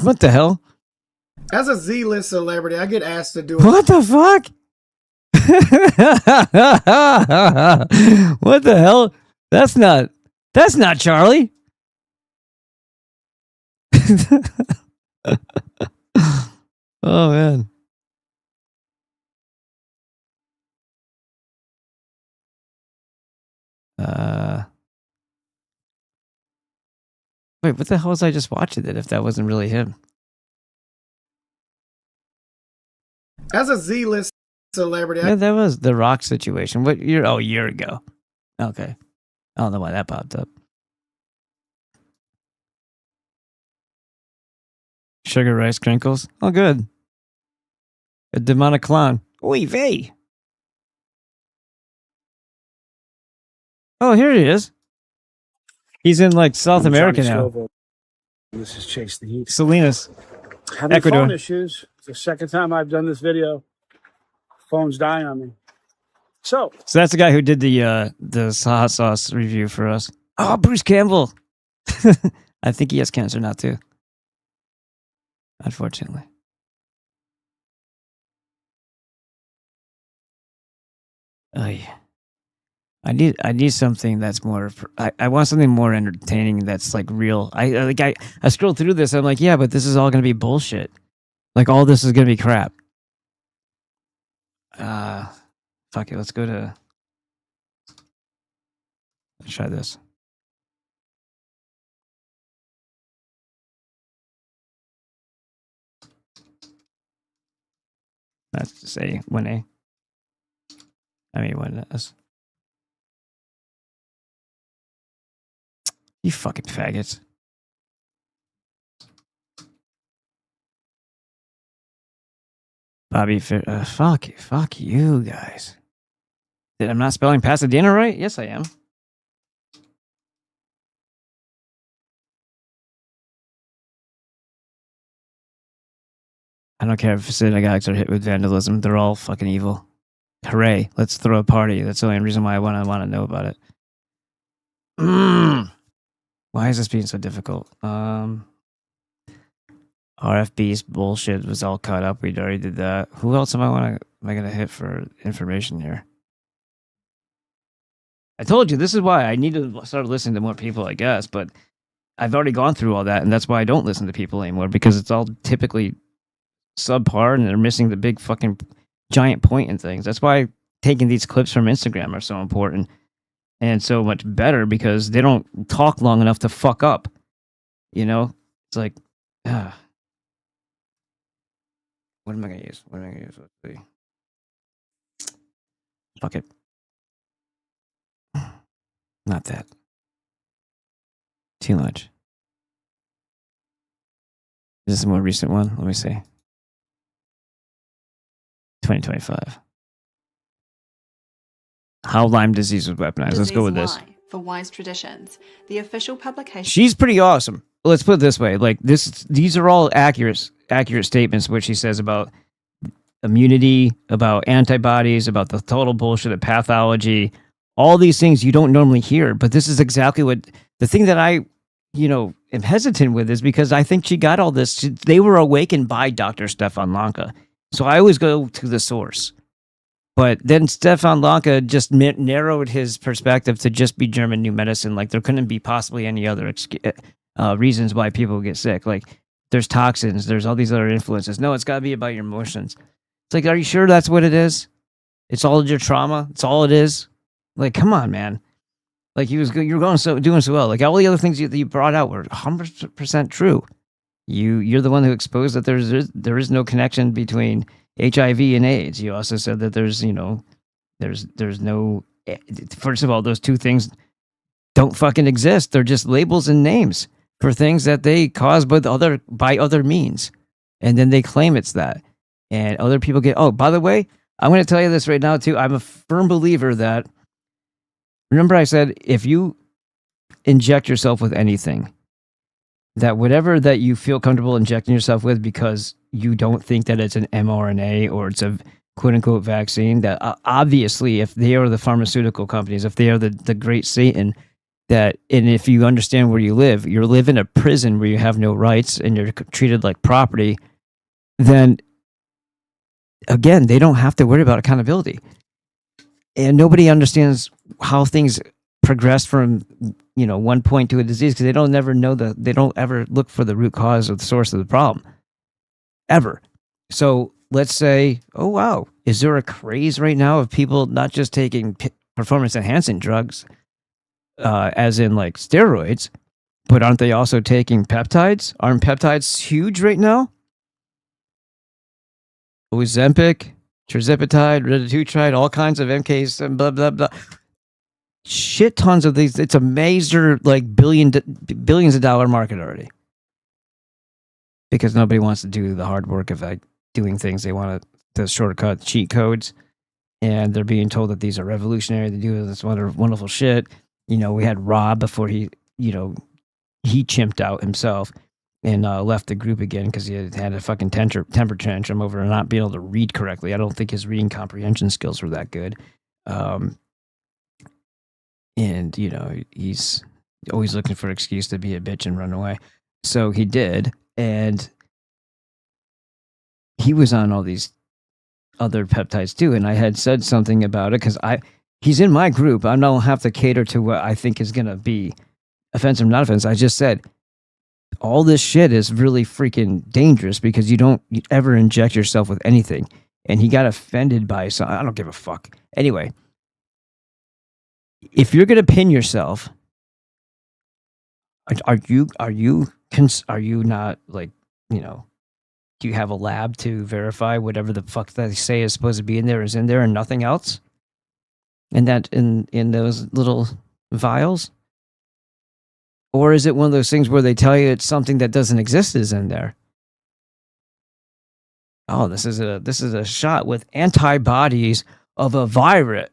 What the hell? As a Z-list celebrity, I get asked to do What the fuck? What the hell? That's not Charlie. Oh man. Wait, what the hell was I just watching it if that wasn't really him? As a Z-list celebrity, Yeah, that was the Rock situation. What year? Oh, a year ago. Okay. I don't know why that popped up. Sugar Rice Crinkles. Oh, good. A demonic clown. Oy vey. Oh, here he is. He's in like South America now. This is Chase the Heat. Salinas. Having Ecuador. phone issues. It's the second time I've done this video. Phone's dying on me. So that's the guy who did the hot sauce review for us. Oh, Bruce Campbell. I think he has cancer now too. Unfortunately. Oh yeah. I need something that's more. I want something more entertaining. That's like real. I scrolled through this. I'm like, yeah, but this is all gonna be bullshit. Like all this is gonna be crap. Fuck it. Let's go to. Let's try this. That's to say 1A. I mean 1S. You fucking faggots. Bobby, fuck you guys. I'm not spelling Pasadena right? Yes, I am. I don't care if synagogues are hit with vandalism. They're all fucking evil. Hooray. Let's throw a party. That's the only reason why I want to know about it. Why is this being so difficult? RFB's bullshit was all caught up. We already did that. Who else am I gonna hit for information here? I told you this is why I need to start listening to more people, I guess, but I've already gone through all that, and that's why I don't listen to people anymore, because it's all typically subpar and they're missing the big fucking giant point in things. That's why taking these clips from Instagram are so important and so much better, because they don't talk long enough to fuck up. You know? It's like, what am I going to use? Let's see. Fuck it. Not that. Too much. Is this a more recent one? Let me see. 2025. How Lyme disease was weaponized. Let's go with this. For wise traditions, the official publication. She's pretty awesome. Let's put it this way: like these are all accurate statements. What she says about immunity, about antibodies, about the total bullshit of pathology. All these things you don't normally hear, but this is exactly what the thing that I, am hesitant with is because I think she got all this. They were awakened by Dr. Stefan Lanka. So I always go to the source. But then Stefan Lanka just narrowed his perspective to just be German new medicine. Like there couldn't be possibly any other reasons why people get sick. Like there's toxins, there's all these other influences. No, it's got to be about your emotions. It's like, are you sure that's what it is? It's all your trauma. It's all it is. Like, come on, man. Like you're doing so well. Like all the other things that you brought out were 100% true. You're the one who exposed that there is no connection between HIV and AIDS. You also said that there's no. First of all, those two things don't fucking exist. They're just labels and names for things that they cause by other means, and then they claim it's that, and other people get. Oh, by the way, I'm going to tell you this right now too. I'm a firm believer that. Remember, I said if you inject yourself with anything, that whatever that you feel comfortable injecting yourself with because you don't think that it's an mRNA or it's a quote-unquote vaccine, that obviously if they are the pharmaceutical companies, if they are the great Satan, and if you understand where you live in a prison where you have no rights and you're treated like property, then again, they don't have to worry about accountability. And nobody understands how things progress from one point to a disease because they don't ever look for the root cause or the source of the problem ever. So let's say, oh wow, is there a craze right now of people not just taking performance enhancing drugs as in like steroids, but aren't they also taking peptides? Aren't peptides huge right now? Ozempic, tirzepatide, retatrutide, all kinds of MKs and blah blah blah. Shit tons of these. It's a major like billions of dollar market already. Because nobody wants to do the hard work of like doing things. They want to shortcut cheat codes, and they're being told that these are revolutionary. They do this wonderful shit. We had Rob before he chimped out himself and left the group again because he had a fucking temper tantrum over not being able to read correctly. I don't think his reading comprehension skills were that good. And, he's always looking for an excuse to be a bitch and run away. So he did. And he was on all these other peptides too. And I had said something about it because he's in my group. I don't have to cater to what I think is going to be offensive or not offensive. I just said, all this shit is really freaking dangerous because you don't ever inject yourself with anything. And he got offended by something. I don't give a fuck. Anyway. If you're going to pin yourself, are you not like, do you have a lab to verify whatever the fuck that they say is supposed to be in there is in there and nothing else? And that in those little vials? Or is it one of those things where they tell you it's something that doesn't exist is in there? Oh, this is a shot with antibodies of a virus.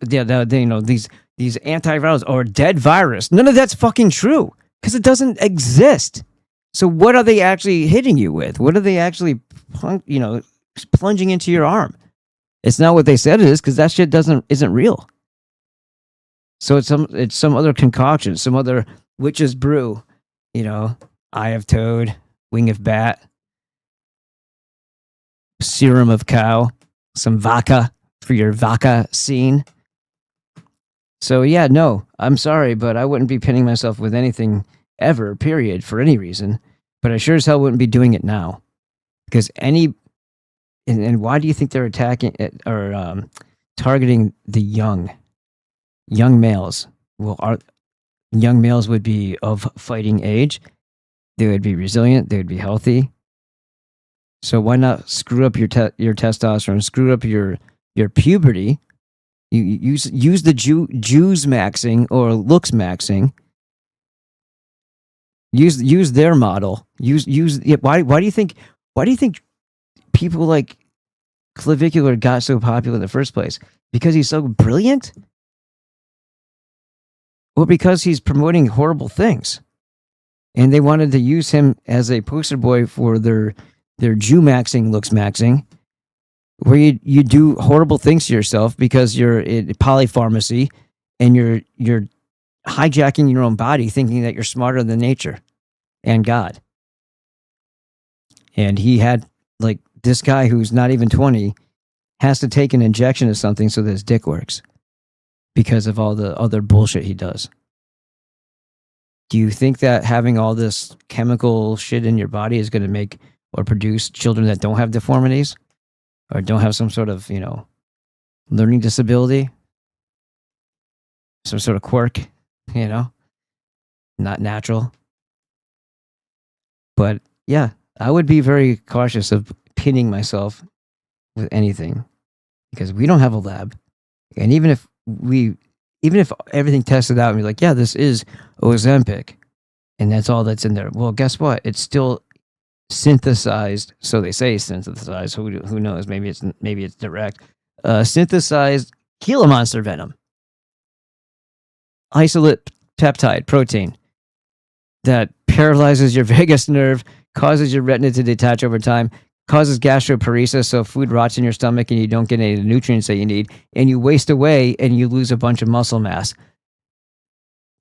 These antivirals or dead virus. None of that's fucking true because it doesn't exist. So what are they actually hitting you with? What are they actually, plunging into your arm? It's not what they said it is because that shit isn't real. So it's some other concoction, some other witch's brew. Eye of toad, wing of bat, serum of cow, some vodka for your vodka scene. So yeah, no, I'm sorry, but I wouldn't be pinning myself with anything ever, period, for any reason. But I sure as hell wouldn't be doing it now. Because and why do you think they're attacking or targeting the young males? Well, young males would be of fighting age. They would be resilient. They would be healthy. So why not screw up your testosterone, screw up your puberty? You use the Jews maxing or looks maxing. Use their model. Why do you think people like Clavicular got so popular in the first place? Because he's so brilliant? Or because he's promoting horrible things? And they wanted to use him as a poster boy for their Jew maxing looks maxing, where you do horrible things to yourself because you're in polypharmacy and you're hijacking your own body thinking that you're smarter than nature and God. And he had, like, this guy who's not even 20 has to take an injection of something so that his dick works because of all the other bullshit he does. Do you think that having all this chemical shit in your body is going to make or produce children that don't have deformities or don't have some sort of, learning disability, some sort of quirk, not natural? But yeah, I would be very cautious of pinning myself with anything because we don't have a lab. And even if everything tested out and we're like, yeah, this is Ozempic and that's all that's in there. Well, guess what? It's still synthesized. So they say synthesized. Who knows? Maybe it's direct. Synthesized Gila monster venom. Isolate peptide protein that paralyzes your vagus nerve, causes your retina to detach over time, causes gastroparesis, so food rots in your stomach and you don't get any of the nutrients that you need, and you waste away and you lose a bunch of muscle mass.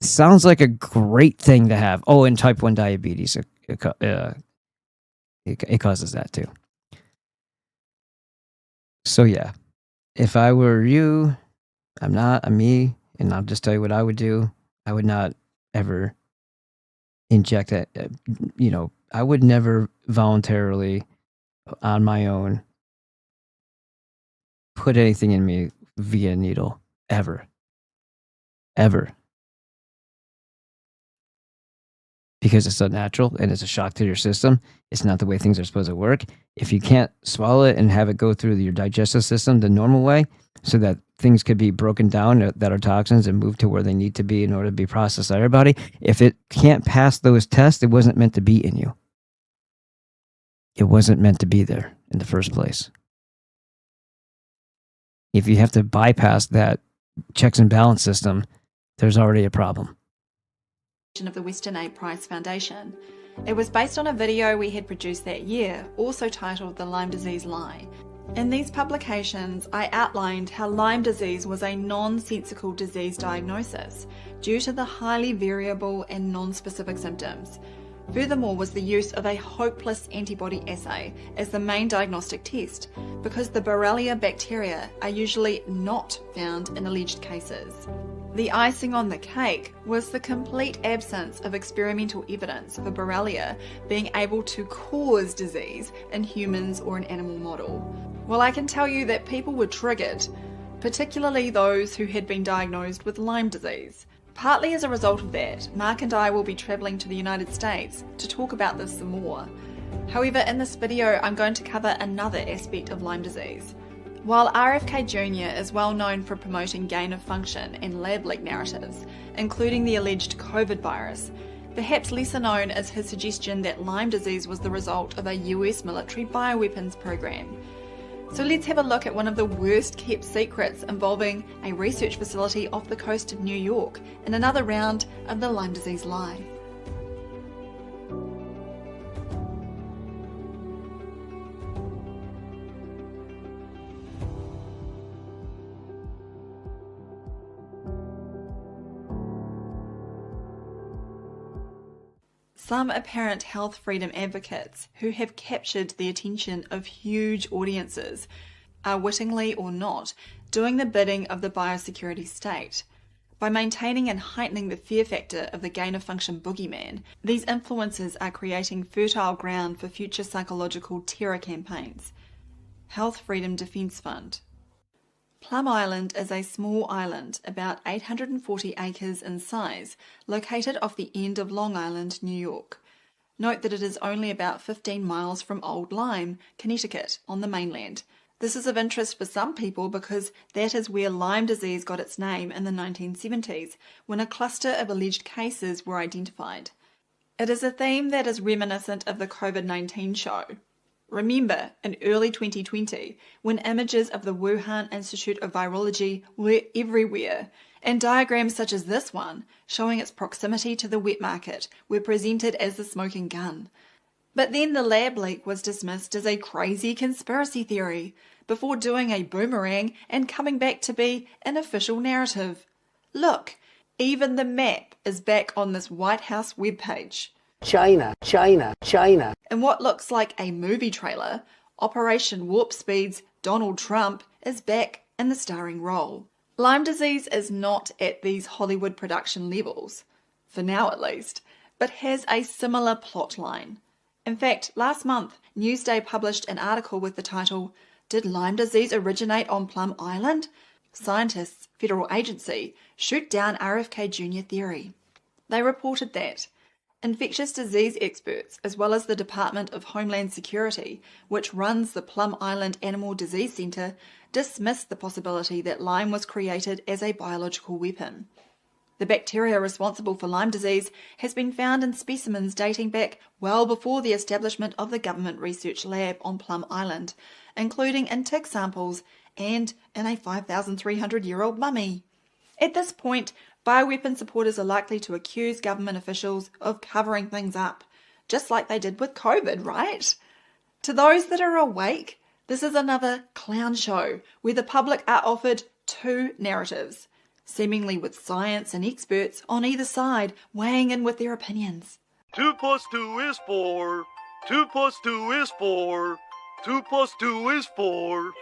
Sounds like a great thing to have. Oh, and type 1 diabetes, it causes that too. So yeah, if I were you, I'm me, and I'll just tell you what I would do. I would not ever inject that. I would never voluntarily, on my own, put anything in me via needle, ever. Because it's unnatural and it's a shock to your system. It's not the way things are supposed to work. If you can't swallow it and have it go through your digestive system the normal way so that things could be broken down that are toxins and moved to where they need to be in order to be processed by everybody, if it can't pass those tests, it wasn't meant to be in you. It wasn't meant to be there in the first place. If you have to bypass that checks and balance system, there's already a problem. Of the Western Aid Prize Foundation. It was based on a video we had produced that year, also titled The Lyme Disease Lie. In these publications, I outlined how Lyme disease was a nonsensical disease diagnosis due to the highly variable and non-specific symptoms. Furthermore was the use of a hopeless antibody assay as the main diagnostic test, because the Borrelia bacteria are usually not found in alleged cases. The icing on the cake was the complete absence of experimental evidence for Borrelia being able to cause disease in humans or an animal model. Well, I can tell you that people were triggered, particularly those who had been diagnosed with Lyme disease. Partly as a result of that, Mark and I will be travelling to the United States to talk about this some more. However, in this video, I'm going to cover another aspect of Lyme disease. While RFK Jr. is well known for promoting gain of function and lab leak narratives, including the alleged COVID virus, perhaps lesser known is his suggestion that Lyme disease was the result of a US military bioweapons program. So let's have a look at one of the worst kept secrets involving a research facility off the coast of New York in another round of the Lyme disease lie. Some apparent health freedom advocates who have captured the attention of huge audiences are, wittingly or not, doing the bidding of the biosecurity state. By maintaining and heightening the fear factor of the gain-of-function boogeyman, these influencers are creating fertile ground for future psychological terror campaigns. Health Freedom Defence Fund. Plum Island is a small island, about 840 acres in size, located off the end of Long Island, New York. Note that it is only about 15 miles from Old Lyme, Connecticut, on the mainland. This is of interest for some people because that is where Lyme disease got its name in the 1970s, when a cluster of alleged cases were identified. It is a theme that is reminiscent of the COVID-19 show. Remember, in early 2020, when images of the Wuhan Institute of Virology were everywhere, and diagrams such as this one, showing its proximity to the wet market, were presented as the smoking gun. But then the lab leak was dismissed as a crazy conspiracy theory, before doing a boomerang and coming back to be an official narrative. Look, even the map is back on this White House webpage. China. In what looks like a movie trailer, Operation Warp Speed's Donald Trump is back in the starring role. Lyme disease is not at these Hollywood production levels, for now at least, but has a similar plot line. In fact, last month, Newsday published an article with the title, "Did Lyme disease originate on Plum Island? Scientists, federal agency, shoot down RFK Jr. theory." They reported that infectious disease experts, as well as the Department of Homeland Security, which runs the Plum Island Animal Disease Center, dismissed the possibility that Lyme was created as a biological weapon. The bacteria responsible for Lyme disease has been found in specimens dating back well before the establishment of the government research lab on Plum Island, including in tick samples and in a 5,300-year-old mummy. At this point, bioweapon supporters are likely to accuse government officials of covering things up, just like they did with COVID, right? To those that are awake, this is another clown show where the public are offered two narratives, seemingly with science and experts on either side weighing in with their opinions. 2 + 2 is 4. 2 + 2 is 4. 2 + 2 is 4.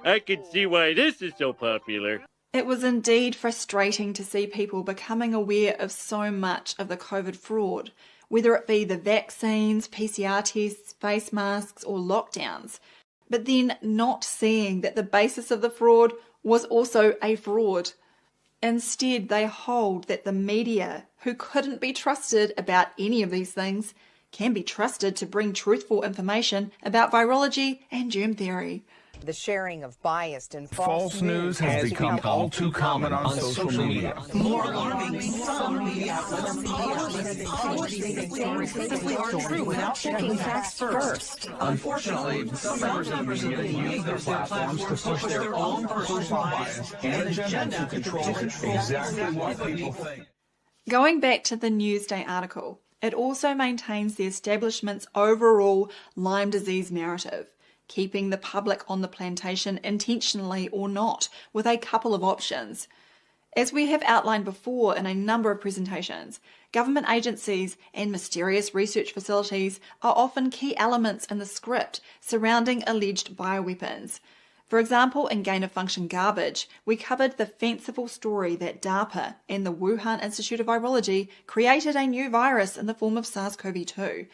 I can see why this is so popular. It was indeed frustrating to see people becoming aware of so much of the COVID fraud, whether it be the vaccines, PCR tests, face masks, or lockdowns, but then not seeing that the basis of the fraud was also a fraud. Instead, they hold that the media, who couldn't be trusted about any of these things, can be trusted to bring truthful information about virology and germ theory. The sharing of biased and false news has become all too common on social media. More alarming, some media outlets are true without checking facts first. Unfortunately, some members of the media use their platforms to push their own personal bias and agenda to control exactly what people think. Going back to the Newsday article, it also maintains the establishment's overall Lyme disease narrative, keeping the public on the plantation intentionally or not, with a couple of options. As we have outlined before in a number of presentations, government agencies and mysterious research facilities are often key elements in the script surrounding alleged bioweapons. For example, in Gain of Function Garbage, we covered the fanciful story that DARPA and the Wuhan Institute of Virology created a new virus in the form of SARS-CoV-2.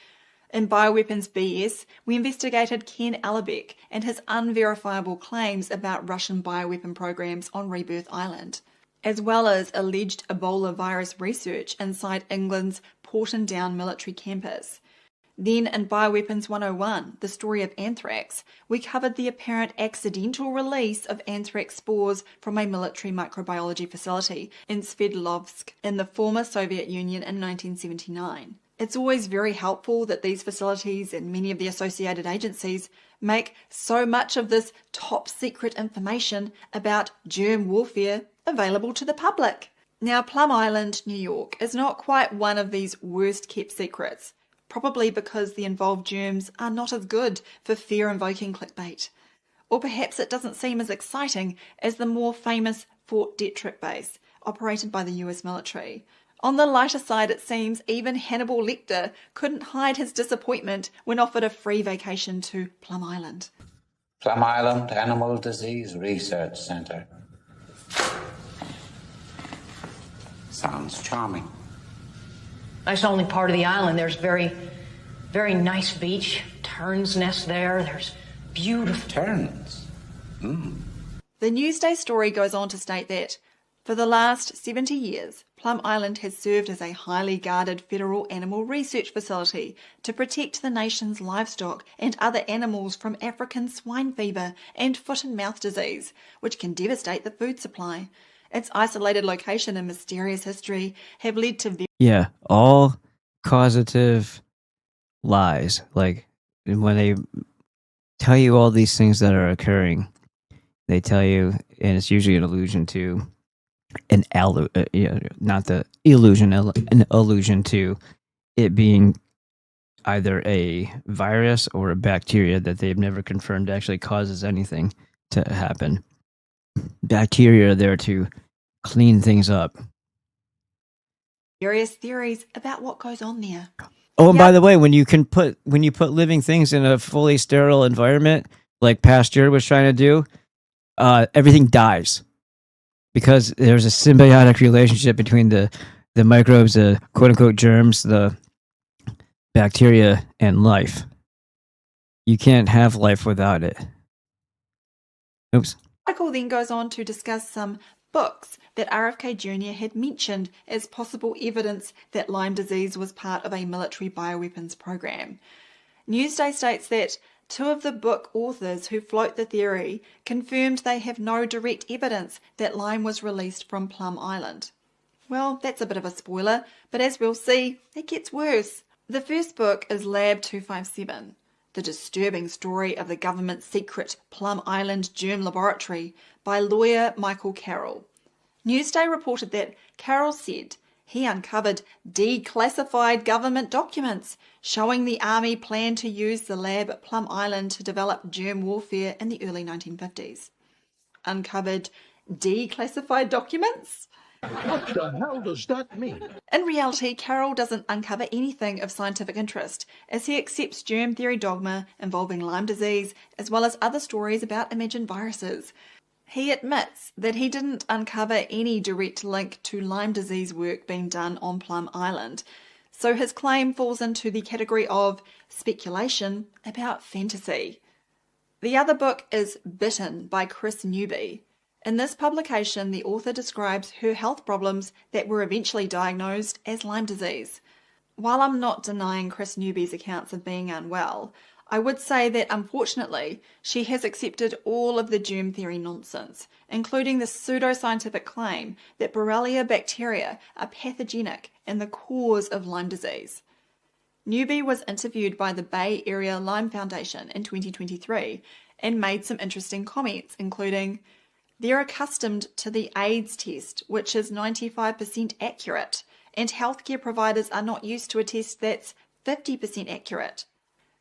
In Bioweapons BS, we investigated Ken Allebeck and his unverifiable claims about Russian bioweapon programs on Rebirth Island, as well as alleged Ebola virus research inside England's Porton Down military campus. Then in Bioweapons 101, the story of anthrax, we covered the apparent accidental release of anthrax spores from a military microbiology facility in Sverdlovsk in the former Soviet Union in 1979. It's always very helpful that these facilities and many of the associated agencies make so much of this top secret information about germ warfare available to the public. Now, Plum Island, New York, is not quite one of these worst kept secrets, probably because the involved germs are not as good for fear-invoking clickbait. Or perhaps it doesn't seem as exciting as the more famous Fort Detrick base, operated by the US military. On the lighter side, it seems even Hannibal Lecter couldn't hide his disappointment when offered a free vacation to Plum Island. Plum Island Animal Disease Research Center. Sounds charming. That's only part of the island. There's very nice beach. Tern's nest there. There's beautiful... Terns? The Newsday story goes on to state that for the last 70 years, Plum Island has served as a highly guarded federal animal research facility to protect the nation's livestock and other animals from African swine fever and foot and mouth disease, which can devastate the food supply. Its isolated location and mysterious history have led to... Yeah, all causative lies. Like, when they tell you all these things that are occurring, they tell you, and it's usually an allusion to not the illusion, an allusion to it being either a virus or a bacteria that they've never confirmed actually causes anything to happen. Bacteria are there to clean things up. Various theories about what goes on there. Oh, and by the way, when you put living things in a fully sterile environment, like Pasteur was trying to do, everything dies because there's a symbiotic relationship between the microbes, the quote unquote germs, the bacteria, and life. You can't have life without it. Oops. The article then goes on to discuss some books that RFK Jr. had mentioned as possible evidence that Lyme disease was part of a military bioweapons program. Newsday states that 2 of the book authors who float the theory confirmed they have no direct evidence that Lyme was released from Plum Island. Well, that's a bit of a spoiler, but as we'll see, it gets worse. The first book is Lab 257. The Disturbing Story of the Government's Secret Plum Island Germ Laboratory by lawyer Michael Carroll. Newsday reported that Carroll said he uncovered declassified government documents showing the Army planned to use the lab at Plum Island to develop germ warfare in the early 1950s. Uncovered declassified documents? What the hell does that mean? In reality, Carroll doesn't uncover anything of scientific interest, as he accepts germ theory dogma involving Lyme disease, as well as other stories about imagined viruses. He admits that he didn't uncover any direct link to Lyme disease work being done on Plum Island, so his claim falls into the category of speculation about fantasy. The other book is Bitten by Chris Newby. In this publication, the author describes her health problems that were eventually diagnosed as Lyme disease. While I'm not denying Chris Newby's accounts of being unwell, I would say that unfortunately she has accepted all of the germ theory nonsense, including the pseudoscientific claim that Borrelia bacteria are pathogenic and the cause of Lyme disease. Newby was interviewed by the Bay Area Lyme Foundation in 2023 and made some interesting comments, including, "They're accustomed to the AIDS test, which is 95% accurate, and healthcare providers are not used to a test that's 50% accurate."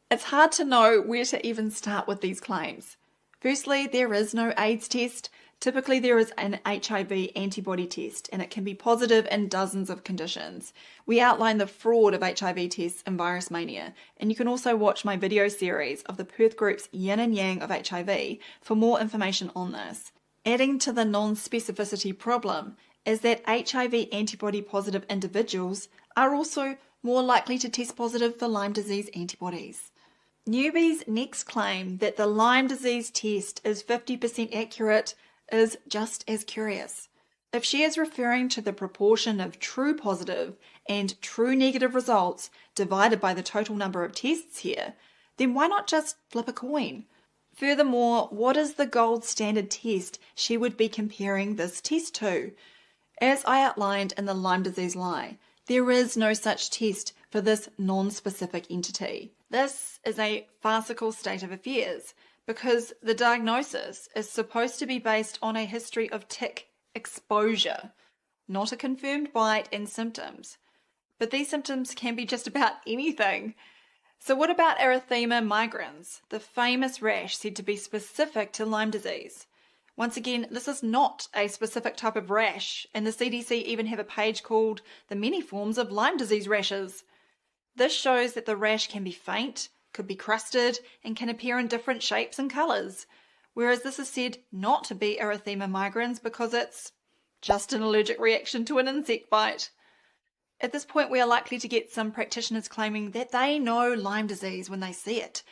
It's hard to know where to even start with these claims. Firstly, there is no AIDS test. Typically, there is an HIV antibody test, and it can be positive in dozens of conditions. We outline the fraud of HIV tests in Virus Mania, and you can also watch my video series of the Perth Group's Yin and Yang of HIV for more information on this. Adding to the non-specificity problem is that HIV antibody positive individuals are also more likely to test positive for Lyme disease antibodies. Newby's next claim that the Lyme disease test is 50% accurate is just as curious. If she is referring to the proportion of true positive and true negative results divided by the total number of tests here, then why not just flip a coin? Furthermore, what is the gold standard test she would be comparing this test to? As I outlined in the Lyme disease lie, there is no such test for this non-specific entity. This is a farcical state of affairs because the diagnosis is supposed to be based on a history of tick exposure, not a confirmed bite and symptoms. But these symptoms can be just about anything. So what about erythema migrans, the famous rash said to be specific to Lyme disease? Once again, this is not a specific type of rash, and the CDC even have a page called The Many Forms of Lyme Disease Rashes. This shows that the rash can be faint, could be crusted, and can appear in different shapes and colours, whereas this is said not to be erythema migrans because it's just an allergic reaction to an insect bite. At this point, we are likely to get some practitioners claiming that they know Lyme disease when they see it.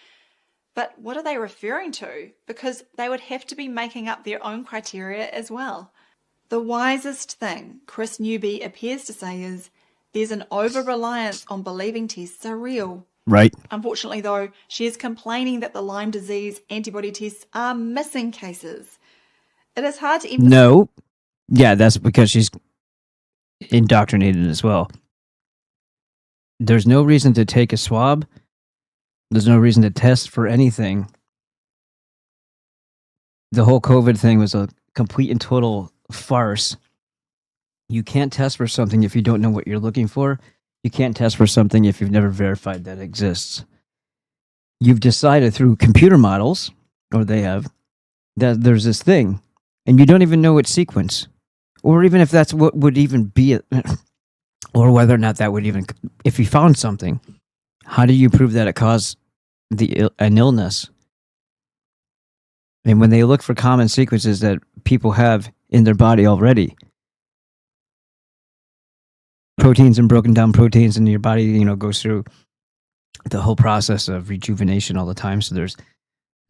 But what are they referring to? Because they would have to be making up their own criteria as well. The wisest thing Chris Newby appears to say is, there's an over-reliance on believing tests are real. Right. Unfortunately, though, she is complaining that the Lyme disease antibody tests are missing cases. It is hard to emphasize. No. Yeah, that's because she's indoctrinated as well. There's no reason to take a swab. There's no reason to test for anything. The whole COVID thing was a complete and total farce. You can't test for something if you don't know what you're looking for. You can't test for something if you've never verified that it exists. You've decided through computer models, or they have, that there's this thing, and you don't even know its sequence, or even if that's what would even be it, or whether or not that would even, if you found something, how do you prove that it caused an illness? And when they look for common sequences that people have in their body already, proteins and broken down proteins in your body, you know, goes through the whole process of rejuvenation all the time. So there's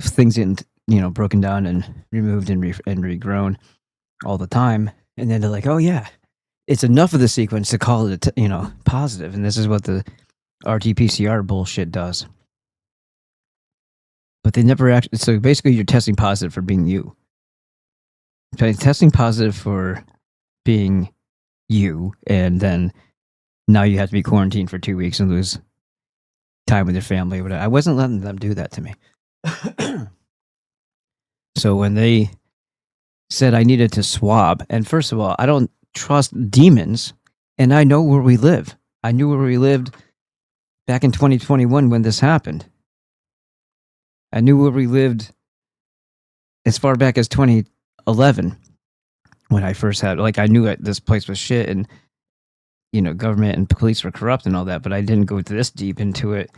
things in, you know, broken down and removed and regrown all the time. And then they're like, oh yeah, it's enough of the sequence to call it, you know, positive. And this is what the RT-PCR bullshit does. But they never actually, so basically you're testing positive for being you. Okay, testing positive for being you, and then now you have to be quarantined for 2 weeks and lose time with your family. But I wasn't letting them do that to me. So when they said I needed to swab, and first of all, I don't trust demons, and I know where we live. I knew where we lived back in 2021 when this happened. I knew where we lived as far back as 2011 when I first had, like, I knew that this place was shit and, you know, government and police were corrupt and all that, but I didn't go this deep into it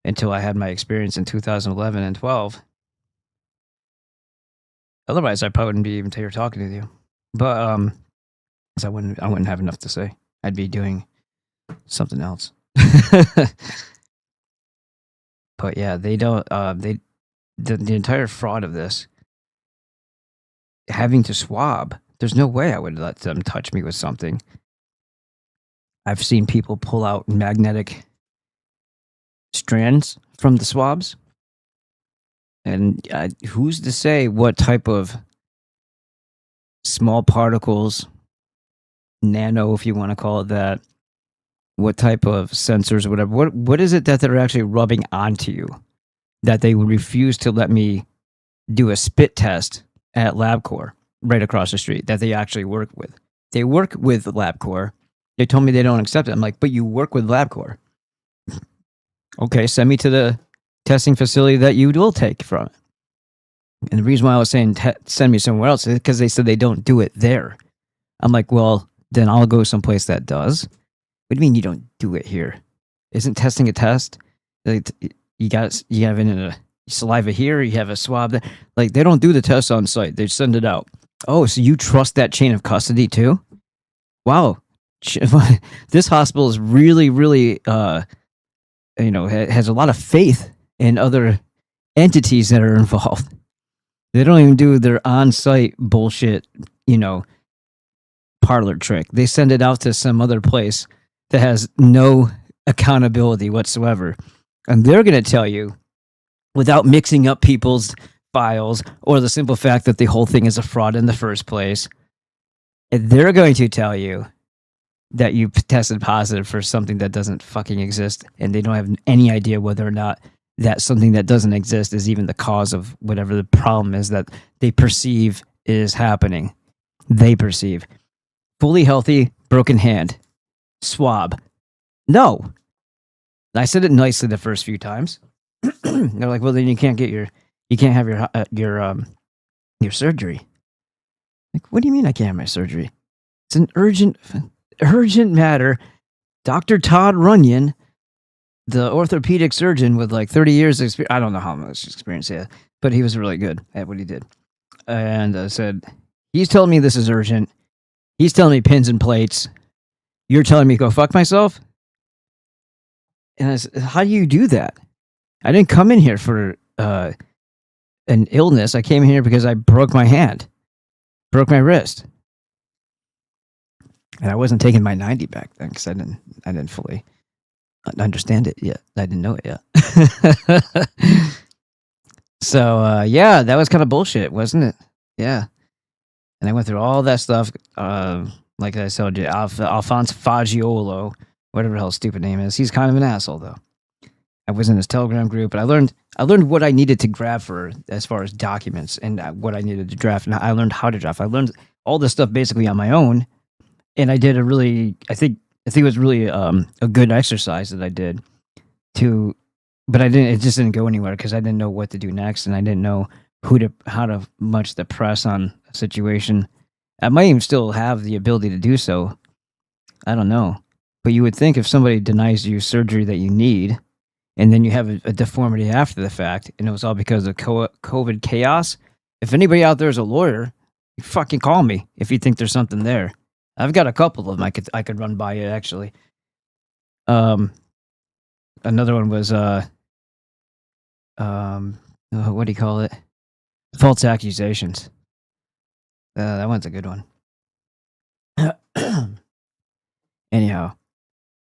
until I had my experience in 2011 and 12. Otherwise, I probably wouldn't be even here talking to you. But, 'cause I wouldn't have enough to say. I'd be doing something else. But yeah, they don't, the entire fraud of this, having to swab, there's no way I would let them touch me with something. I've seen people pull out magnetic strands from the swabs. And who's to say what type of small particles, nano, if you want to call it that, what type of sensors or whatever, what is it that they're actually rubbing onto you that they would refuse to let me do a spit test at LabCorp right across the street that they actually work with? They work with LabCorp. They told me they don't accept it. I'm like, but you work with LabCorp. Okay, send me to the testing facility that you will take from it. And the reason why I was saying send me somewhere else is because they said they don't do it there. I'm like, well, then I'll go someplace that does. What do you mean you don't do it here? Isn't testing a test? Like, you have a saliva here, you have a swab there. Like, they don't do the test on site. They send it out. Oh, so you trust that chain of custody too? Wow. This hospital is really, really, you know, has a lot of faith in other entities that are involved. They don't even do their on-site bullshit, you know, parlor trick. They send it out to some other place that has no accountability whatsoever. And they're going to tell you, without mixing up people's files or the simple fact that the whole thing is a fraud in the first place, they're going to tell you that you tested positive for something that doesn't fucking exist, and they don't have any idea whether or not that something that doesn't exist is even the cause of whatever the problem is that they perceive is happening. They perceive. Fully healthy, broken hand. Swab. No. I said it nicely the first few times. They're like, well, then you can't have your surgery. Like, what do you mean I can't have my surgery? It's an urgent matter. Dr. Todd Runyon, the orthopedic surgeon with like 30 years experience, I don't know how much experience he had, but he was really good at what he did. And I said, he's telling me this is urgent. He's telling me pins and plates. You're telling me to go fuck myself? And I said, how do you do that? I didn't come in here for an illness. I came here because I broke my hand, broke my wrist. And I wasn't taking my 90 back then because I didn't fully understand it yet. I didn't know it yet. So, yeah, that was kind of bullshit, wasn't it? Yeah. And I went through all that stuff. Like I told you, Alphonse Fagiolo, whatever the hell his stupid name is. He's kind of an asshole, though. I was in his Telegram group, but I learned what I needed to grab for as far as documents and what I needed to draft. And I learned how to draft. I learned all this stuff basically on my own. And I did a really, I think it was really a good exercise that I did but it just didn't go anywhere because I didn't know what to do next, and I didn't know how much to press on a situation. I might even still have the ability to do so. I don't know. But you would think if somebody denies you surgery that you need, and then you have a deformity after the fact, and it was all because of COVID chaos, If anybody out there is a lawyer, you fucking call me if you think there's something there. I've got a couple of them I could run by you actually. Another one was what do you call it? False accusations. That one's a good one. Anyhow,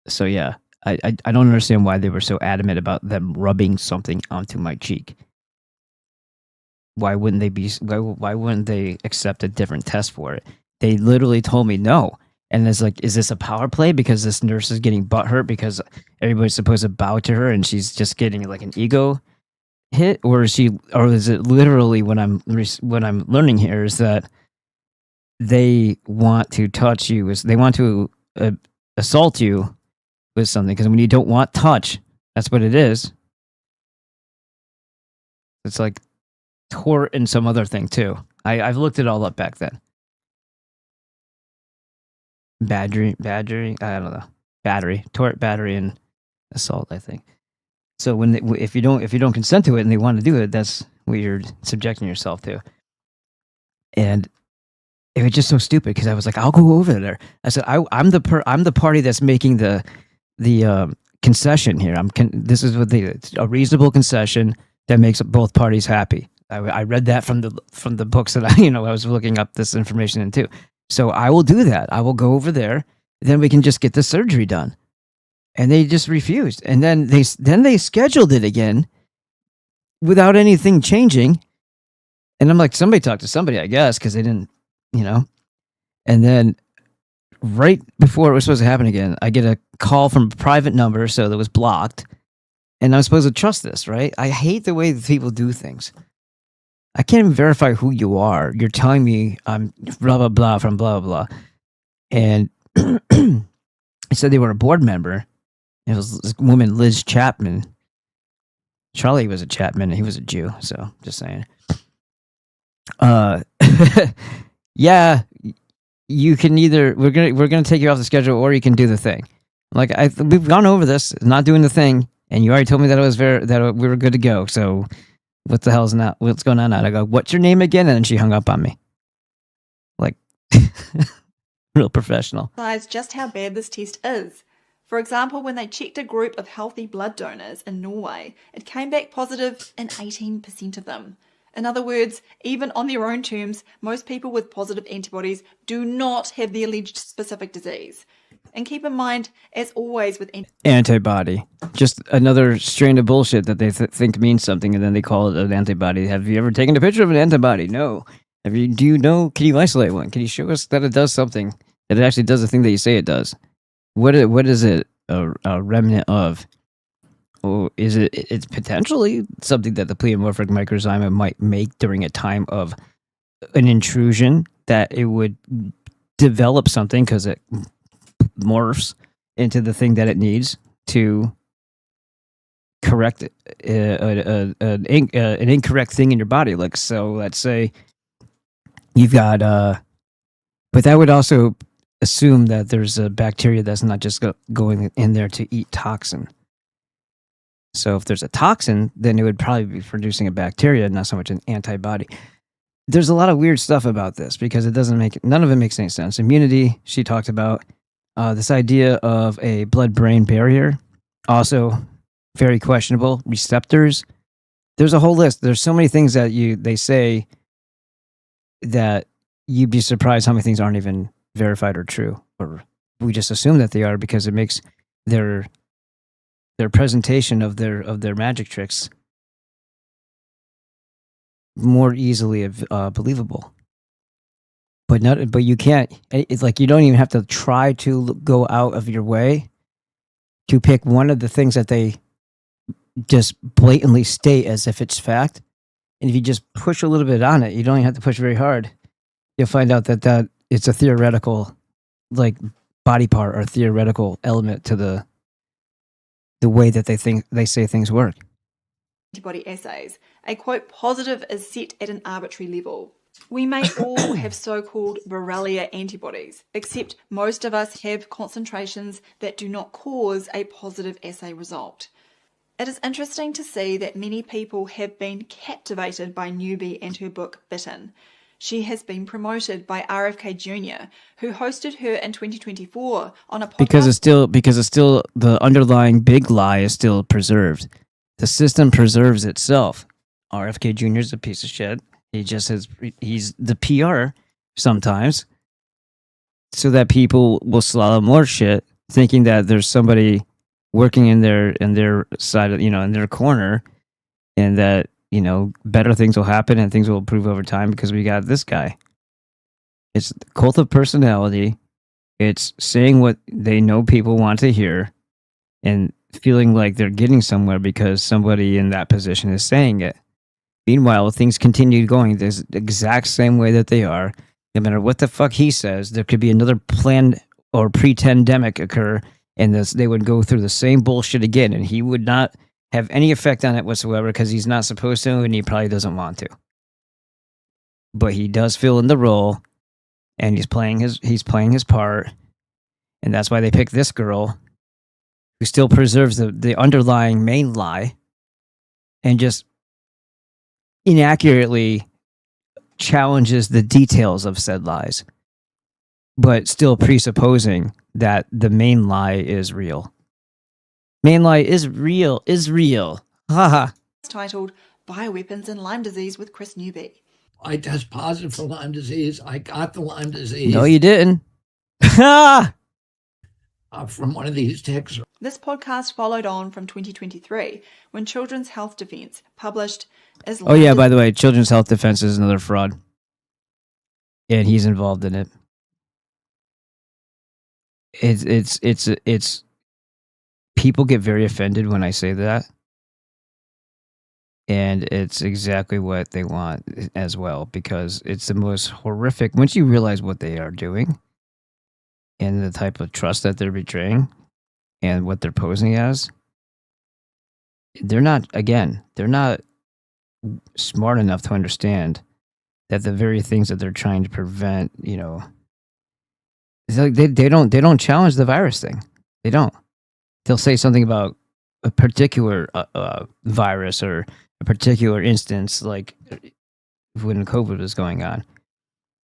so yeah, I don't understand why they were so adamant about them rubbing something onto my cheek. Why wouldn't they be? Why wouldn't they accept a different test for it? They literally told me no, and it's like, is this a power play because this nurse is getting butthurt because everybody's supposed to bow to her and she's just getting like an ego hit, or is it literally what I'm learning here is that they want to touch you, they want to assault you with something, because when you don't want touch, that's what it is. It's like tort and some other thing too. I've looked it all up back then. Badgering, I don't know. Tort, battery, and assault, I think. So if you don't consent to it and they want to do it, that's what you're subjecting yourself to. And it was just so stupid because I was like, I'll go over there. I said, I'm the party that's making the concession here. This is what a reasonable concession that makes both parties happy. I read that from the books that I was looking up this information into. So I will do that. I will go over there. Then we can just get the surgery done. And they just refused. And then they scheduled it again without anything changing. And I'm like, somebody talked to somebody, I guess, because they didn't, And then right before it was supposed to happen again, I get a call from a private number, so that was blocked. And I'm supposed to trust this, right? I hate the way that people do things. I can't even verify who you are. You're telling me I'm blah, blah, blah from blah, blah, blah. And I said they were a board member. It was this woman, Liz Chapman. Charlie was a Chapman, and he was a Jew, so just saying. Yeah, you can either we're gonna take you off the schedule, or you can do the thing. Like we've gone over this, not doing the thing, and you already told me that that we were good to go. So what the hell's not? What's going on now? I go, what's your name again? And then she hung up on me. Like, real professional. Just how bad this test is. For example, when they checked a group of healthy blood donors in Norway, it came back positive in 18% of them. In other words, even on their own terms, most people with positive antibodies do not have the alleged specific disease. And keep in mind, as always with antibody, just another strain of bullshit that they think means something, and then they call it an antibody. Have you ever taken a picture of an antibody? No. Do you know? Can you isolate one? Can you show us that it does something? That it actually does the thing that you say it does? What is it a remnant of? Or is it? It's potentially something that the pleomorphic microzyma might make during a time of an intrusion, that it would develop something because it morphs into the thing that it needs to correct an incorrect thing in your body. Like, so let's say you've got but that would also assume that there's a bacteria that's not just going in there to eat toxin. So if there's a toxin, then it would probably be producing a bacteria, not so much an antibody. There's a lot of weird stuff about this because none of it makes any sense. Immunity, she talked about. This idea of a blood-brain barrier, also very questionable. Receptors, there's a whole list. There's so many things that they say that you'd be surprised how many things aren't even verified or true, or we just assume that they are because it makes their presentation of their magic tricks more easily believable. But you can't. It's like you don't even have to try to go out of your way to pick one of the things that they just blatantly state as if it's fact. And if you just push a little bit on it, you don't even have to push very hard. You'll find out that it's a theoretical, like, body part or theoretical element to the way that they say things work. Antibody assays. A quote positive is set at an arbitrary level. We may all have so-called Borrelia antibodies, except most of us have concentrations that do not cause a positive assay result. It is interesting to see that many people have been captivated by Newbie and her book Bitten. She has been promoted by RFK Jr., who hosted her in 2024 on a podcast. Because it's still the underlying big lie is still preserved. The system preserves itself. RFK Jr. is a piece of shit. He's the PR sometimes, so that people will swallow more shit, thinking that there's somebody working in their side of, in their corner, and that, better things will happen and things will improve over time because we got this guy. It's the cult of personality. It's saying what they know people want to hear and feeling like they're getting somewhere because somebody in that position is saying it. Meanwhile, things continue going the exact same way that they are. No matter what the fuck he says, there could be another planned or pretendemic occur, and they would go through the same bullshit again, and he would not have any effect on it whatsoever because he's not supposed to, and he probably doesn't want to. But he does fill in the role, and he's playing his part, and that's why they picked this girl, who still preserves the underlying main lie, and just inaccurately challenges the details of said lies, but still presupposing that the main lie is real. Main lie is real. Haha. It's titled Bioweapons and Lyme Disease with Chris Newby. I test positive for Lyme disease. I got the Lyme disease. No, you didn't. From one of these ticks. This podcast followed on from 2023 when Children's Health Defense published as Oh yeah, by the way, Children's Health Defense is another fraud, and he's involved in it. It's people get very offended when I say that, and it's exactly what they want as well, because it's the most horrific. Once you realize what they are doing and the type of trust that they're betraying and what they're posing as, they're not smart enough to understand that the very things that they're trying to prevent, it's like they don't challenge the virus thing. They don't. They'll say something about a particular virus or a particular instance, like when COVID was going on.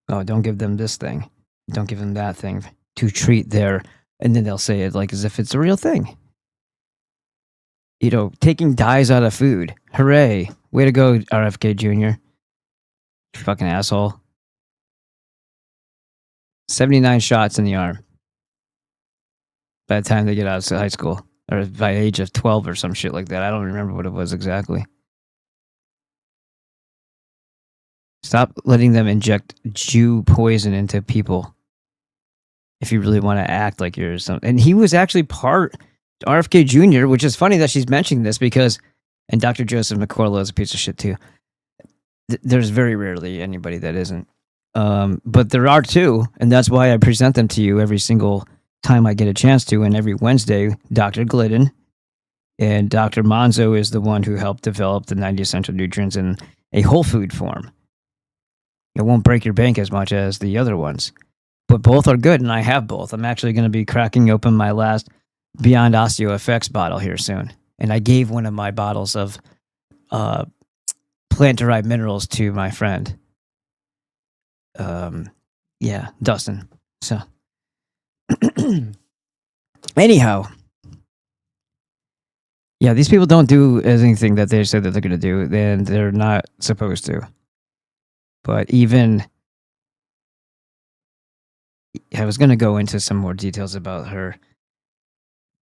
Oh, don't give them this thing. Don't give them that thing to treat their, and then they'll say it like as if it's a real thing. Taking dyes out of food. Hooray. Way to go, RFK Jr. Fucking asshole. 79 shots in the arm by the time they get out of high school, or by age of 12 or some shit like that. I don't remember what it was exactly. Stop letting them inject Jew poison into people if you really want to act like you're something. And he was actually RFK Jr., which is funny that she's mentioning this because, and Dr. Joseph McCorlow is a piece of shit too. There's very rarely anybody that isn't. But there are two, and that's why I present them to you every single time I get a chance to, and every Wednesday, Dr. Glidden and Dr. Monzo is the one who helped develop the 90 essential nutrients in a whole food form. It won't break your bank as much as the other ones, but both are good, and I have both. I'm actually going to be cracking open my last Beyond Osteo Effects bottle here soon, and I gave one of my bottles of plant-derived minerals to my friend. Dustin. So, anyhow, yeah, these people don't do anything that they said that they're going to do, and they're not supposed to. But even, I was going to go into some more details about her.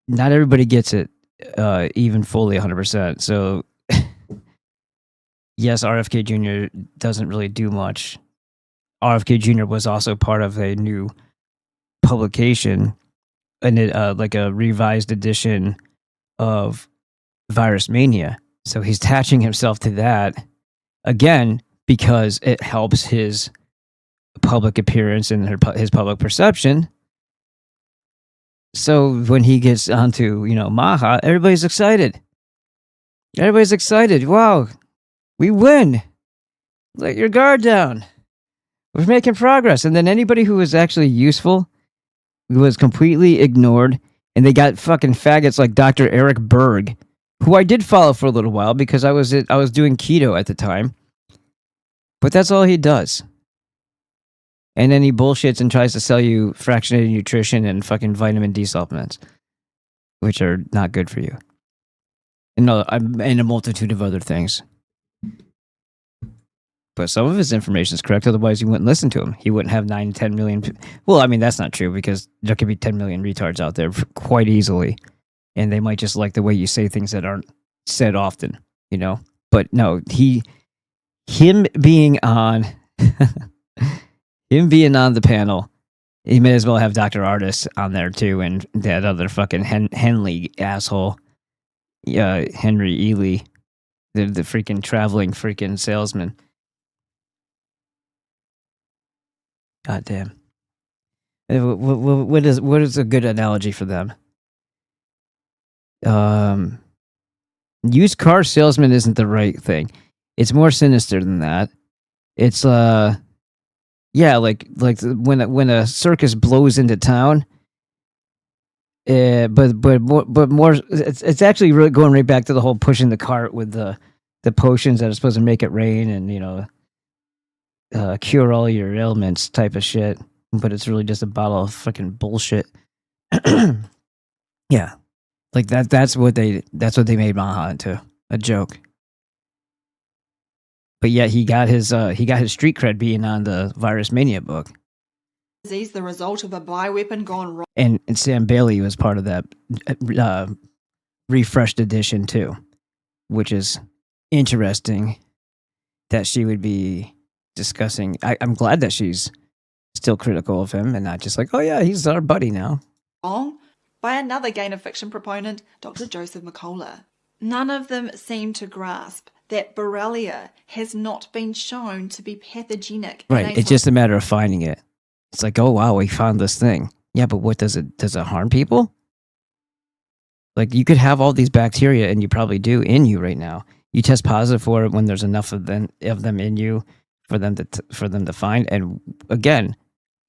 Not everybody gets it even fully 100%. So, yes, RFK Jr. doesn't really do much. RFK Jr. was also part of a new publication, and like a revised edition of Virus Mania. So he's attaching himself to that again because it helps his public appearance and his public perception. So when he gets onto Maha, everybody's excited. Everybody's excited. Wow, we win! Let your guard down. We're making progress. And then anybody who was actually useful was completely ignored, and they got fucking faggots like Dr. Eric Berg, who I did follow for a little while because I was doing keto at the time. But that's all he does. And then he bullshits and tries to sell you fractionated nutrition and fucking vitamin D supplements, which are not good for you. And a multitude of other things. But some of his information is correct. Otherwise, you wouldn't listen to him. He wouldn't have 9, 10 million. Well, I mean, that's not true because there could be 10 million retards out there quite easily. And they might just like the way you say things that aren't said often, you know? But no, him being on the panel, he may as well have Dr. Artis on there too, and that other fucking Henley asshole, Henry Ely, the freaking traveling freaking salesman. God damn. What is a good analogy for them? Used car salesman isn't the right thing. It's more sinister than that. It's like when a circus blows into town. But more. It's actually really going right back to the whole pushing the cart with the potions that are supposed to make it rain and cure all your ailments type of shit. But it's really just a bottle of fucking bullshit. Yeah, like that. That's what they made Maha into, a joke. But yet he got his street cred being on the Virus Mania book. Disease, the result of a bioweapon gone wrong. And Sam Bailey was part of that refreshed edition too, which is interesting that she would be discussing. I'm glad that she's still critical of him and not just like, oh yeah, he's our buddy now. By another gain of fiction proponent, Dr. Joseph McCullough. None of them seem to grasp that Borrelia has not been shown to be pathogenic. Right, it's just a matter of finding it. It's like, oh wow, we found this thing. Yeah, but what does it harm people? Like, you could have all these bacteria, and you probably do in you right now. You test positive for it when there's enough of them in you for them to find. And again,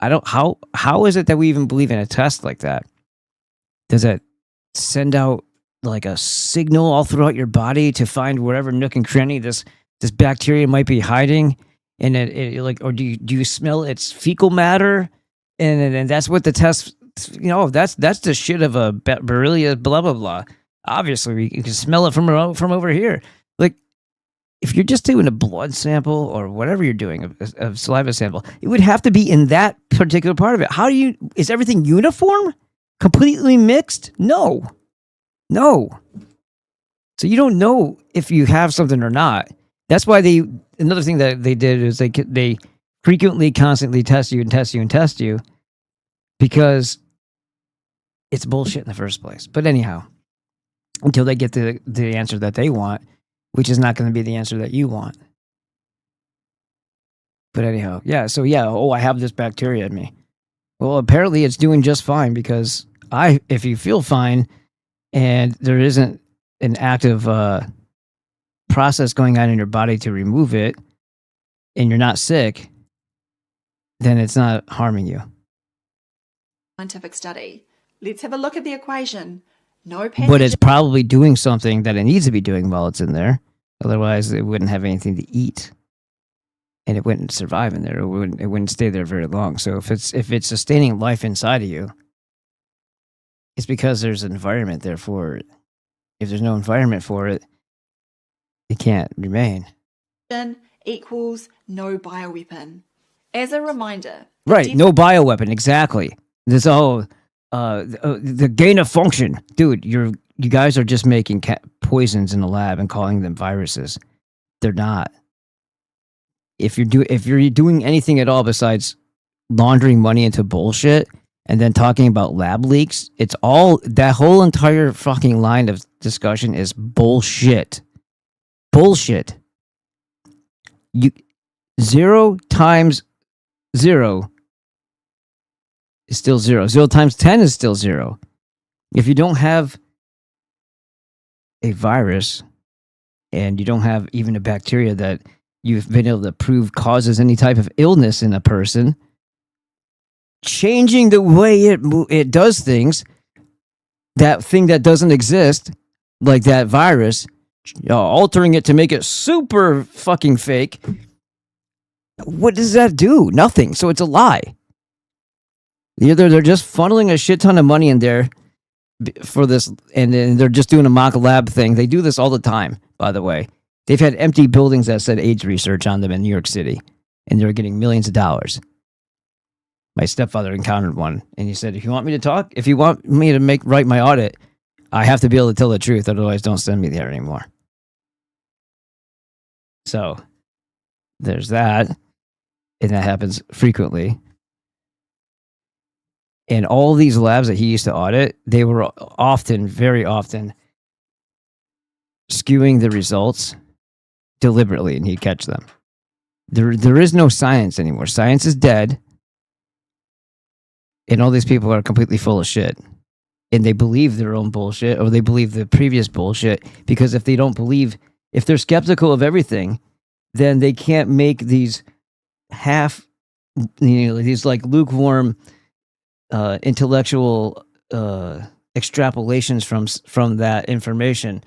how is it that we even believe in a test like that? Does it send out like a signal all throughout your body to find wherever nook and cranny this bacteria might be hiding? And it like, or do you smell its fecal matter? And that's what the test, that's the shit of a Borrelia, blah, blah, blah. Obviously, you can smell it from over here. Like, if you're just doing a blood sample or whatever you're doing, a saliva sample, it would have to be in that particular part of it. Is everything uniform? Completely mixed? No. So you don't know if you have something or not. That's why another thing that they did is they frequently, constantly test you because it's bullshit in the first place. But anyhow, until they get the answer that they want, which is not going to be the answer that you want. But anyhow, yeah. So yeah, I have this bacteria in me. Well, apparently it's doing just fine because if you feel fine and there isn't an active process going on in your body to remove it, and you're not sick, then it's not harming you. Scientific study. Let's have a look at the equation. But it's probably doing something that it needs to be doing while it's in there. Otherwise, it wouldn't have anything to eat, and it wouldn't survive in there. It wouldn't stay there very long. So if it's sustaining life inside of you, it's because there's an environment there for it. If there's no environment for it, it can't remain. Equals no bioweapon. As a reminder, right? No bioweapon. Exactly. This the gain of function, dude. You guys are just making poisons in the lab and calling them viruses. They're not. If you're doing anything at all besides laundering money into bullshit and then talking about lab leaks, it's all that whole entire fucking line of discussion is bullshit. Bullshit. 0 times 0 is still 0. 0 times 10 is still 0. If you don't have a virus and you don't have even a bacteria that you've been able to prove causes any type of illness in a person, changing the way it does things, that thing that doesn't exist, like that virus, altering it to make it super fucking fake. What does that do? Nothing. So it's a lie. Either they're just funneling a shit ton of money in there for this, and then they're just doing a mock lab thing. They do this all the time, by the way. They've had empty buildings that said AIDS research on them in New York City, and they're getting millions of dollars. My stepfather encountered one, and he said, if you want me to talk, if you want me to write my audit, I have to be able to tell the truth, otherwise don't send me there anymore. So there's that, and that happens frequently. And all these labs that he used to audit, they were often, very often, skewing the results deliberately, and he'd catch them. There is no science anymore. Science is dead. And all these people are completely full of shit. And they believe their own bullshit, or they believe the previous bullshit, because if they don't believe, if they're skeptical of everything, then they can't make these these like lukewarm intellectual extrapolations from that information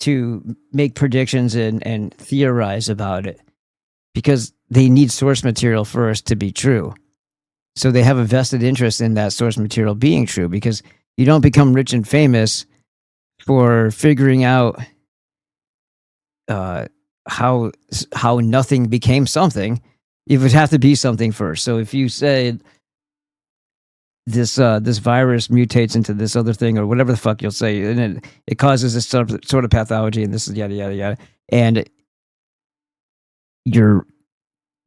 to make predictions and theorize about it, because they need source material first to be true. So they have a vested interest in that source material being true, because you don't become rich and famous for figuring out how nothing became something. It would have to be something first. So if you say this virus mutates into this other thing, or whatever the fuck you'll say, and it causes this sort of pathology, and this is yada yada yada, and you're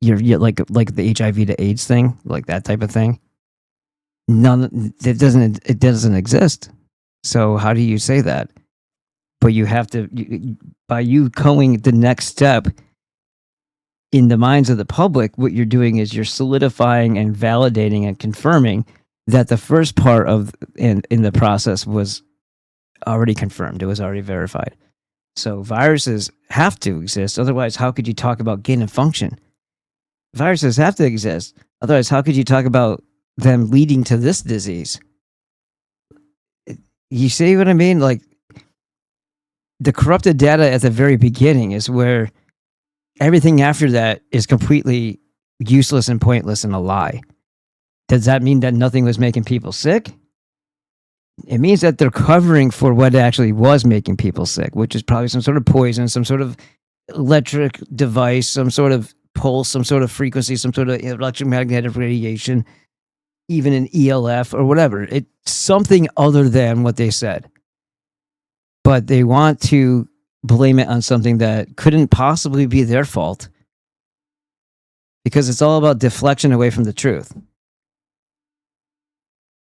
like the HIV to AIDS thing, like that type of thing. It doesn't exist. So how do you say that? But you have to, by you going the next step in the minds of the public, what you're doing is you're solidifying and validating and confirming that the first part of in the process was already confirmed. It was already verified. So viruses have to exist. Otherwise, how could you talk about gain of function? Viruses have to exist. Otherwise, how could you talk about them leading to this disease? You see what I mean? Like, the corrupted data at the very beginning is where everything after that is completely useless and pointless and a lie. Does that mean that nothing was making people sick? It means that they're covering for what actually was making people sick, which is probably some sort of poison, some sort of electric device, some sort of pulse, some sort of frequency, some sort of electromagnetic radiation, even an ELF or whatever. It's something other than what they said. But they want to blame it on something that couldn't possibly be their fault, because it's all about deflection away from the truth.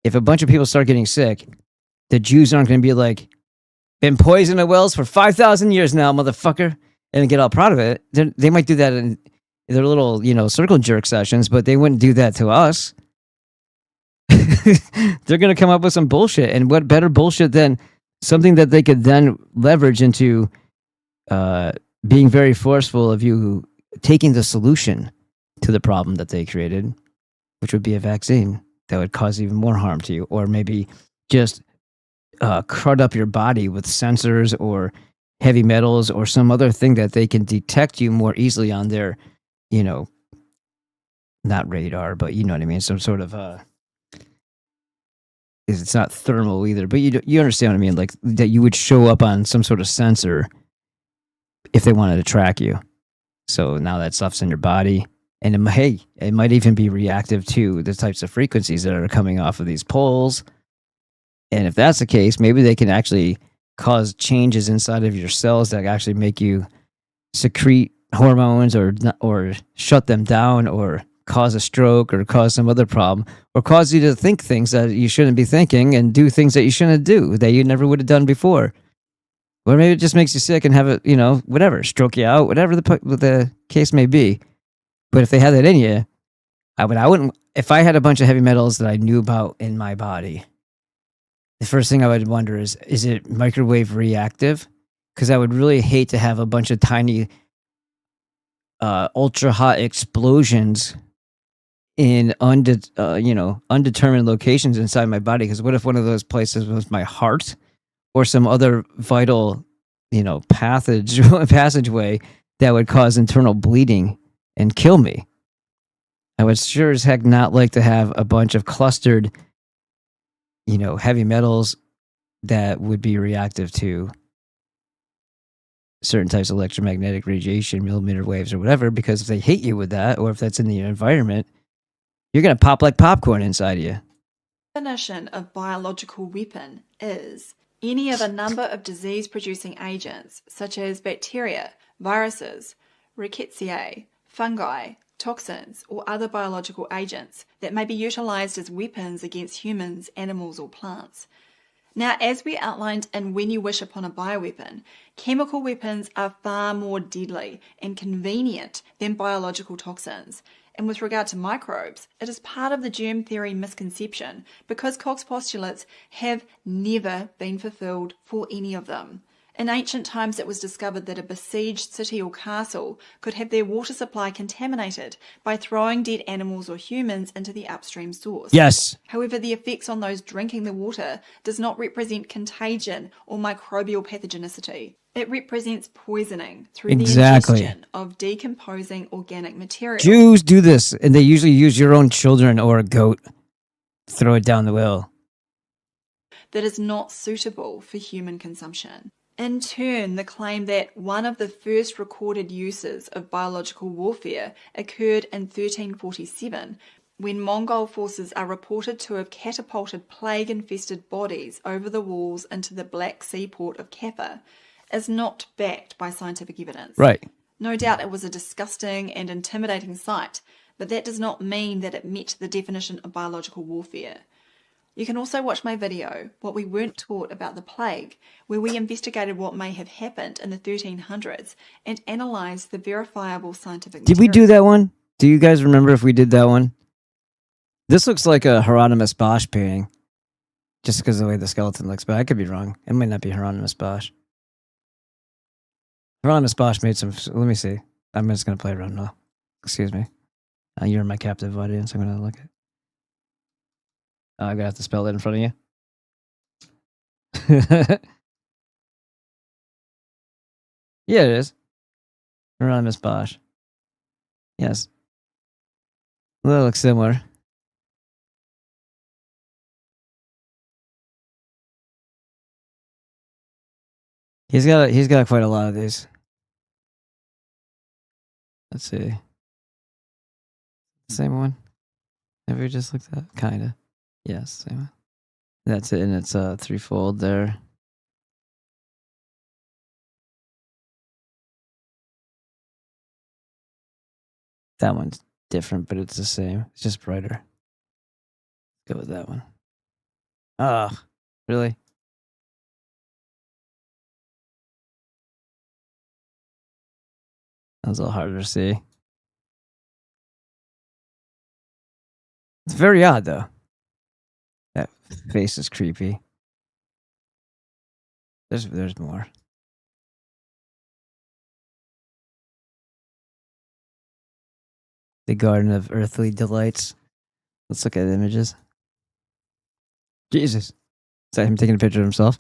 If a bunch of people start getting sick, the Jews aren't going to be like, been poisoning the wells for 5,000 years now, motherfucker, and get all proud of it. They might do that in their little, circle jerk sessions, but they wouldn't do that to us. They're going to come up with some bullshit, and what better bullshit than something that they could then leverage into being very forceful of you taking the solution to the problem that they created, which would be a vaccine that would cause even more harm to you, or maybe just crud up your body with sensors or heavy metals or some other thing that they can detect you more easily on their, not radar, but you know what I mean, some sort of it's not thermal either, but you understand what I mean, like that you would show up on some sort of sensor if they wanted to track you. So now that stuff's in your body, and it might even be reactive to the types of frequencies that are coming off of these poles. And if that's the case, maybe they can actually cause changes inside of your cells that actually make you secrete hormones or shut them down, or cause a stroke, or cause some other problem, or cause you to think things that you shouldn't be thinking and do things that you shouldn't do that you never would have done before. Or maybe it just makes you sick and have it, whatever, stroke you out, whatever the case may be. But if they had that in you, I wouldn't, if I had a bunch of heavy metals that I knew about in my body, the first thing I would wonder is it microwave reactive? Because I would really hate to have a bunch of tiny ultra hot explosions in undetermined locations inside my body. Because what if one of those places was my heart, or some other vital, passageway that would cause internal bleeding and kill me. I would sure as heck not like to have a bunch of clustered, heavy metals that would be reactive to certain types of electromagnetic radiation, millimeter waves or whatever, because if they hit you with that, or if that's in the environment, you're going to pop like popcorn inside you. Definition of biological weapon is any of a number of disease-producing agents, such as bacteria, viruses, rickettsia, fungi, toxins, or other biological agents that may be utilized as weapons against humans, animals, or plants. Now, as we outlined in When You Wish Upon a Bioweapon, chemical weapons are far more deadly and convenient than biological toxins. And with regard to microbes, it is part of the germ theory misconception because Koch's postulates have never been fulfilled for any of them. In ancient times, it was discovered that a besieged city or castle could have their water supply contaminated by throwing dead animals or humans into the upstream source. Yes. However, the effects on those drinking the water does not represent contagion or microbial pathogenicity. It represents poisoning through the ingestion of decomposing organic material. Jews do this, and they usually use your own children or a goat. Throw it down the well. That is not suitable for human consumption. In turn, the claim that one of the first recorded uses of biological warfare occurred in 1347, when Mongol forces are reported to have catapulted plague-infested bodies over the walls into the Black Sea port of Kaffa, is not backed by scientific evidence. Right. No doubt it was a disgusting and intimidating sight, but that does not mean that it met the definition of biological warfare. You can also watch my video, What We Weren't Taught About the Plague, where we investigated what may have happened in the 1300s and analysed the verifiable scientific Did we do that one? Do you guys remember if we did that one? This looks like a Hieronymus Bosch painting, just because of the way the skeleton looks, but I could be wrong. It might not be Hieronymus Bosch. Hieronymus Bosch made some... Let me see. I'm just going to play around now. Excuse me. You're my captive audience. I'm going to look at... I'm going to have to spell that in front of you. Yeah, it is. Hieronymus Bosch. Yes. That looks similar. He's got quite a lot of these. Let's see. Same one? Have we just looked at? Kinda. Yes, same one. That's it, and it's threefold there. That one's different, but it's the same. It's just brighter. Go with that one. Ah, really? That was a little harder to see. It's very odd, though. That face is creepy. There's more. The Garden of Earthly Delights. Let's look at images. Jesus. Is that him taking a picture of himself?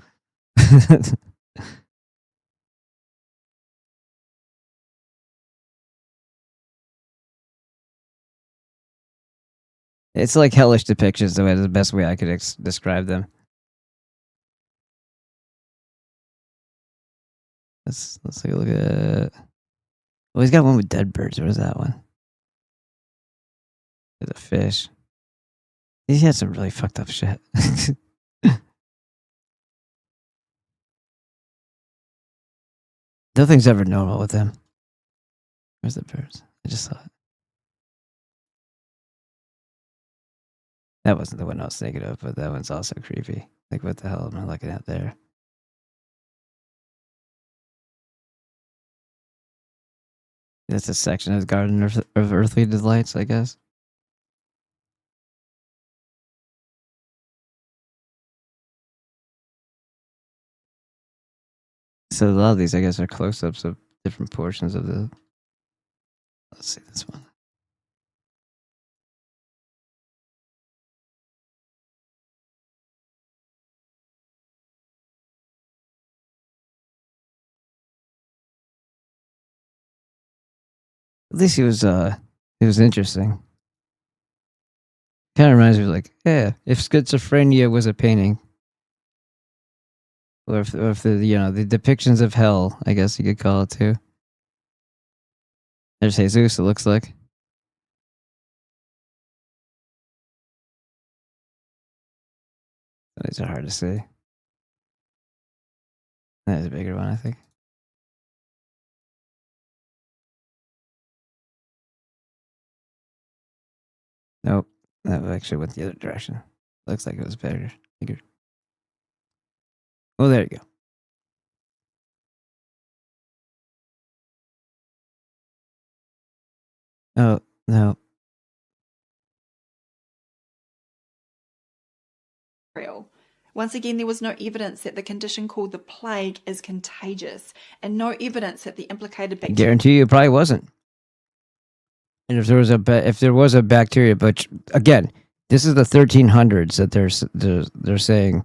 It's like hellish depictions, the way the best way I could describe them. Let's take a look at. Oh, he's got one with dead birds. What is that one? There's a fish. He had some really fucked up shit. Nothing's ever normal with him. Where's the birds? I just saw it. That wasn't the one I was thinking of, but that one's also creepy. Like, what the hell am I looking at there? That's a section of the Garden of Earthly Delights, I guess. So a lot of these, I guess, are close-ups of different portions of the... Let's see this one. least it was interesting. Kind of reminds me of like, yeah, if schizophrenia was a painting, or if the the depictions of hell, I guess you could call it too. There's Jesus. It looks like. These are hard to see. That is a bigger one, I think. Nope. That actually went the other direction. Looks like it was bigger. Oh, there you go. Oh, no. Real. Once again, there was no evidence that the condition called the plague is contagious, and no evidence that the implicated I bacteria. guarantee you it probably wasn't. And if there was a bacteria, but again, this is the 1300s that they're saying,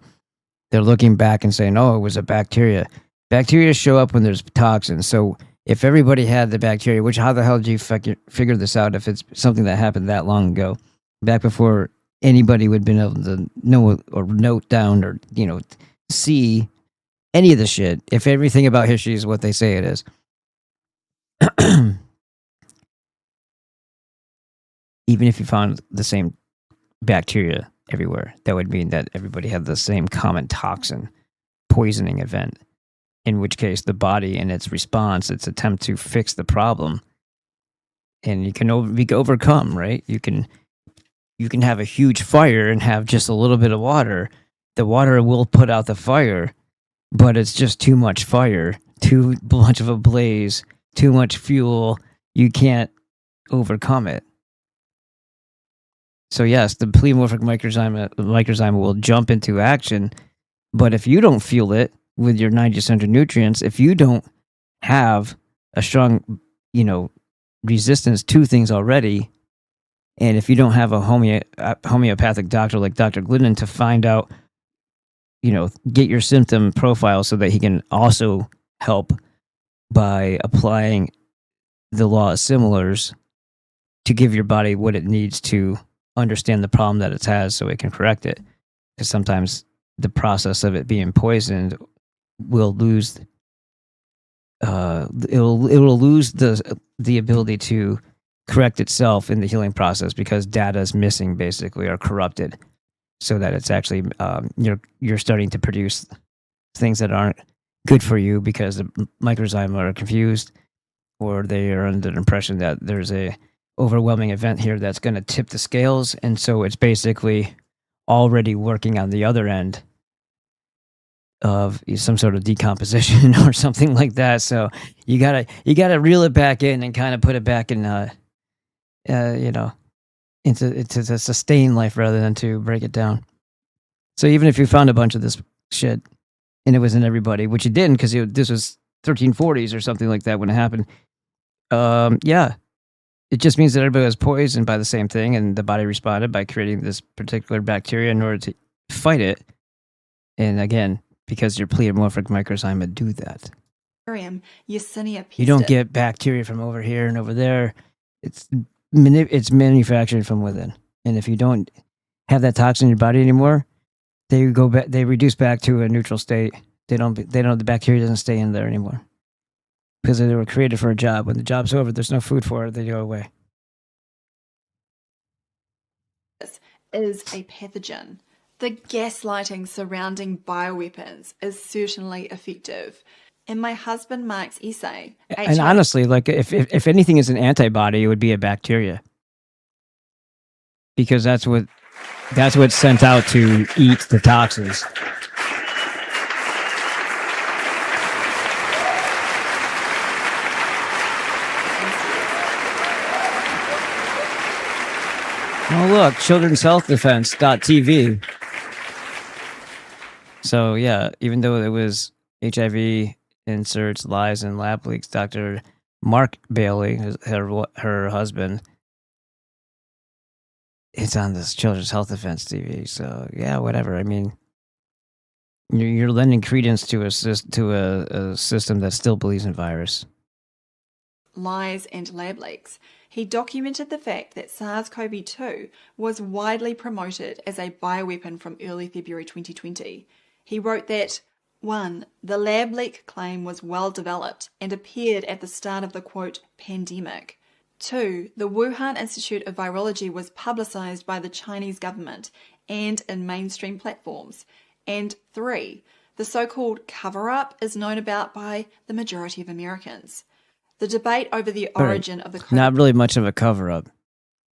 they're looking back and saying, oh, it was a bacteria. Bacteria show up when there's toxins. So if everybody had the bacteria, which how the hell did you figure this out if it's something that happened that long ago, back before anybody would have been able to know or note down or see any of the shit? If everything about history is what they say it is. Even if you found the same bacteria everywhere, that would mean that everybody had the same common toxin poisoning event, in which case the body in its response, its attempt to fix the problem, and you can be overcome, right? You can have a huge fire and have just a little bit of water. The water will put out the fire, but it's just too much fire, too much of a blaze, too much fuel. You can't overcome it. So yes, the pleomorphic microzyma will jump into action, but if you don't feel it with your 90% of nutrients, if you don't have a strong, resistance to things already, and if you don't have a homeopathic doctor like Dr. Glidden to find out, get your symptom profile so that he can also help by applying the law of similars to give your body what it needs to understand the problem that it has so it can correct it. Because sometimes the process of it being poisoned will lose it will lose the ability to correct itself in the healing process because data is missing basically or corrupted, so that it's actually you're starting to produce things that aren't good for you because the microzyma are confused, or they are under the impression that there's a overwhelming event here that's going to tip the scales, and so it's basically already working on the other end of some sort of decomposition or something like that. So you gotta reel it back in and kind of put it back in into the sustain life rather than to break it down. So even if you found a bunch of this shit and it was in everybody, which it didn't because this was 1340s or something like that when it happened, yeah, it just means that everybody was poisoned by the same thing, and the body responded by creating this particular bacteria in order to fight it. And again, because your pleomorphic microzyma do that. Yersinia pestis. You don't get bacteria from over here and over there. It's manufactured from within. And if you don't have that toxin in your body anymore, they go back. They reduce back to a neutral state. The bacteria doesn't stay in there anymore because they were created for a job. When the job's over, there's no food for it. They go away. Is a pathogen. The gaslighting surrounding bioweapons is certainly effective. In my husband Mark's essay, and honestly, like if anything is an antibody, it would be a bacteria, because that's what's sent out to eat the toxins. Oh look, Children's Health Defense.tv. So yeah, even though it was HIV inserts, lies, and lab leaks, Dr. Mark Bailey, her husband, it's on this Children's Health Defense TV. So yeah, whatever. I mean, you're lending credence to a system that still believes in virus. lies, and lab leaks. He documented the fact that SARS-CoV-2 was widely promoted as a bioweapon from early February 2020. He wrote that 1. The lab leak claim was well developed and appeared at the start of the, quote, pandemic. 2. The Wuhan Institute of Virology was publicized by the Chinese government and in mainstream platforms. And 3. The so-called cover-up is known about by the majority of Americans. The debate over the origin of the COVID... Not really much of a cover-up.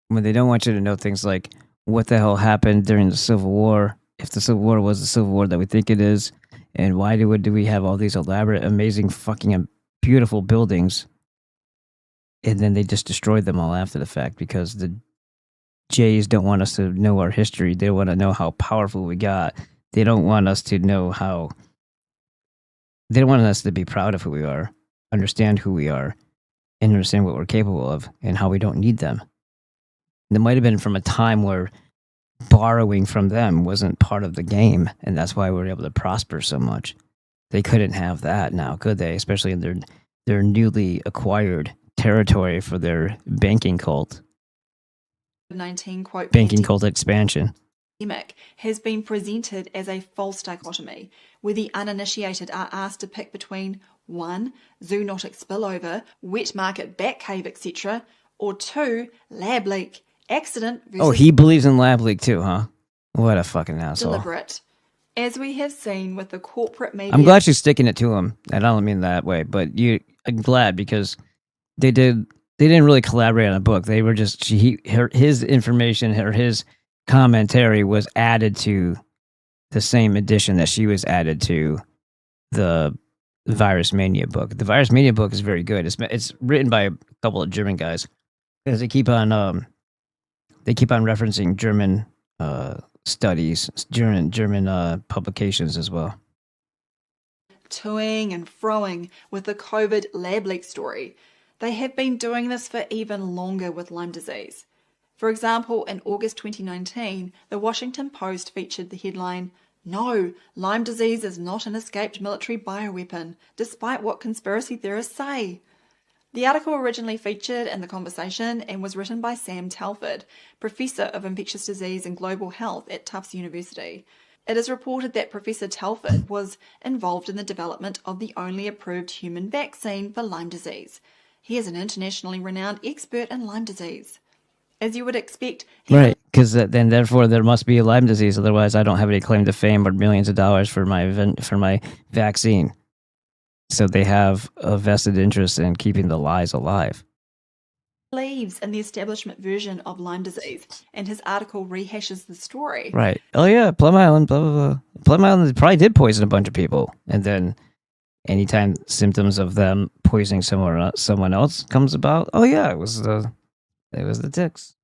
When they don't want you to know things like what the hell happened during the Civil War, if the Civil War was the Civil War that we think it is, and why do we have all these elaborate, amazing, fucking beautiful buildings, and then they just destroyed them all after the fact because the Jays don't want us to know our history. They want to know how powerful we got. They don't want us to know how... They don't want us to be proud of who we are, understand who we are, and understand what we're capable of, and how we don't need them. It might have been from a time where borrowing from them wasn't part of the game, and that's why we were able to prosper so much. They couldn't have that now, could they? Especially in their newly acquired territory for their banking cult. 19, quote, banking cult expansion. Pandemic has been presented as a false dichotomy, where the uninitiated are asked to pick between 1. Zoonotic spillover, wet market bat cave, etc., or 2. Lab leak, accident versus... Oh, he believes in lab leak too, huh? What a fucking asshole. Deliberate. As we have seen with the corporate media... I'm glad she's sticking it to him. I don't mean that way, but I'm glad because they didn't really collaborate on a book. They were just... his information, his commentary was added to the same edition that she was added to the Virus Mania book. The Virus Mania book is very good. It's written by a couple of German guys because they keep on referencing German studies, German publications as well. Toing and froing with the COVID lab leak story. They have been doing this for even longer with Lyme disease. For example, in August 2019, the Washington Post featured the headline, "No, Lyme disease is not an escaped military bioweapon, despite what conspiracy theorists say." The article originally featured in the conversation and was written by Sam Telford, Professor of Infectious Disease and Global Health at Tufts University. It is reported that Professor Telford was involved in the development of the only approved human vaccine for Lyme disease. He is an internationally renowned expert in Lyme disease. As you would expect... Right, because then therefore there must be a Lyme disease, otherwise I don't have any claim to fame or millions of dollars for my vaccine. So they have a vested interest in keeping the lies alive. believes in the establishment version of Lyme disease, and his article rehashes the story. Right. Oh yeah, Plum Island, blah, blah, blah. Plum Island probably did poison a bunch of people. And then anytime symptoms of them poisoning someone else comes about, oh yeah, it was the ticks.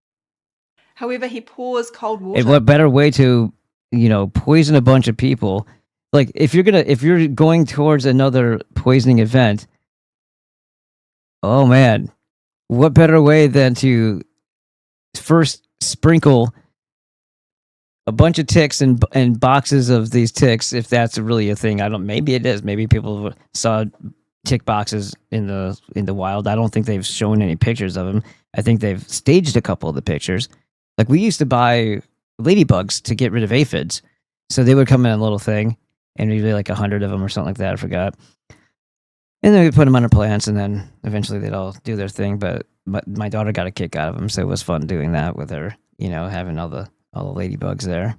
However, he pours cold water. And what better way to, poison a bunch of people? Like if you're going towards another poisoning event, oh man, what better way than to first sprinkle a bunch of ticks and boxes of these ticks, if that's really a thing. Maybe it is. Maybe people saw tick boxes in the wild. I don't think they've shown any pictures of them. I think they've staged a couple of the pictures. Like we used to buy ladybugs to get rid of aphids. So they would come in a little thing and we'd be like 100 of them or something like that. I forgot. And then we put them on our plants and then eventually they'd all do their thing. But my daughter got a kick out of them. So it was fun doing that with her, having all the ladybugs there.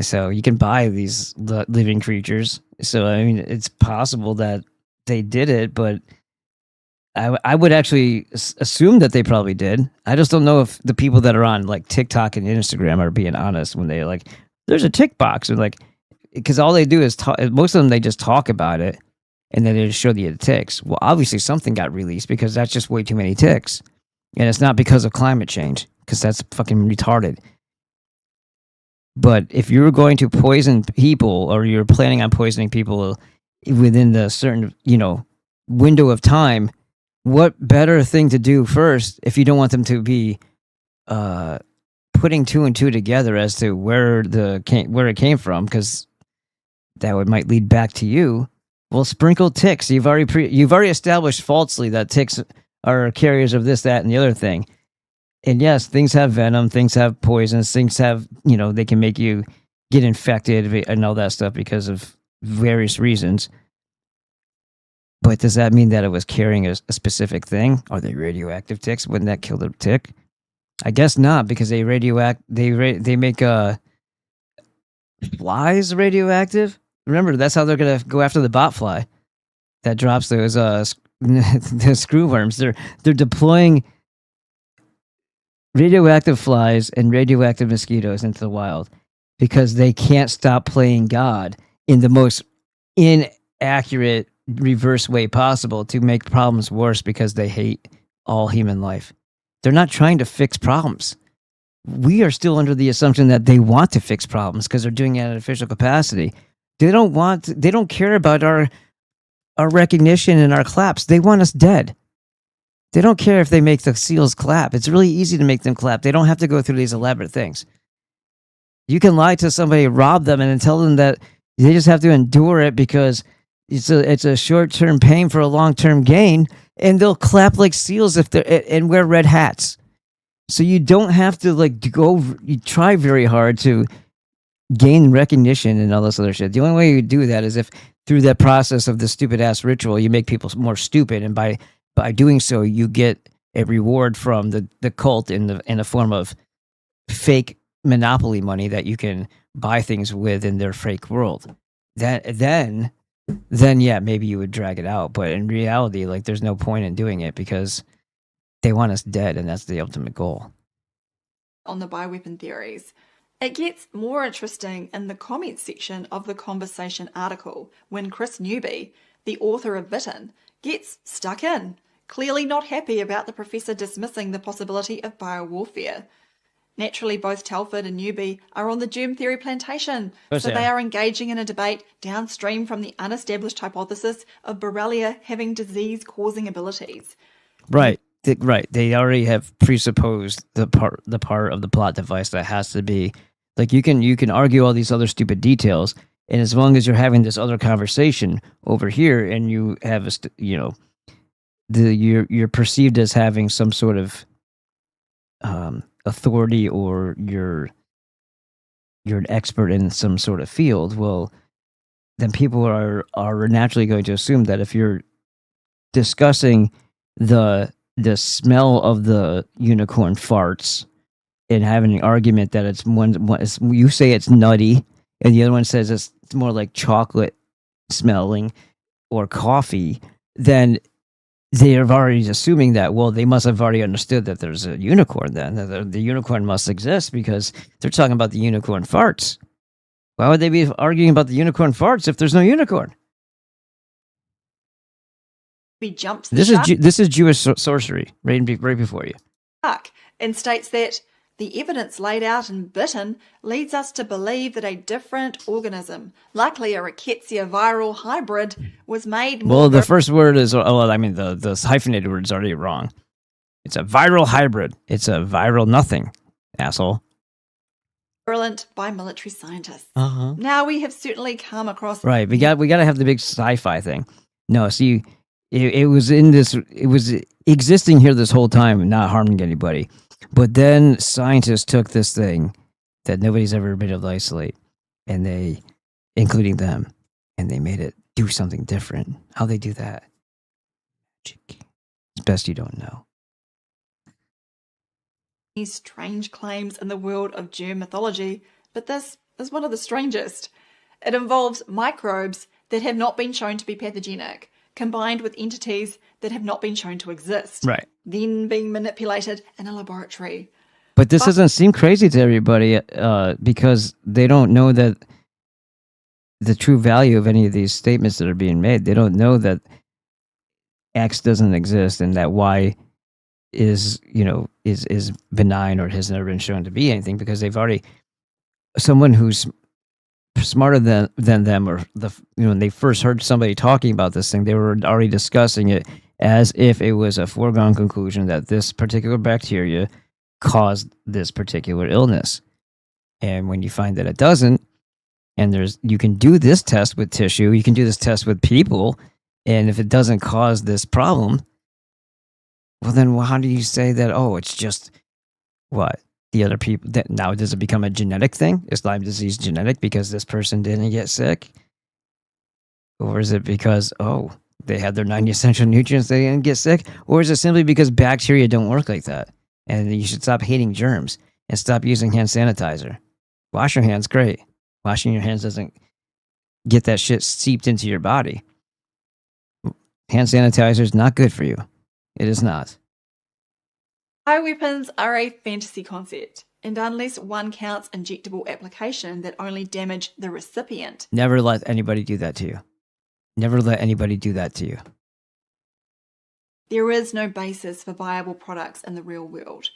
So you can buy these living creatures. So, I mean, it's possible that they did it, but I would actually assume that they probably did. I just don't know if the people that are on like TikTok and Instagram are being honest when they're like, there's a tick box. And like, because all they do is talk, most of them, they just talk about it and then they just show you the ticks. Well, obviously something got released because that's just way too many ticks. And it's not because of climate change, because that's fucking retarded. But if you're going to poison people or you're planning on poisoning people within the certain, window of time, what better thing to do first if you don't want them to be putting two and two together as to where it came from, because that might lead back to you. Well, sprinkle ticks. You've already established falsely that ticks are carriers of this, that, and the other thing. And yes, things have venom, things have poisons, things have, they can make you get infected and all that stuff because of various reasons. But does that mean that it was carrying a specific thing? Are they radioactive ticks? Wouldn't that kill the tick? I guess not, because they make flies radioactive. Remember, that's how they're gonna go after the bot fly that drops those the screw worms. They're deploying radioactive flies and radioactive mosquitoes into the wild because they can't stop playing God in the most inaccurate reverse way possible to make problems worse because they hate all human life. They're not trying to fix problems. We are still under the assumption that they want to fix problems because they're doing it at an official capacity. They don't care about our recognition and our claps. They want us dead. They don't care if they make the SEALs clap. It's really easy to make them clap. They don't have to go through these elaborate things. You can lie to somebody, rob them, and then tell them that they just have to endure it because it's a short-term pain for a long-term gain, and they'll clap like SEALs and wear red hats. So you don't have to you try very hard to gain recognition and all this other shit. The only way you do that is if through that process of the stupid ass ritual, you make people more stupid, and by doing so, you get a reward from the cult in the form of fake monopoly money that you can buy things with in their fake world. Then yeah, maybe you would drag it out. But in reality, there's no point in doing it because they want us dead, and that's the ultimate goal. On the bioweapon theories. It gets more interesting in the comments section of the Conversation article when Chris Newby, the author of Bitten, gets stuck in, clearly not happy about the professor dismissing the possibility of biowarfare. Naturally, both Telford and Newby are on the germ theory plantation, so they are engaging in a debate downstream from the unestablished hypothesis of Borrelia having disease-causing abilities. Right. They already have presupposed the part of the plot device that has to be you can argue all these other stupid details, and as long as you're having this other conversation over here, and you have you're perceived as having some sort of authority, or you're an expert in some sort of field, well, then people are naturally going to assume that if you're discussing the smell of the unicorn farts and having an argument that it's you say it's nutty and the other one says it's more like chocolate smelling or coffee, then they are already assuming that, well, they must have already understood that there's a unicorn then. That the unicorn must exist because they're talking about the unicorn farts. Why would they be arguing about the unicorn farts if there's no unicorn? This is Jewish sorcery right before you. And states that the evidence laid out in Bitten leads us to believe that a different organism, likely a rickettsia viral hybrid, was made more... Well, the first word is... the hyphenated word is already wrong. It's a viral hybrid. It's a viral nothing, asshole. Virulent by military scientists. Uh-huh. Now we have certainly come across... Right, we got to have the big sci-fi thing. No, see, it was existing here this whole time, not harming anybody. But then scientists took this thing that nobody's ever been able to isolate, and they, including them, and they made it do something different. How they do that? Magic. It's best you don't know. These strange claims in the world of germ mythology, but this is one of the strangest. It involves microbes that have not been shown to be pathogenic, combined with entities that have not been shown to exist, right? Then being manipulated in a laboratory. But this doesn't seem crazy to everybody because they don't know that the true value of any of these statements that are being made. They don't know that X doesn't exist and that Y is benign or has never been shown to be anything, because they've already, someone who's smarter than them, or when they first heard somebody talking about this thing, they were already discussing it as if it was a foregone conclusion that this particular bacteria caused this particular illness. And when you find that it doesn't, and you can do this test with tissue, you can do this test with people, and if it doesn't cause this problem, Well, then how do you say that? Oh, it's just what the other people. That now does it become a genetic thing? Is Lyme disease genetic because this person didn't get sick, or is it because they had their 90 essential nutrients, they didn't get sick, or is it simply because bacteria don't work like that, and you should stop hating germs and stop using hand sanitizer? Wash your hands, great. Washing your hands doesn't get that shit seeped into your body. Hand sanitizer is not good for you. It is not. Bioweapons are a fantasy concept, and unless one counts injectable application that only damage the recipient. Never let anybody do that to you. Never let anybody do that to you. There is no basis for viable products in the real world.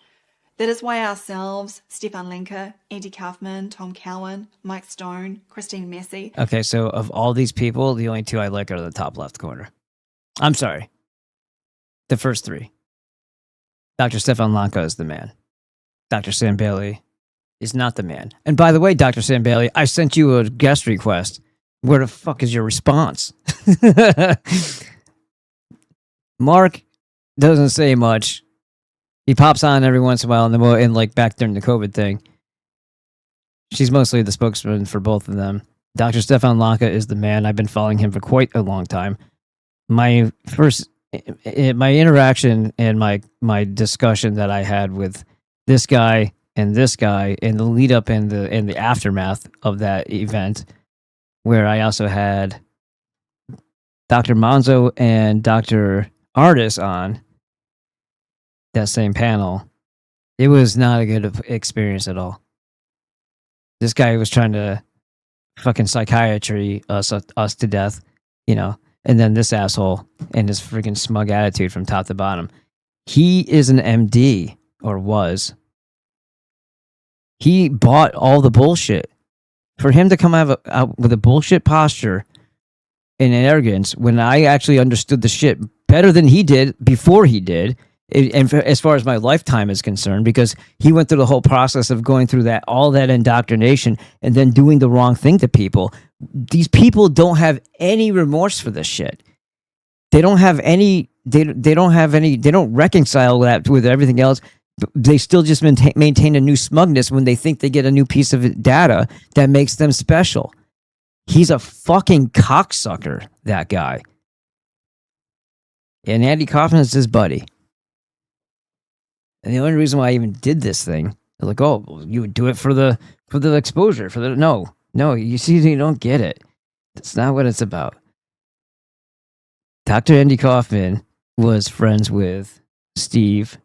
That is why ourselves, Stefan Lenker, Andy Kaufman, Tom Cowan, Mike Stone, Christine Massey. Okay, so of all these people, the only two I like are the top left corner. I'm sorry. The first three. Dr. Stefan Lanka is the man. Dr. Sam Bailey is not the man. And by the way, Dr. Sam Bailey, I sent you a guest request. Where the fuck is your response? Mark doesn't say much. He pops on every once in a while, and like back during the COVID thing. She's mostly the spokesman for both of them. Dr. Stefan Lanka is the man. I've been following him for quite a long time. My interaction and my discussion that I had with this guy and the lead up and the aftermath of that event, where I also had Dr. Monzo and Dr. Artis on that same panel, it was not a good experience at all. This guy was trying to fucking psychiatry us to death, and then this asshole and his freaking smug attitude from top to bottom. He is an MD, or was. He bought all the bullshit. For him to come out with a bullshit posture and arrogance when I actually understood the shit better than he did before he did, and as far as my lifetime is concerned, because he went through the whole process of going through all that indoctrination and then doing the wrong thing to people. These people don't have any remorse for this shit. They don't have any. They don't reconcile that with everything else. They still just maintain a new smugness when they think they get a new piece of data that makes them special. He's a fucking cocksucker, that guy. And Andy Kaufman is his buddy. And the only reason why I even did this thing, like, oh, you would do it for the exposure, no, you see, you don't get it. That's not what it's about. Dr. Andy Kaufman was friends with Steve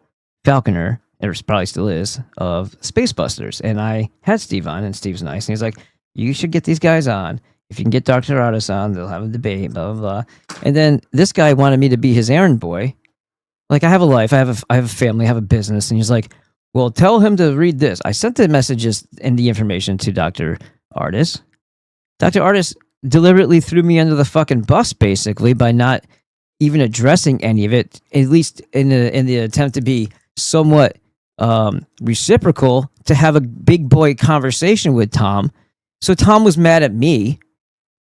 Falconer, or probably still is, of Space Busters. And I had Steve on, and Steve's nice. And he's like, you should get these guys on. If you can get Dr. Artis on, they'll have a debate, blah, blah, blah. And then this guy wanted me to be his errand boy. Like, I have a life, I have a family, I have a business. And he's like, well, tell him to read this. I sent the messages and the information to Dr. Artis. Dr. Artis deliberately threw me under the fucking bus, basically, by not even addressing any of it, at least in the attempt to be somewhat reciprocal, to have a big boy conversation with Tom. So Tom was mad at me.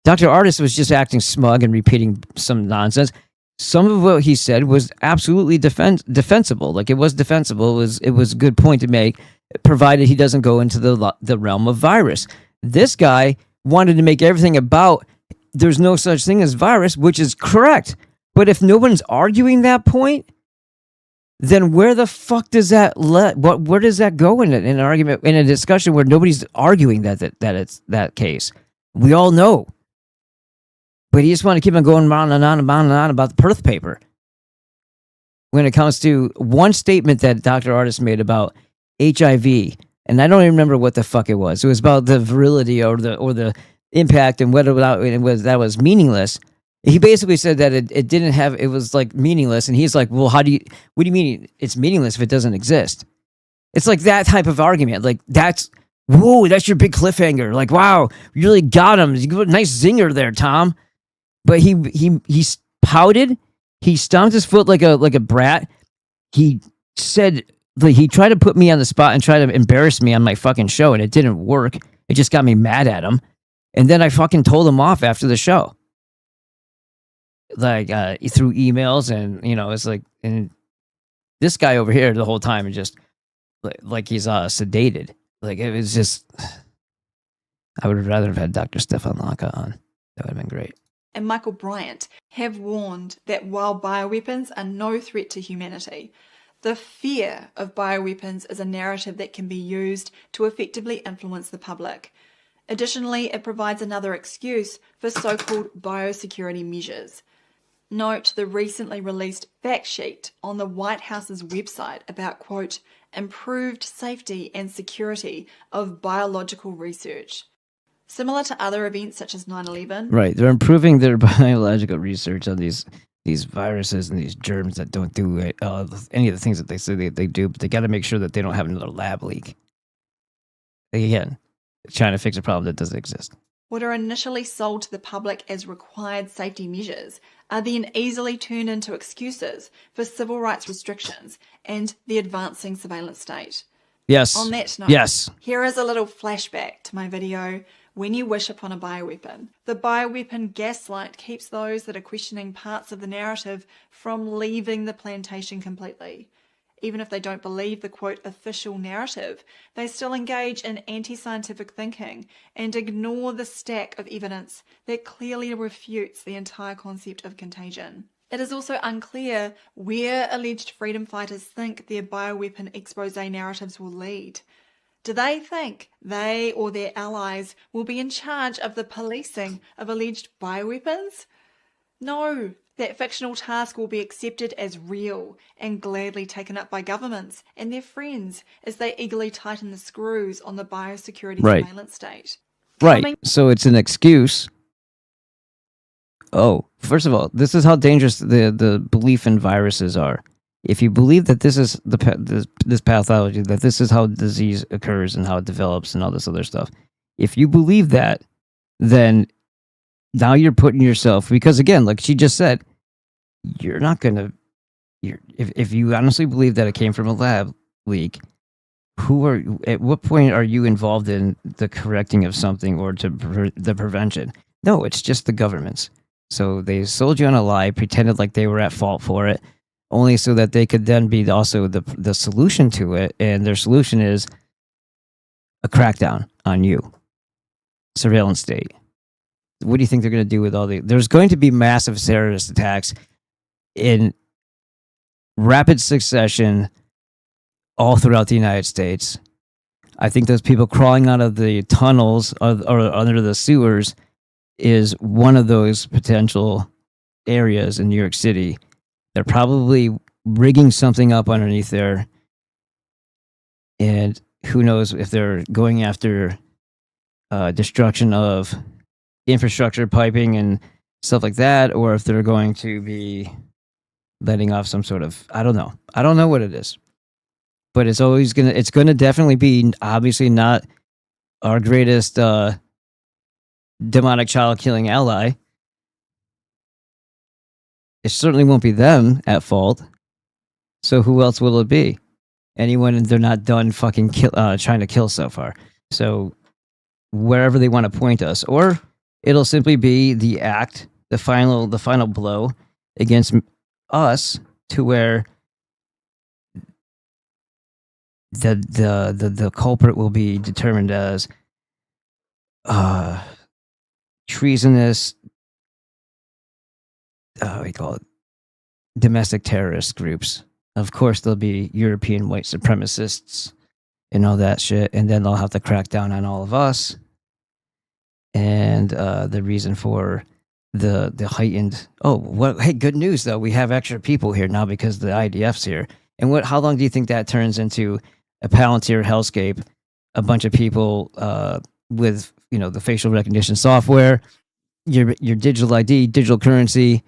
Dr. Artis was just acting smug and repeating some nonsense. Some of what he said was absolutely defensible. Like, it was defensible. It was a good point to make, provided he doesn't go into the realm of virus. This guy wanted to make everything about there's no such thing as virus, which is correct. But if no one's arguing that point, then where the fuck does that where does that go in an argument, in a discussion where nobody's arguing that it's that case? We all know. But he just want to keep on going on and on and on and on about the Perth paper. When it comes to one statement that Dr. Artis made about HIV, and I don't even remember what the fuck it was. It was about the virility or the impact and whether that was meaningless. He basically said that it was like meaningless, and he's like, well, what do you mean it's meaningless if it doesn't exist? It's like that type of argument. Like, that's your big cliffhanger. Like, wow, you really got him. You got a nice zinger there, Tom. But he pouted. He stomped his foot like a brat. He said, like, he tried to put me on the spot and try to embarrass me on my fucking show, and it didn't work. It just got me mad at him. And then I fucking told him off after the show. Like, through emails, and, it's like, and This guy over here the whole time is just like he's sedated. Like it was just. I would have rather have had Dr. Stefan Lanka on. That would have been great. And Michael Bryant have warned that while bioweapons are no threat to humanity, the fear of bioweapons is a narrative that can be used to effectively influence the public. Additionally, it provides another excuse for so-called biosecurity measures. Note the recently released fact sheet on the White House's website about, quote, improved safety and security of biological research. Similar to other events such as 9/11. Right. They're improving their biological research on these viruses and these germs that don't do any of the things that they say they do, but they got to make sure that they don't have another lab leak. Again, trying to fix a problem that doesn't exist. What are initially sold to the public as required safety measures are then easily turned into excuses for civil rights restrictions and the advancing surveillance state. Yes. On that note, yes. Here is a little flashback to my video, When You Wish Upon a Bioweapon. The bioweapon gaslight keeps those that are questioning parts of the narrative from leaving the plantation completely. Even if they don't believe the, quote, official narrative, they still engage in anti-scientific thinking and ignore the stack of evidence that clearly refutes the entire concept of contagion. It is also unclear where alleged freedom fighters think their bioweapon expose narratives will lead. Do they think they or their allies will be in charge of the policing of alleged bioweapons? No, that fictional task will be accepted as real and gladly taken up by governments and their friends as they eagerly tighten the screws on the biosecurity surveillance state. Right. So it's an excuse. Oh, first of all, this is how dangerous the belief in viruses are. If you believe that this is this pathology, that this is how disease occurs and how it develops and all this other stuff, if you believe that, then now you're putting yourself, because again, like she just said, you're not going to, if you honestly believe that it came from a lab leak, at what point are you involved in the correcting of something or to the prevention? No, it's just the governments. So they sold you on a lie, pretended like they were at fault for it, only so that they could then be also the solution to it. And their solution is a crackdown on you. Surveillance state. What do you think they're going to do with all there's going to be massive terrorist attacks in rapid succession all throughout the United States. I think those people crawling out of the tunnels or under the sewers is one of those potential areas in New York City. They're probably rigging something up underneath there. And who knows if they're going after destruction of infrastructure, piping, and stuff like that, or if they're going to be letting off some sort of, I don't know. I don't know what it is. But it's going to definitely be obviously not our greatest demonic child killing ally. It certainly won't be them at fault. So who else will it be? Anyone they're not done fucking trying to kill so far. So wherever they want to point us, or it'll simply be the act, the final blow against us, to where the culprit will be determined as treasonous, we call it domestic terrorist groups. Of course, there'll be European white supremacists and all that shit, and then they'll have to crack down on all of us. And the reason for the heightened, hey, good news though, we have extra people here now because the IDF's here. And how long do you think that turns into a Palantir hellscape? A bunch of people with the facial recognition software, your digital ID, digital currency,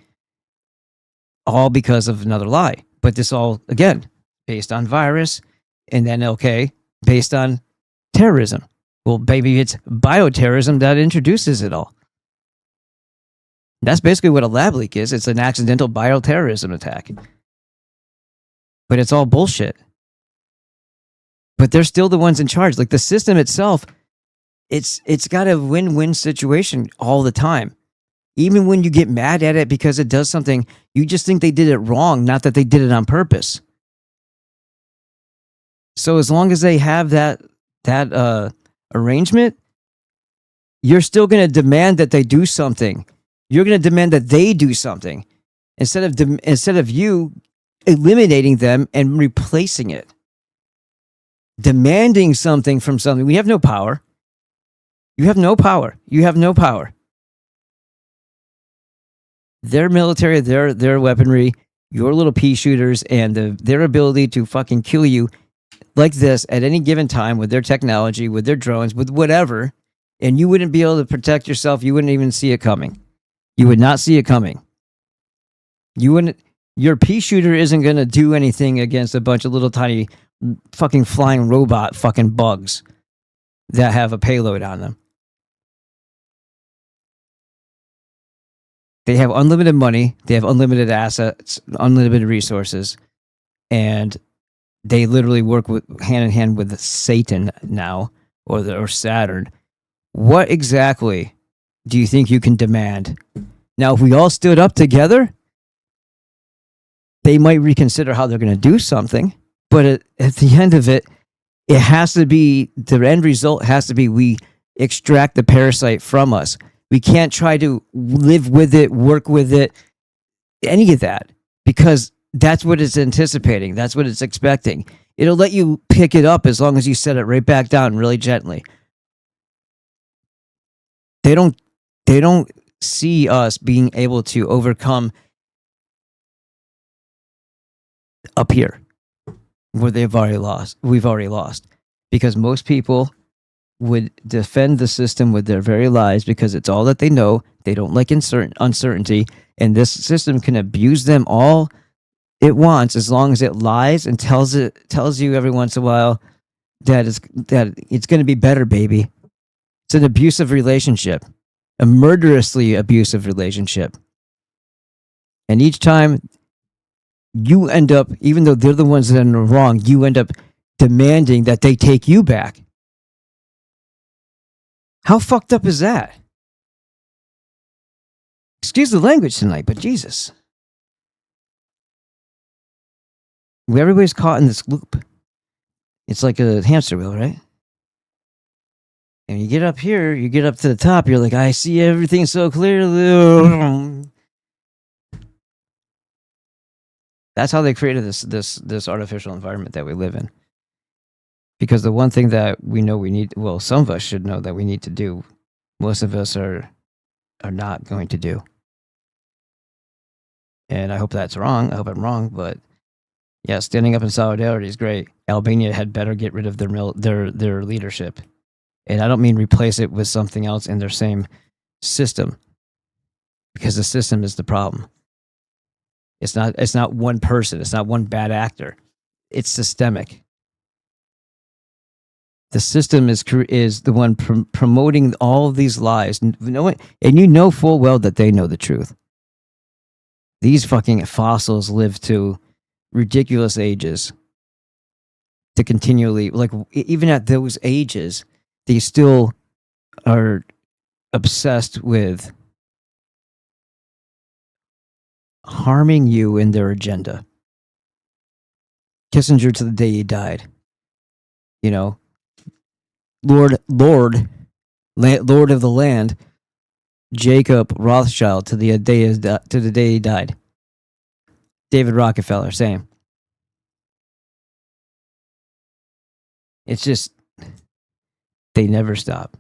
all because of another lie. But this all, again, based on virus, and then, based on terrorism. Well, maybe it's bioterrorism that introduces it all. That's basically what a lab leak is. It's an accidental bioterrorism attack. But it's all bullshit. But they're still the ones in charge. Like the system itself, it's got a win-win situation all the time. Even when you get mad at it because it does something, you just think they did it wrong, not that they did it on purpose. So as long as they have that arrangement, you're still going to demand that they do something. You're going to demand that they do something instead of you eliminating them and replacing it. Demanding something from something. We have no power. You have no power. You have no power. Their military, their weaponry, your little pea shooters, and their ability to fucking kill you like this at any given time with their technology, with their drones, with whatever, and you wouldn't be able to protect yourself. You wouldn't even see it coming. You would not see it coming. You wouldn't. Your pea shooter isn't going to do anything against a bunch of little tiny fucking flying robot fucking bugs that have a payload on them. They have unlimited money. They have unlimited assets, unlimited resources, and they literally work hand in hand with Satan now, or Saturn. What exactly do you think you can demand? Now, if we all stood up together, they might reconsider how they're going to do something. But at the end of it, it has to be, the end result has to be we extract the parasite from us. We can't try to live with it, work with it, any of that, because that's what it's anticipating. That's what it's expecting. It'll let you pick it up as long as you set it right back down really gently. They don't see us being able to overcome up here where we've already lost, because most people would defend the system with their very lives because it's all that they know. They don't like uncertainty, and this system can abuse them all it wants as long as it lies and tells you every once in a while that it's going to be better, baby. It's an abusive relationship, a murderously abusive relationship, and each time you end up, even though they're the ones that are wrong, you end up demanding that they take you back. How fucked up is that? Excuse the language tonight, but Jesus. Everybody's caught in this loop. It's like a hamster wheel, right? And you get up here, you get up to the top, you're like, I see everything so clearly. That's how they created this artificial environment that we live in. Because the one thing that we know we need, well, some of us should know that we need to do, most of us are not going to do. And I hope that's wrong. I hope I'm wrong, but yeah, standing up in solidarity is great. Albania had better get rid of their leadership. And I don't mean replace it with something else in their same system, because the system is the problem. It's not one person. It's not one bad actor. It's systemic. The system is the one promoting all of these lies. And you know full well that they know the truth. These fucking fossils live to ridiculous ages. To continually, like, even at those ages, they still are obsessed with harming you in their agenda. Kissinger to the day he died. You know, Lord of the land, Jacob Rothschild to the day he died. David Rockefeller, same. It's just they never stop,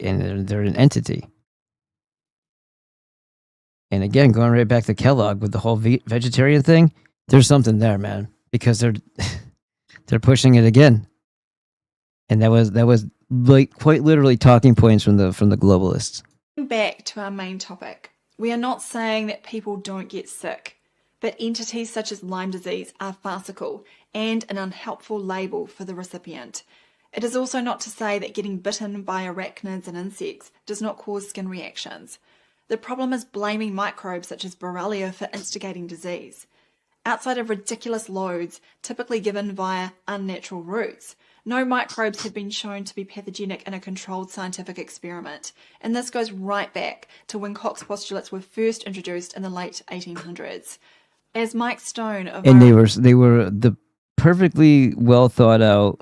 and they're an entity. And again, going right back to Kellogg with the whole vegetarian thing, there's something there, man, because they're pushing it again. And that was like quite literally talking points from the globalists. Back to our main topic. We are not saying that people don't get sick, but entities such as Lyme disease are farcical and an unhelpful label for the recipient. It is also not to say that getting bitten by arachnids and insects does not cause skin reactions. The problem is blaming microbes such as Borrelia for instigating disease. Outside of ridiculous loads, typically given via unnatural routes, no microbes have been shown to be pathogenic in a controlled scientific experiment, and this goes right back to when Koch's postulates were first introduced in the late 1800s. As Mike Stone of and they were perfectly well thought out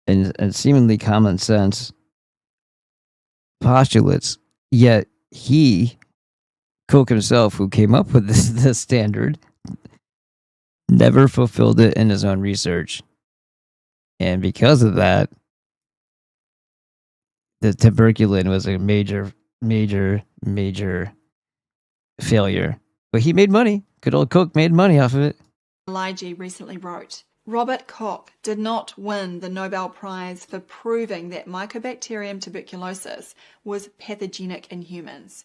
and seemingly common sense postulates, yet Koch himself, who came up with this standard, never fulfilled it in his own research. And because of that, the tuberculin was a major failure. But he made money. Good old Koch made money off of it. Lige recently wrote, Robert Koch did not win the Nobel Prize for proving that Mycobacterium tuberculosis was pathogenic in humans.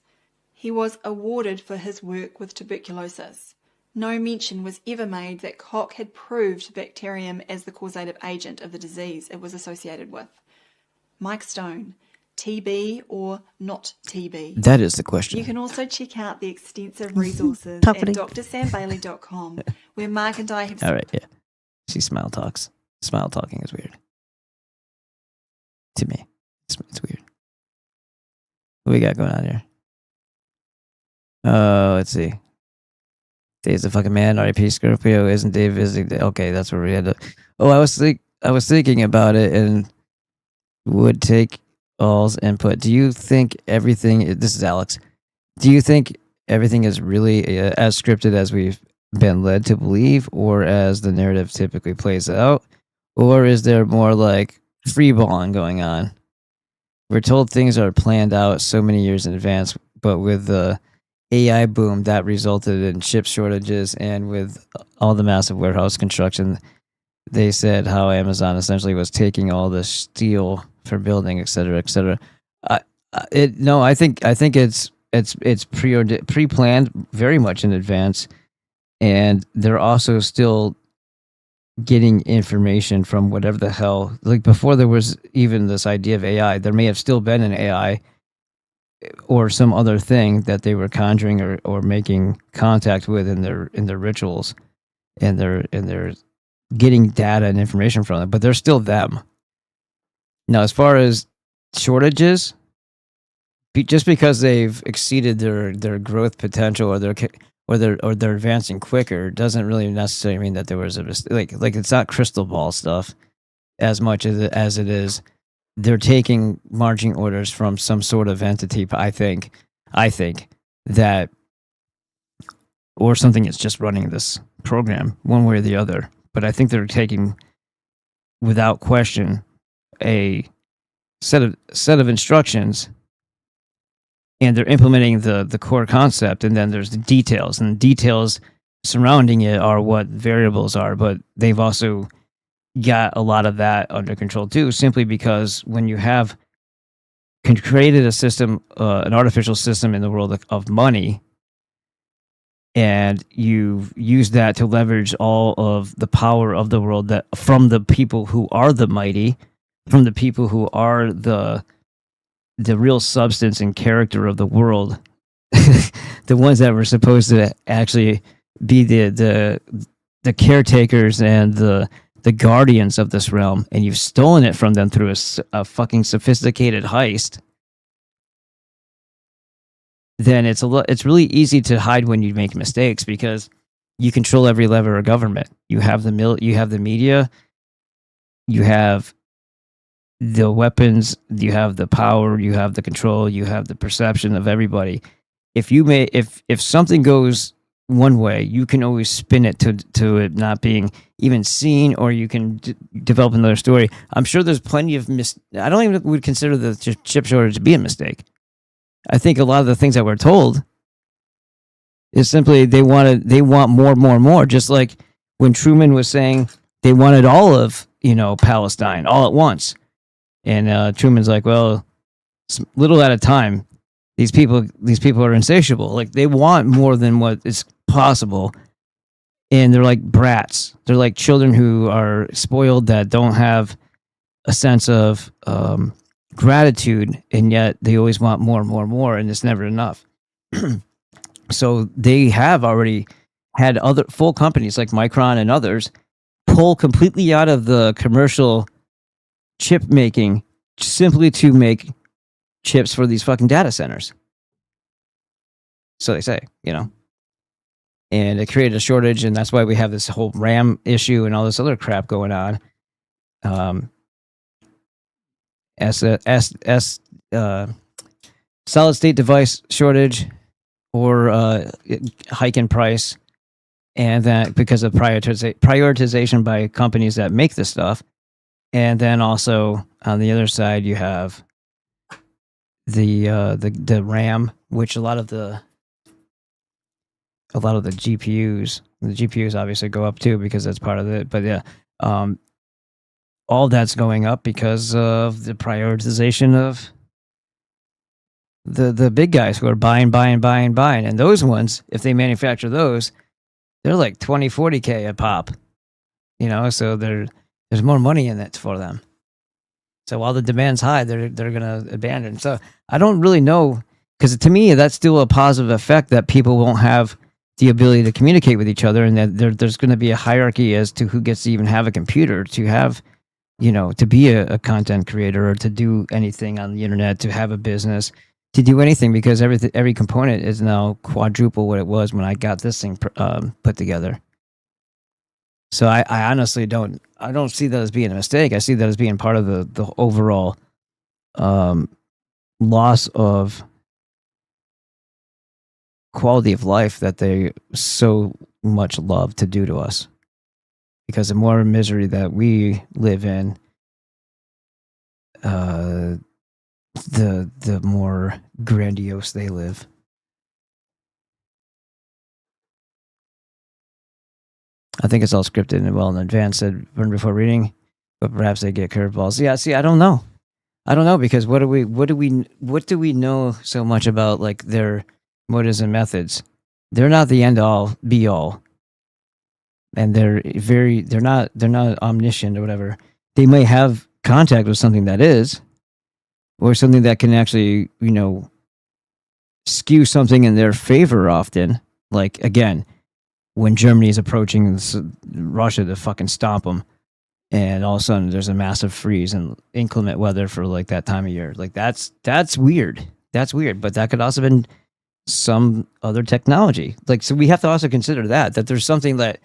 He was awarded for his work with tuberculosis. No mention was ever made that Koch had proved bacterium as the causative agent of the disease it was associated with. Mike Stone, TB or not TB? That is the question. You can also check out the extensive resources at drsambailey.com, where Mark and I have... All right, yeah. See, smile talks. Smile talking is weird. To me. It's weird. What we got going on here? Let's see. Dave's a fucking man. R.I.P. Scorpio. Isn't Dave visiting? Okay, that's where we had to... Oh, I was thinking about it and would take all's input. Do you think everything... This is Alex. Do you think everything is really as scripted as we've been led to believe, or as the narrative typically plays out? Or is there more like freeballing going on? We're told things are planned out so many years in advance, but with the AI boom that resulted in chip shortages, and with all the massive warehouse construction, they said how Amazon essentially was taking all the steel for building, et cetera, et cetera. I think it's pre-planned very much in advance, and they're also still getting information from whatever the hell. Like before there was even this idea of AI, there may have still been an AI or some other thing that they were conjuring or making contact with in their rituals, and they're getting data and information from them, but they're still them. Now, as far as shortages, just because they've exceeded their growth potential, or they're advancing quicker, doesn't really necessarily mean that there was a like it's not crystal ball stuff as much as it is. They're taking marching orders from some sort of entity. I think that, or something is just running this program one way or the other. But I think they're taking, without question, a set of instructions, and they're implementing the core concept, and then there's the details, and the details surrounding it are what variables are. But they've also got a lot of that under control too, simply because when you have created a system, an artificial system in the world of money, and you've used that to leverage all of the power of the world that from the people who are the mighty, from the people who are the real substance and character of the world, the ones that were supposed to actually be the caretakers and the guardians of this realm, and you've stolen it from them through a fucking sophisticated heist, then it's really easy to hide when you make mistakes, because you control every lever of government. You have you have the media, you have the weapons, you have the power, you have the control, you have the perception of everybody. If something goes one way, you can always spin it to it not being even seen, or you can develop another story. I'm sure there's plenty of I don't even would consider the chip shortage to be a mistake. I think a lot of the things that we're told is simply they want more, just like when Truman was saying they wanted all of Palestine all at once, and Truman's like, well, little at a time. These people are insatiable. Like, they want more than what is possible, and they're like brats. They're like children who are spoiled, that don't have a sense of gratitude, and yet they always want more and more and more, and it's never enough. So they have already had other full companies like Micron and others pull completely out of the commercial chip making, simply to make chips for these fucking data centers. So they say, and it created a shortage, and that's why we have this whole RAM issue and all this other crap going on. Solid state device shortage, or hike in price, and that because of prioritization by companies that make this stuff. And then also on the other side, you have the RAM, which a lot of the GPUs obviously go up too, because that's part of it. But yeah, all that's going up because of the prioritization of the big guys who are buying. And those ones, if they manufacture those, they're like 20, 40K a pop, so there's more money in it for them. So while the demand's high, they're going to abandon. So I don't really know, because to me, that's still a positive effect, that people won't have the ability to communicate with each other, and that there's going to be a hierarchy as to who gets to even have a computer, to have, to be a content creator, or to do anything on the internet, to have a business, to do anything, because every component is now quadruple what it was when I got this thing put together. So I honestly don't see that as being a mistake. I see that as being part of the overall loss of quality of life that they so much love to do to us. Because the more misery that we live in, the more grandiose they live. I think it's all scripted and well in advance, said burn before reading, but perhaps they get curveballs. Yeah, see, I don't know, because what do we know so much about, like, their motives and methods? They're not the end all be all, and they're not omniscient or whatever. They may have contact with something that is, or something that can actually, skew something in their favor often. Like, again, when Germany is approaching Russia to fucking stomp them, and all of a sudden there's a massive freeze and inclement weather for like that time of year. Like, that's weird. That's weird. But that could also have been some other technology. Like, so we have to also consider that there's something that,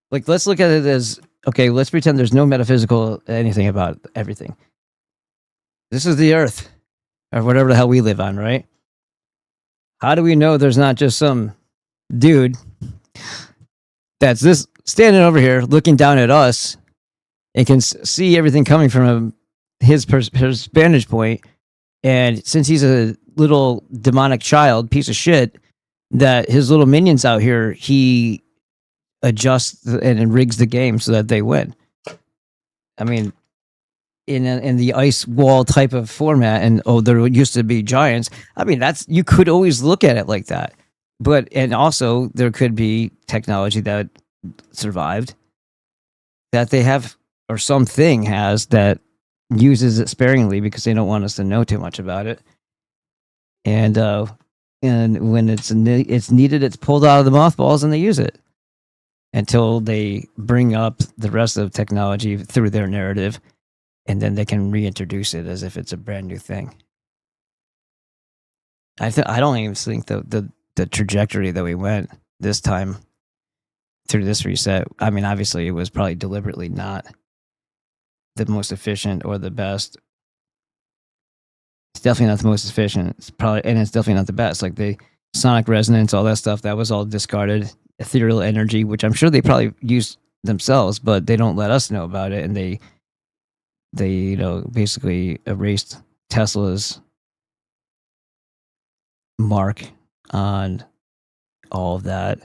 like, let's look at it as, okay, let's pretend there's no metaphysical anything about everything. This is the Earth, or whatever the hell we live on, right? How do we know there's not just some dude that's this standing over here looking down at us and can see everything coming from his vantage point? And since he's a little demonic child, piece of shit, that his little minions out here, he adjusts and rigs the game so that they win. I mean, in the ice wall type of format, and there used to be giants. I mean, you could always look at it like that. But, and also there could be technology that survived that they have, or something has, that uses it sparingly because they don't want us to know too much about it. And when it's needed, it's pulled out of the mothballs and they use it until they bring up the rest of technology through their narrative, and then they can reintroduce it as if it's a brand new thing. I don't even think the trajectory that we went this time through this reset, I mean, obviously it was probably deliberately not the most efficient or the best. It's definitely not the most efficient. It's definitely not the best. Like the sonic resonance, all that stuff, that was all discarded. Ethereal energy, which I'm sure they probably use themselves, but they don't let us know about it, and they basically erased Tesla's mark on all of that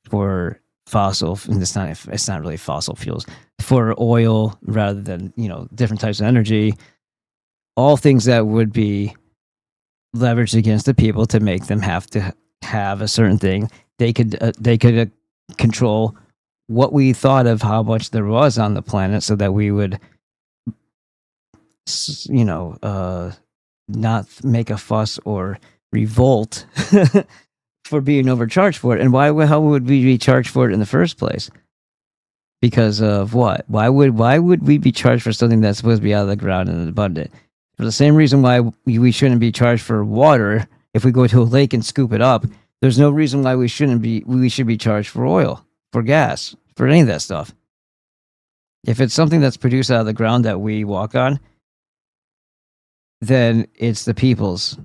for fossil. It's not really fossil fuels, for oil rather than different types of energy. All things that would be leveraged against the people to make them have to have a certain thing. They could control what we thought of how much there was on the planet, so that we would not make a fuss or revolt for being overcharged for it. And why would we be charged for it in the first place? Because of what? Why would we be charged for something that's supposed to be out of the ground and abundant? For the same reason why we shouldn't be charged for water. If we go to a lake and scoop it up, There's no reason why we should be charged for oil, for gas, for any of that stuff. If it's something that's produced out of the ground that we walk on, then it's the people's.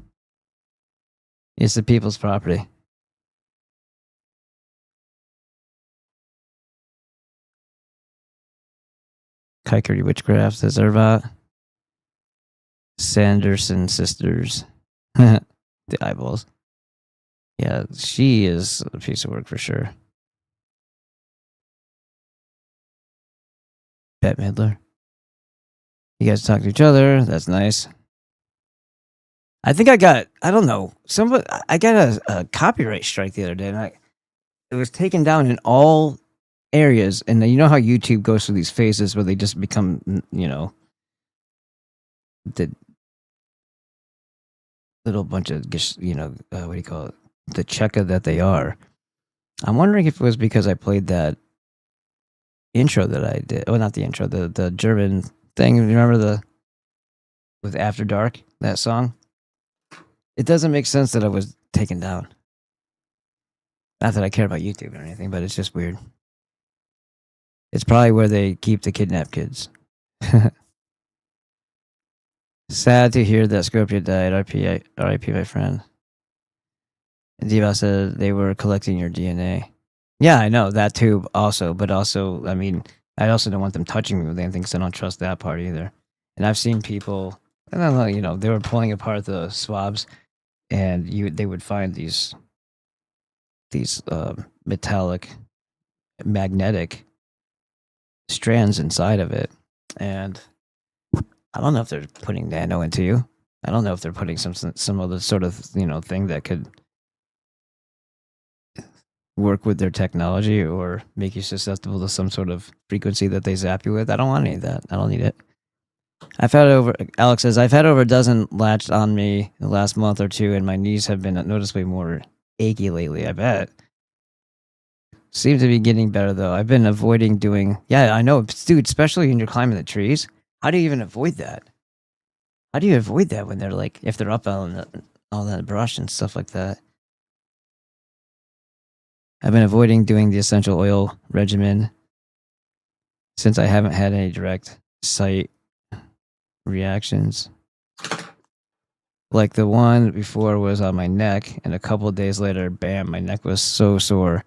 It's the people's property. Kikeri Witchcraft, the Zervat. Sanderson sisters. The eyeballs. Yeah, she is a piece of work for sure. Bette Midler. You guys talk to each other. That's nice. I think I got a copyright strike the other day, and it was taken down in all areas. And you know how YouTube goes through these phases where they just become, the little bunch of, what do you call it? The checka that they are. I'm wondering if it was because I played that intro that I did. Oh, not the intro, the German thing. Remember with After Dark, that song? It doesn't make sense that I was taken down. Not that I care about YouTube or anything, but it's just weird. It's probably where they keep the kidnapped kids. Sad to hear that Scorpio died. RIP, my friend. Diva said they were collecting your DNA. Yeah, I know that too. Also, but also, I mean, I also don't want them touching me with anything because I don't trust that part either. And I've seen people, I don't know, they were pulling apart the swabs, and they would find these metallic, magnetic strands inside of it, and I don't know if they're putting nano into you. I don't know if they're putting some other sort of thing that could work with their technology or make you susceptible to some sort of frequency that they zap you with. I don't want any of that. I don't need it. Alex says, I've had over a dozen latched on me in the last month or two, and my knees have been noticeably more achy lately, I bet. Seems to be getting better, though. I've been avoiding doing... Yeah, I know. Dude, especially when you're climbing the trees. How do you even avoid that? How do you avoid that when they're like... If they're up on all that brush and stuff like that? I've been avoiding doing the essential oil regimen since I haven't had any direct site reactions. Like the one before was on my neck, and a couple of days later, bam, my neck was so sore.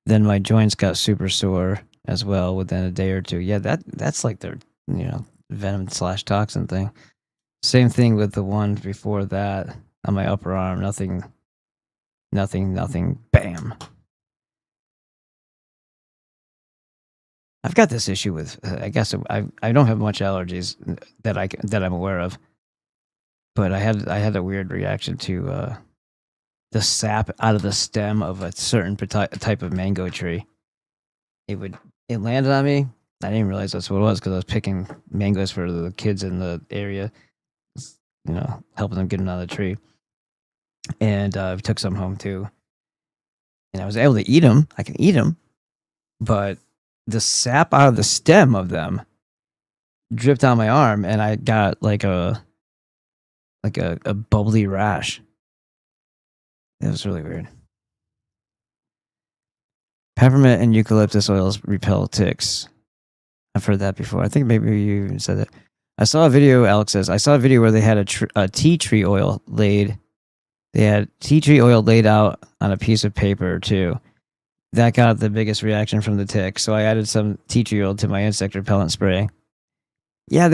Then my joints got super sore as well within a day or two. Yeah, that's like their venom/toxin thing. Same thing with the one before that on my upper arm. Nothing. Bam. I've got this issue with. I guess I don't have much allergies that I'm aware of, but I had a weird reaction to the sap out of the stem of a certain type of mango tree. It landed on me. I didn't realize that's what it was because I was picking mangoes for the kids in the area, helping them get them out of the tree. And I took some home too, and I was able to eat them. I can eat them, but the sap out of the stem of them dripped on my arm, and I got like a bubbly rash. It was really weird. Peppermint and eucalyptus oils repel ticks. I've heard that before. I think maybe you even said that. I saw a video, Alex says, I saw a video where they had a tea tree oil laid. They had tea tree oil laid out on a piece of paper too. That got the biggest reaction from the tick. So I added some tea tree oil to my insect repellent spray. Yeah,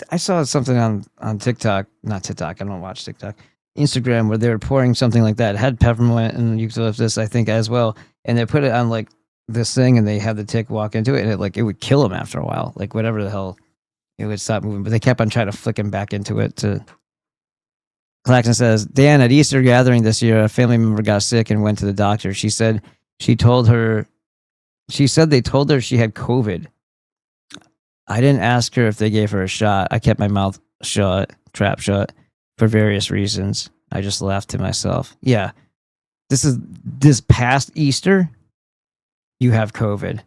I saw something on TikTok. Not TikTok. I don't watch TikTok. Instagram, where they were pouring something like that. It had peppermint and eucalyptus, I think, as well. And they put it on like this thing, and they had the tick walk into it, and it would kill him after a while. Like whatever the hell, it would stop moving. But they kept on trying to flick him back into it. Claxon says, Dan, at Easter gathering this year, a family member got sick and went to the doctor. She said they told her she had COVID. I didn't ask her if they gave her a shot. I kept my mouth trap shut for various reasons. I just laughed to myself. Yeah. This past Easter, you have COVID.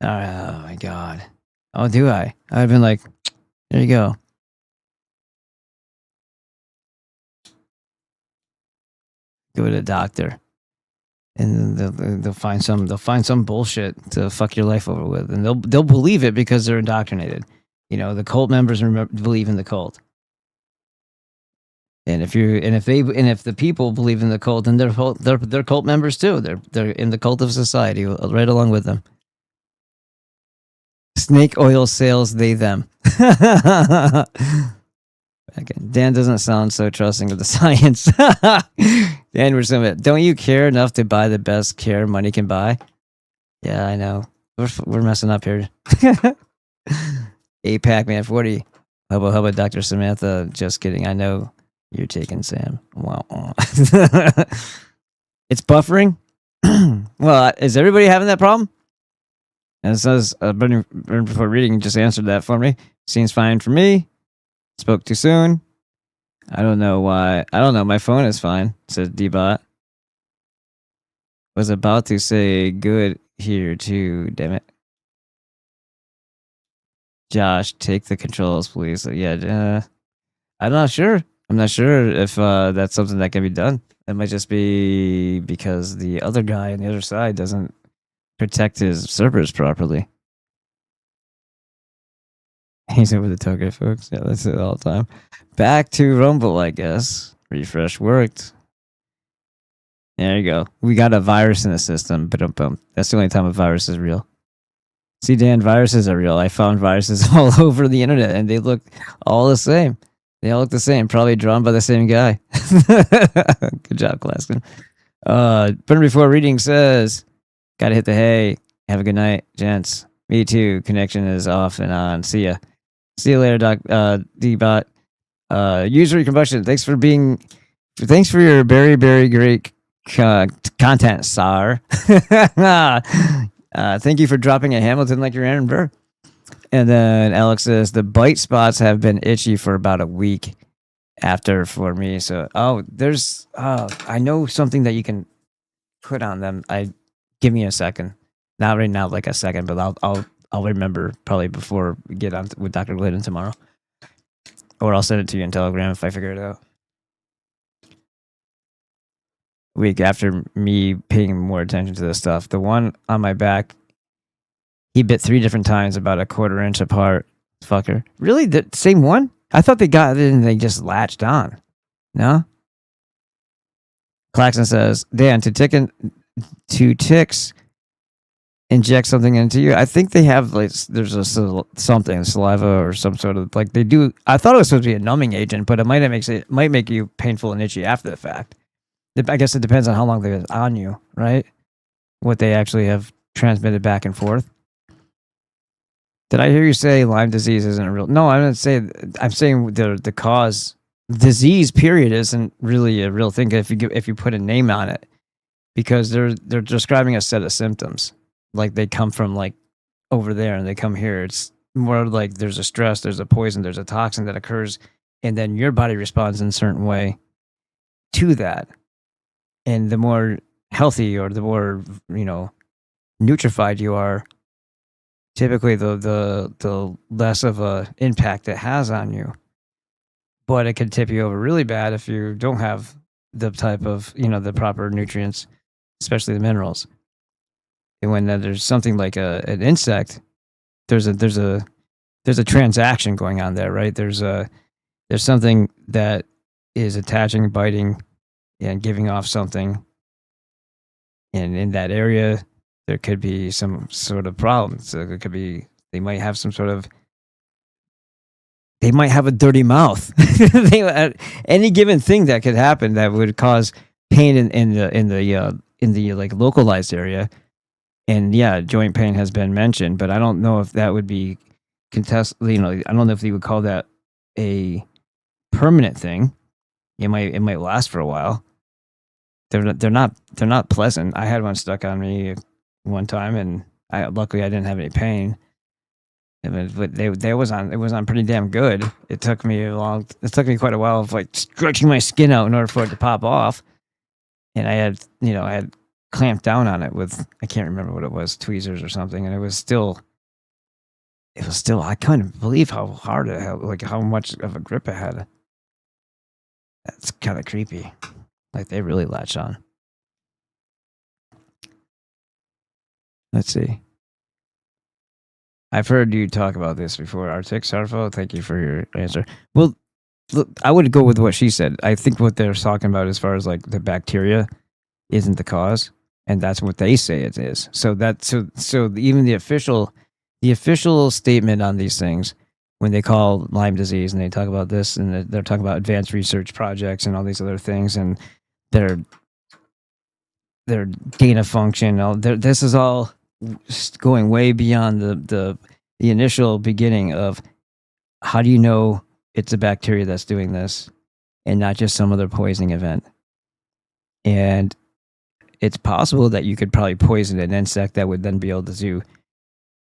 Oh my God. Oh, do I? I've been like, there you go. go to the doctor, and they'll find some bullshit to fuck your life over with, and they'll believe it because they're indoctrinated. You know, the cult members believe in the cult, and if the people believe in the cult, then they're cult members too. They're in the cult of society right along with them. Snake oil sales, they them. Dan doesn't sound so trusting of the science. Dan, we're saying, don't you care enough to buy the best care money can buy? Yeah, I know. We're messing up here. APAC man 40. How about Dr. Samantha? Just kidding. I know you're taking Sam. Wow. It's buffering. Well, is everybody having that problem? And it says, Burning before reading just answered that for me. Seems fine for me. Spoke too soon. I don't know why. I don't know. My phone is fine, says Dbot. Was about to say good here too, damn it. Josh, take the controls, please. Yeah, I'm not sure. I'm not sure if that's something that can be done. It might just be because the other guy on the other side doesn't protect his servers properly. He's over the target, folks. Yeah, that's it all the time. Back to Rumble, I guess. Refresh worked. There you go. We got a virus in the system. That's the only time a virus is real. See, Dan, viruses are real. I found viruses all over the internet, and they look all the same. They all look the same. Probably drawn by the same guy. Good job, Glaskin. But before reading says, gotta hit the hay. Have a good night, gents. Me too. Connection is off and on. See ya. See you later, Doc. Dbot. Usury combustion. Thanks for your very, very great content, Sar. Thank you for dropping a Hamilton like you're Aaron Burr. And then Alex says the bite spots have been itchy for about a week after for me. So, I know something that you can put on them. Give me a second. Not right now, like a second, but I'll remember probably before we get on with Dr. Glidden tomorrow. Or I'll send it to you in Telegram if I figure it out. Week after me paying more attention to this stuff. The one on my back, he bit 3 different times about a 1/4 inch apart. Fucker. Really? The same one? I thought they got it and they just latched on. No? Claxon says, Dan, to ticks inject something into you. I think they have there's something, saliva or some sort of they do. I thought it was supposed to be a numbing agent, but it might make you painful and itchy after the fact. I guess it depends on how long they're on you, right? What they actually have transmitted back and forth. Did I hear you say Lyme disease isn't real? No, I didn't say. I'm saying the cause, disease period, isn't really a real thing if you put a name on it, because they're describing a set of symptoms. Like they come from over there and they come here. It's more like there's a stress, there's a poison, there's a toxin that occurs, and then your body responds in a certain way to that. And the more healthy or the more nutrified you are, typically the less of a impact it has on you. But it can tip you over really bad if you don't have the type of the proper nutrients, especially the minerals. And when there's something like an insect, there's a transaction going on there, right? There's something that is attaching, biting, and giving off something. And in that area, there could be some sort of problem. So it could be they might have a dirty mouth. Any given thing that could happen that would cause pain in the localized area. And yeah, joint pain has been mentioned, but I don't know if that would be I don't know if they would call that a permanent thing. It might last for a while. They're not pleasant. I had one stuck on me one time, and luckily I didn't have any pain. But it was on pretty damn good. It took me quite a while of stretching my skin out in order for it to pop off. And I had clamped down on it with, I can't remember what it was, tweezers or something, and it was still I couldn't believe how hard it had, how much of a grip it had. That's kind of creepy. Like they really latch on. Let's see. I've heard you talk about this before. Arctic Sarfo, thank you for your answer. Well, look, I would go with what she said. I think what they're talking about as far as like the bacteria isn't the cause, and that's what they say it is. So even the official statement on these things, when they call Lyme disease and they talk about this and they're talking about advanced research projects and all these other things and their gain of function, this is all going way beyond the initial beginning of how do you know it's a bacteria that's doing this and not just some other poisoning event. And it's possible that you could probably poison an insect that would then be able to do,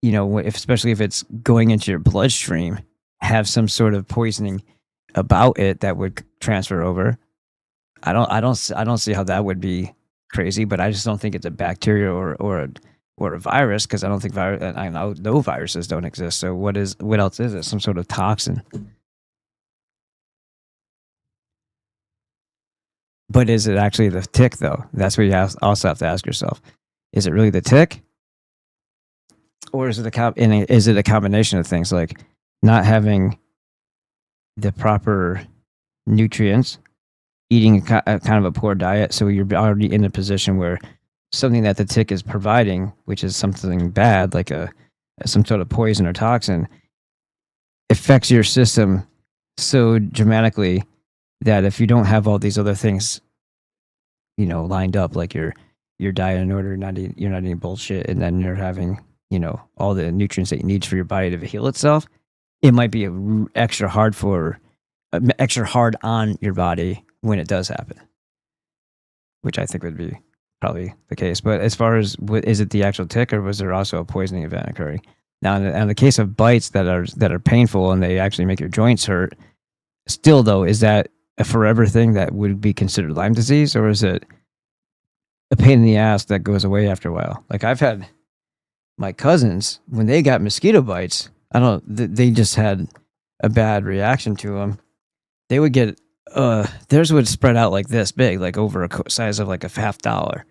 especially if it's going into your bloodstream, have some sort of poisoning about it that would transfer over. I don't see how that would be crazy, but I just don't think it's a bacteria or a virus, because I don't think I know no viruses don't exist. So what else is it? Some sort of toxin. But is it actually the tick, though? That's what you also have to ask yourself. Is it really the tick? Or is it a combination of things, like not having the proper nutrients, eating a kind of a poor diet, so you're already in a position where something that the tick is providing, which is something bad, like some sort of poison or toxin, affects your system so dramatically that if you don't have all these other things, lined up, like your diet in order, you're not eating bullshit, and then you're having, all the nutrients that you need for your body to heal itself, it might be extra hard on your body when it does happen, which I think would be probably the case. But as far as is it the actual tick, or was there also a poisoning event occurring? Now, in the case of bites that are painful and they actually make your joints hurt, still though, is that a forever thing that would be considered Lyme disease, or is it a pain in the ass that goes away after a while? Like I've had my cousins, when they got mosquito bites, they just had a bad reaction to them. They would get theirs would spread out like this big, like over a size of like a $50.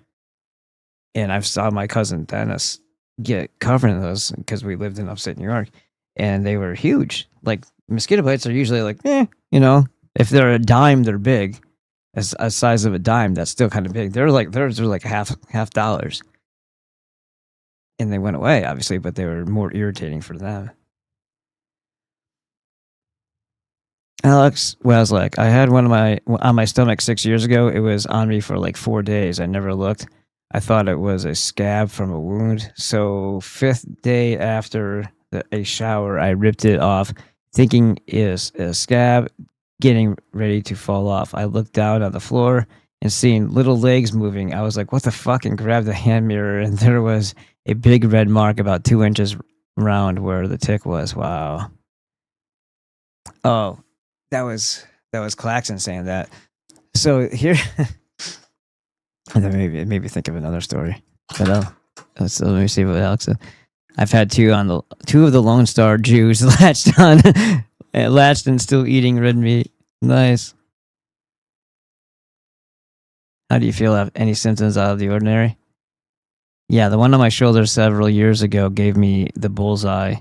And I've saw my cousin Dennis get covered in those because we lived in upstate New York, and they were huge. Like mosquito bites are usually like, if they're a dime, they're big. As a size of a dime, that's still kind of big. Theirs are like half dollars. And they went away, obviously, but they were more irritating for them. Alex Weslek, I had one on my stomach 6 years ago. It was on me for like 4 days. I never looked. I thought it was a scab from a wound. So 5th day after a shower, I ripped it off, thinking is a scab, getting ready to fall off. I looked down on the floor and seeing little legs moving. I was like, what the fuck? And grabbed the hand mirror, and there was a big red mark about 2 inches round where the tick was. Wow. Oh, that was Claxon saying that. So here, maybe think of another story. But let me see what Alex said. I've had two of the Lone Star Jews latched and still eating red meat. Nice. How do you feel? Have any symptoms out of the ordinary? Yeah, the one on my shoulder several years ago gave me the bullseye,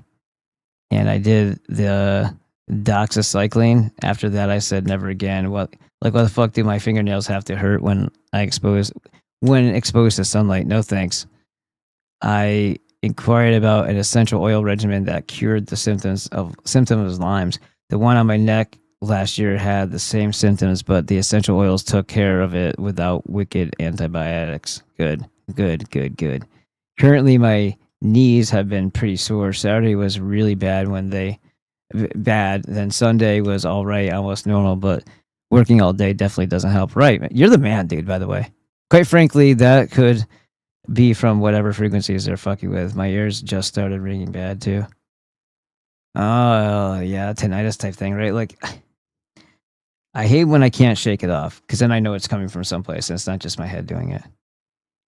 and I did the doxycycline. After that, I said never again. What the fuck do my fingernails have to hurt when exposed to sunlight? No thanks. I inquired about an essential oil regimen that cured the symptoms of Lyme's. The one on my neck last year had the same symptoms, but the essential oils took care of it without wicked antibiotics. Good. Currently, my knees have been pretty sore. Saturday was really bad then Sunday was all right, almost normal, but working all day definitely doesn't help. Right. You're the man, dude, by the way. Quite frankly, that could be from whatever frequencies they're fucking with. My ears just started ringing bad, too. Oh, yeah, tinnitus type thing, right? Like, I hate when I can't shake it off, because then I know it's coming from someplace, and it's not just my head doing it.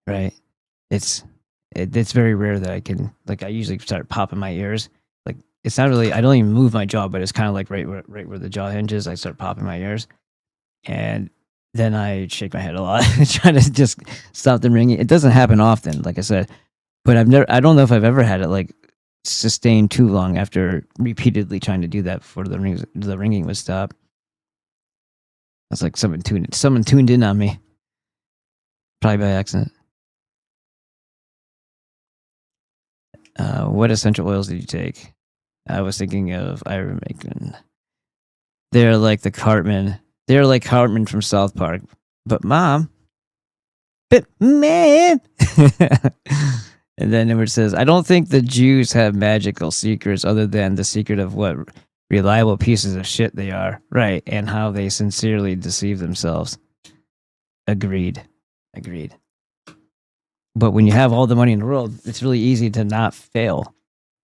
Right? It's very rare that I can, like, I usually start popping my ears. Like, it's not really, I don't even move my jaw, but it's kind of like right where the jaw hinges, I start popping my ears. And then I shake my head a lot, trying to just stop them ringing. It doesn't happen often, like I said, but I don't know if I've ever had it like sustained too long after repeatedly trying to do that before the ringing would stop. It's like someone tuned in on me, probably by accident. What essential oils did you take? I was thinking of ivermectin. They're like the Cartman. They're like Cartman from South Park. But man. And then it says, I don't think the Jews have magical secrets other than the secret of what reliable pieces of shit they are. Right. And how they sincerely deceive themselves. Agreed. But when you have all the money in the world, it's really easy to not fail,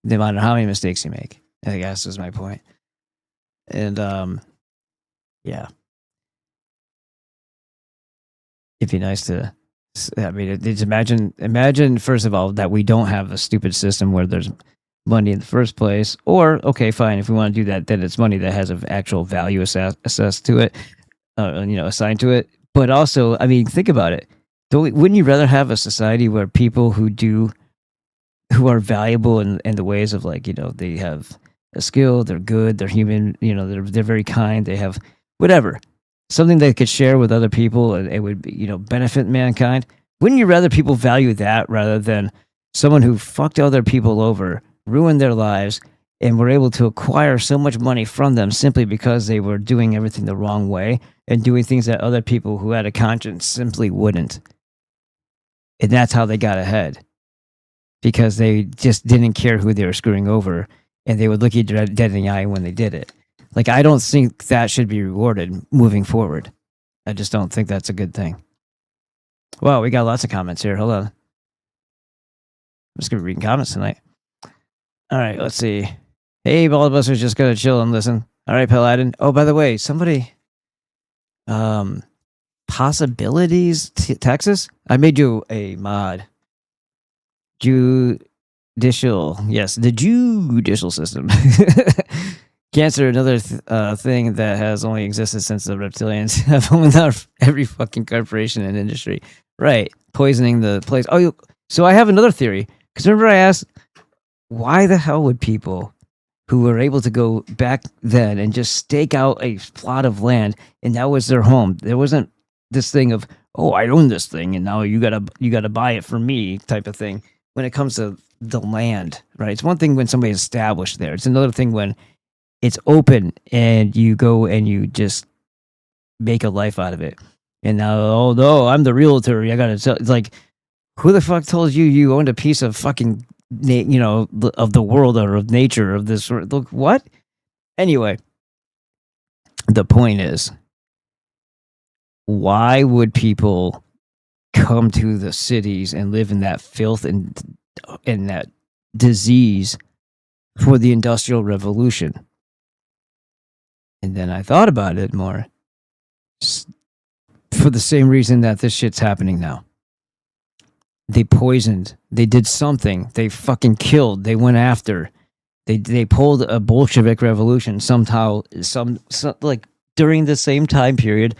no matter how many mistakes you make. I guess is my point. And yeah, it'd be nice to. I mean, it's imagine first of all that we don't have a stupid system where there's money in the first place. Or okay, fine, if we want to do that, then it's money that has an actual value assessed to it, assigned to it. But also, I mean, think about it. Wouldn't you rather have a society where people who are valuable in the ways of like, they have a skill, they're good, they're human, they're very kind, they have whatever, something they could share with other people and it would benefit mankind? Wouldn't you rather people value that rather than someone who fucked other people over, ruined their lives, and were able to acquire so much money from them simply because they were doing everything the wrong way and doing things that other people who had a conscience simply wouldn't? And that's how they got ahead, because they just didn't care who they were screwing over, and they would look you dead in the eye when they did it. Like, I don't think that should be rewarded moving forward. I just don't think that's a good thing. Well, we got lots of comments here. Hold on. I'm just going to be reading comments tonight. All right, let's see. Hey, Ballbusters, just going to chill and listen. All right, Paladin. Oh, by the way, somebody... Possibilities, Texas? I made you a mod. Judicial. Yes, the judicial system. Cancer, another thing that has only existed since the reptilians have owned out every fucking corporation and industry. Right. Poisoning the place. Oh, so I have another theory. Because remember I asked, why the hell would people who were able to go back then and just stake out a plot of land and that was their home? There wasn't this thing of, oh, I own this thing and now you gotta buy it for me type of thing. When it comes to the land, right? It's one thing when somebody's established there. It's another thing when it's open and you go and you just make a life out of it. And now, oh no, I'm the realtor. I gotta tell. It's like, who the fuck told you owned a piece of fucking, of the world or of nature of this? Look, what? Anyway, the point is, why would people come to the cities and live in that filth and in that disease for the Industrial Revolution? And then I thought about it more. For the same reason that this shit's happening now. They poisoned. They did something. They fucking killed. They went after. They pulled a Bolshevik revolution somehow. Some like during the same time period,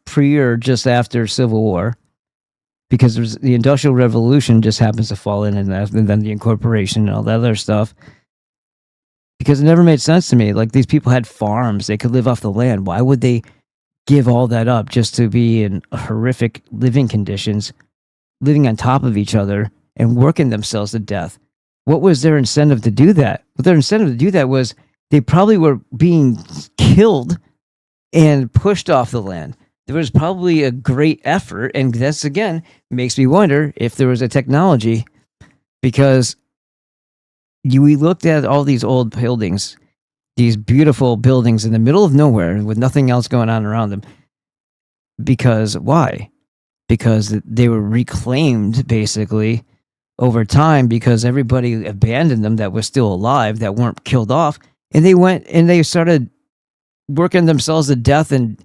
pre or just after Civil War, because there's the Industrial Revolution just happens to fall in, and then the incorporation and all that other stuff. Because it never made sense to me. Like, these people had farms; they could live off the land. Why would they give all that up just to be in horrific living conditions, living on top of each other and working themselves to death? What was their incentive to do that? Well, their incentive to do that was they probably were being killed and pushed off the land. There was probably a great effort, and this again makes me wonder if there was a technology, because we looked at all these old buildings, these beautiful buildings in the middle of nowhere with nothing else going on around them. Because why? Because they were reclaimed basically over time, because everybody abandoned them that was still alive, that weren't killed off, and they went and they started working themselves to death in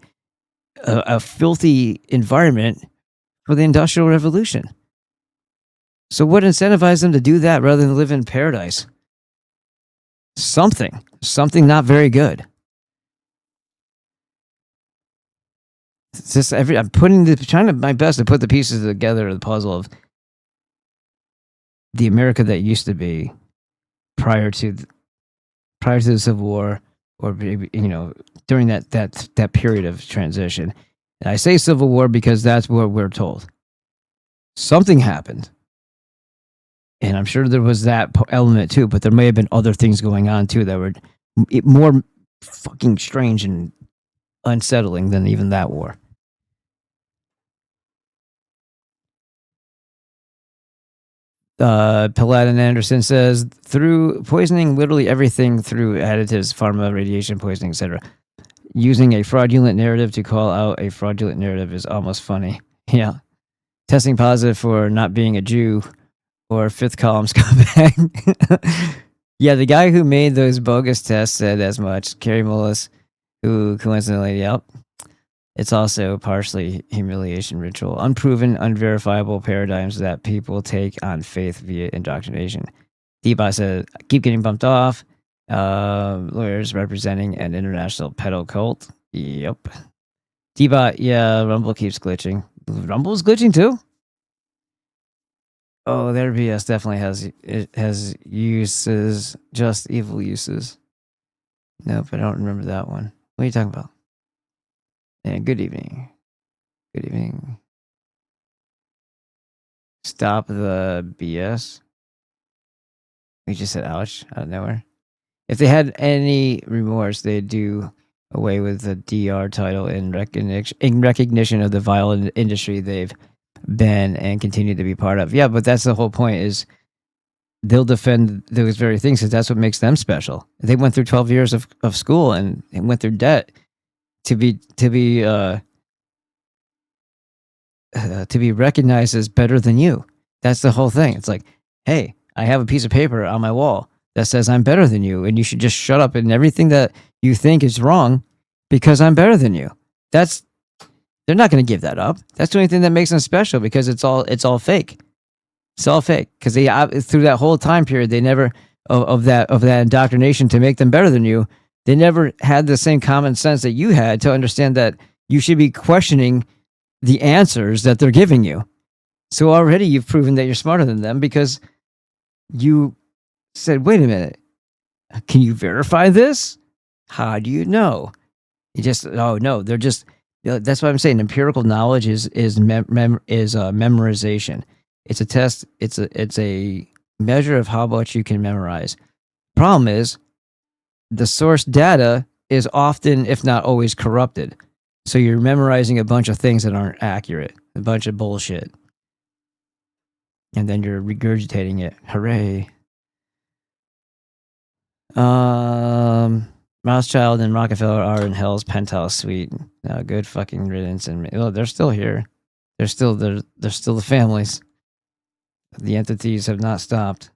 a filthy environment for the Industrial Revolution. So what incentivized them to do that rather than live in paradise? Something not very good. It's just I'm trying to my best to put the pieces together of the puzzle of the America that used to be prior to the Civil War, or maybe, during that period of transition. And I say Civil War because that's what we're told. Something happened, and I'm sure there was that element too, but there may have been other things going on too that were more fucking strange and unsettling than even that war. Paladin Anderson says, through poisoning literally everything through additives, pharma, radiation poisoning, etc. Using a fraudulent narrative to call out a fraudulent narrative is almost funny. Yeah. Testing positive for not being a Jew or fifth column scumbag. Yeah, the guy who made those bogus tests said as much. Kerry Mullis, who coincidentally, yep. It's also partially humiliation ritual. Unproven, unverifiable paradigms that people take on faith via indoctrination. Deba said, keep getting bumped off. Lawyers representing an international pedo cult. Yep. Deba, yeah, Rumble keeps glitching. Rumble's glitching too? Oh, their BS definitely has uses, just evil uses. Nope, I don't remember that one. What are you talking about? And good evening. Good evening. Stop the BS. We just said ouch out of nowhere. If they had any remorse, they'd do away with the DR title in recognition of the vile industry they've been and continue to be part of. Yeah, but that's the whole point, is they'll defend those very things because that's what makes them special. They went through 12 years of school and went through debt to be recognized as better than you. That's the whole thing. It's like, hey, I have a piece of paper on my wall that says I'm better than you, and you should just shut up and everything that you think is wrong because I'm better than you. They're not going to give that up. That's the only thing that makes them special, because it's all fake. It's all fake, because they through that whole time period, they never of that indoctrination to make them better than you. They never had the same common sense that you had to understand that you should be questioning the answers that they're giving you. So already you've proven that you're smarter than them, because you said, wait a minute, can you verify this? How do you know? You just, oh no, they're just, that's what I'm saying. Empirical knowledge is memorization. It's a test. It's a measure of how much you can memorize. Problem is, the source data is often, if not always, corrupted. So you're memorizing a bunch of things that aren't accurate, a bunch of bullshit. And then you're regurgitating it. Hooray. Rothschild and Rockefeller are in hell's penthouse suite. Good fucking riddance. And they're still here. They're still the families. The entities have not stopped.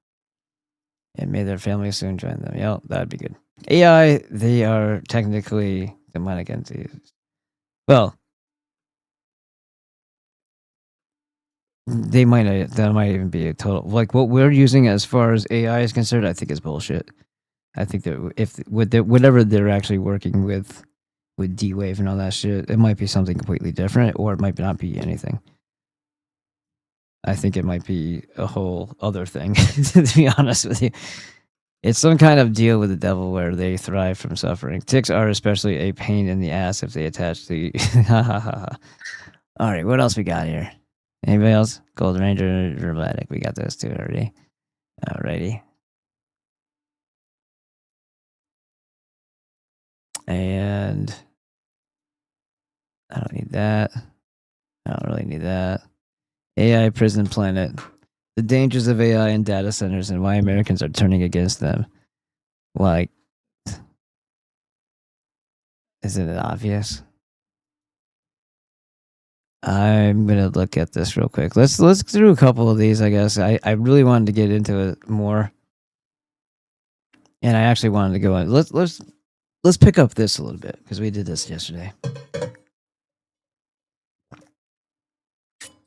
And may their families soon join them. Yeah, that'd be good. AI, they are technically demonic entities. Well, that might even be a total, like what we're using as far as AI is concerned, I think is bullshit. I think that whatever they're actually working with D-Wave and all that shit, it might be something completely different, or it might not be anything. I think it might be a whole other thing, to be honest with you. It's some kind of deal with the devil where they thrive from suffering. Ticks are especially a pain in the ass if they attach to you. All right, what else we got here? Anybody else? Gold Ranger, Dramatic. We got those two already. Alrighty. And I don't need that. I don't really need that. AI Prison Planet. The dangers of AI and data centers and why Americans are turning against them. Like, isn't it obvious? I'm gonna look at this real quick. Let's do a couple of these, I guess. I really wanted to get into it more. And I actually wanted to go on. Let's pick up this a little bit, because we did this yesterday.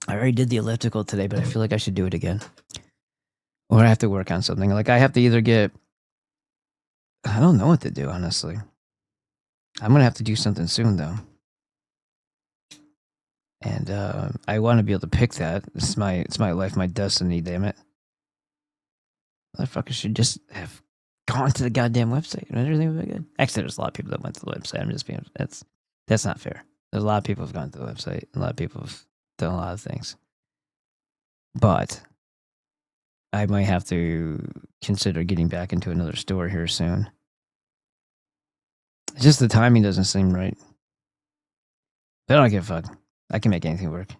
I already did the elliptical today, but I feel like I should do it again. Or I have to work on something. Like, I have to either get... I don't know what to do, honestly. I'm going to have to do something soon, though. And I want to be able to pick that. It's my life, my destiny. Damn it, motherfuckers should just have gone to the goddamn website. Everything would be good. Actually, there's a lot of people that went to the website. I'm just being that's not fair. There's a lot of people who've gone to the website. A lot of people have done a lot of things, but I might have to consider getting back into another store here soon. It's just the timing doesn't seem right. But I don't give a fuck. I can make anything work.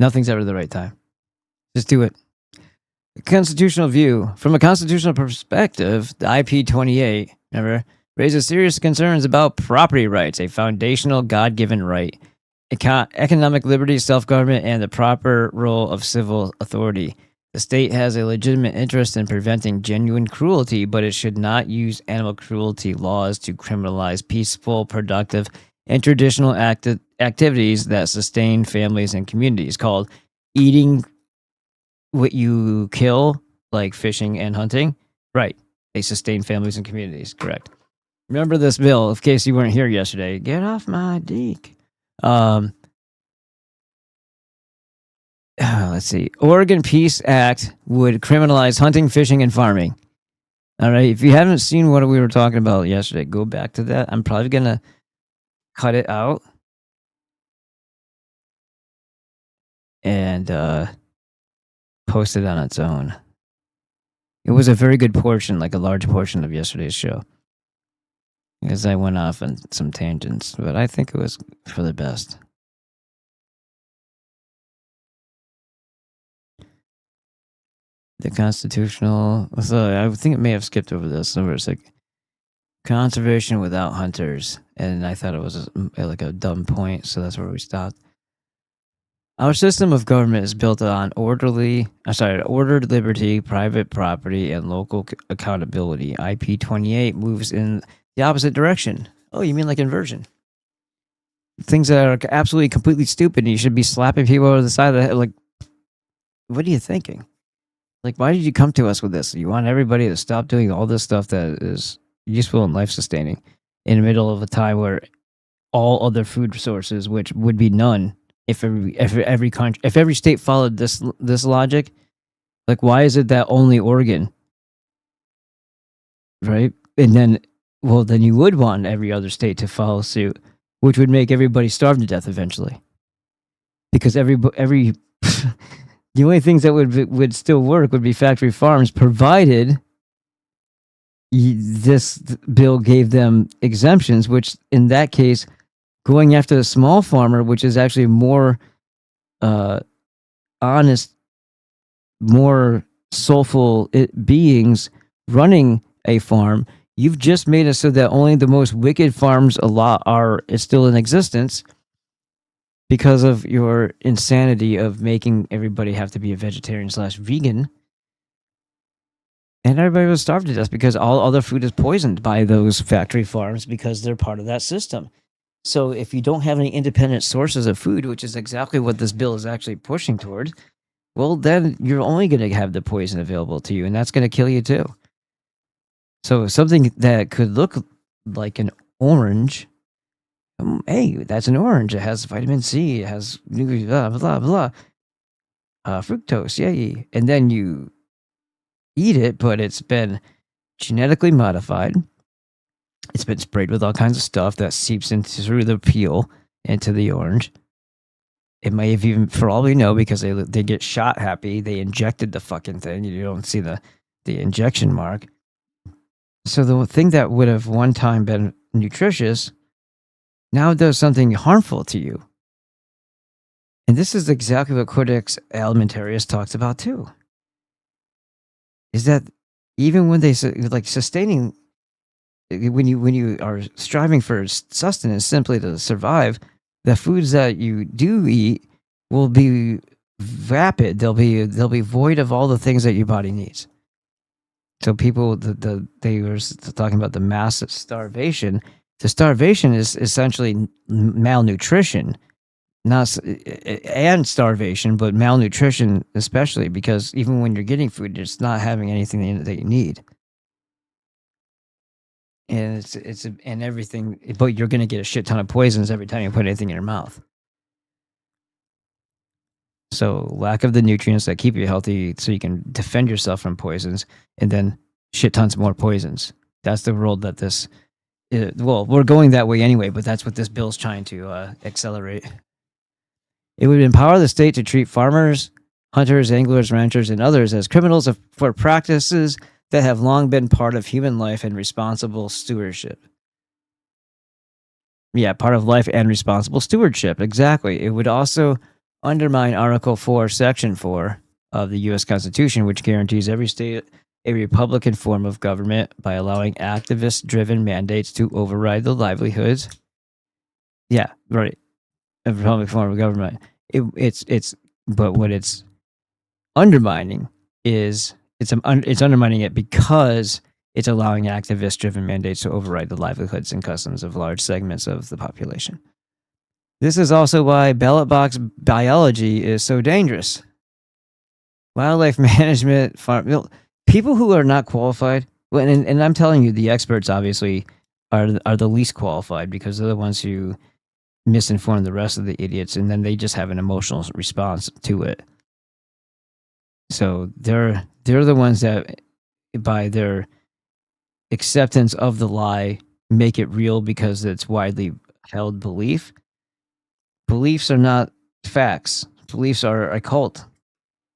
Nothing's ever the right time. Just do it. Constitutional view. From a constitutional perspective, the IP28, remember, raises serious concerns about property rights, a foundational God-given right, economic liberty, self-government, and the proper role of civil authority. The state has a legitimate interest in preventing genuine cruelty, but it should not use animal cruelty laws to criminalize peaceful, productive, and traditional activities that sustain families and communities, called eating what you kill, like fishing and hunting. Right. They sustain families and communities. Correct. Remember this bill, in case you weren't here yesterday. Get off my dick. Let's see. Oregon Peace Act would criminalize hunting, fishing, and farming. All right. If you haven't seen what we were talking about yesterday, go back to that. I'm probably going to cut it out and post it on its own. It was a very good portion, like a large portion of yesterday's show. Because I went off on some tangents, but I think it was for the best. The constitutional, so I think it may have skipped over this. So it's like conservation without hunters, and I thought it was like a dumb point, so that's where we stopped. Our system of government is built on ordered liberty, private property, and local accountability. IP28 moves in the opposite direction. Oh, you mean like inversion? Things that are absolutely completely stupid, and you should be slapping people over the side of the head. Like, what are you thinking? Like, why did you come to us with this? You want everybody to stop doing all this stuff that is useful and life-sustaining in the middle of a time where all other food sources, which would be none, if every country, if every state followed this logic, like, why is it that only Oregon, right? And then, well, then you would want every other state to follow suit, which would make everybody starve to death eventually, because every the only things that would still work would be factory farms, provided this bill gave them exemptions, which in that case, going after the small farmer, which is actually more honest, more soulful beings running a farm, you've just made it so that only the most wicked farms are still in existence, because of your insanity of making everybody have to be a vegetarian/vegan. And everybody was starved to death because all other food is poisoned by those factory farms because they're part of that system. So if you don't have any independent sources of food, which is exactly what this bill is actually pushing towards, well, then you're only going to have the poison available to you, and that's going to kill you too. So something that could look like an orange, hey, that's an orange. It has vitamin C. It has blah, blah, blah. Fructose, yay. And then you eat it, but it's been genetically modified. It's been sprayed with all kinds of stuff that seeps through the peel into the orange. It may have even, for all we know, because they get shot happy, they injected the fucking thing. You don't see the injection mark. So the thing that would have one time been nutritious now does something harmful to you. And this is exactly what Codex Alimentarius talks about too. Is that even when they like sustaining, when you are striving for sustenance simply to survive, the foods that you do eat will be vapid. They'll be void of all the things that your body needs. So people, they were talking about the massive starvation. The starvation is essentially malnutrition, and starvation, but malnutrition especially, because even when you're getting food, it's not having anything that you need. and and everything, but you're going to get a shit ton of poisons every time you put anything in your mouth. So lack of the nutrients that keep you healthy so you can defend yourself from poisons, and then shit tons more poisons. That's the world that this well, we're going that way anyway, but that's what this bill's trying to accelerate. It would empower the state to treat farmers, hunters, anglers, ranchers, and others as criminals for practices that have long been part of human life and responsible stewardship. Yeah, part of life and responsible stewardship. Exactly. It would also undermine Article 4, Section 4 of the U.S. Constitution, which guarantees every state a Republican form of government by allowing activist-driven mandates to override the livelihoods. Yeah, right. A Republican form of government. But what it's undermining is it's undermining it because it's allowing activist-driven mandates to override the livelihoods and customs of large segments of the population. This is also why ballot box biology is so dangerous. Wildlife management, people who are not qualified, and I'm telling you, the experts obviously are the least qualified because they're the ones who misinform the rest of the idiots, and then they just have an emotional response to it. So they're the ones that, by their acceptance of the lie, make it real because it's widely held belief. Beliefs are not facts. Beliefs are a cult.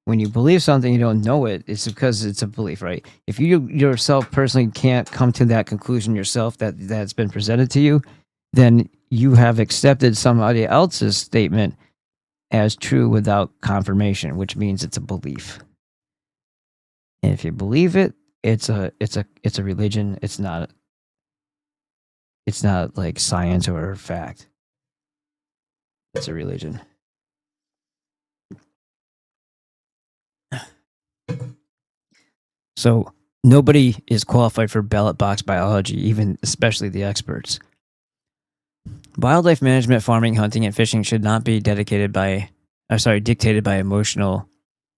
When you believe something, you don't know it. It's because it's a belief, right? If you yourself personally can't come to that conclusion yourself that's been presented to you, then you have accepted somebody else's statement as true without confirmation, which means it's a belief. And if you believe it, it's a religion. It's not like science or fact. It's a religion. So nobody is qualified for ballot box biology, even especially the experts. Wildlife management, farming, hunting, and fishing should not be dictated by emotional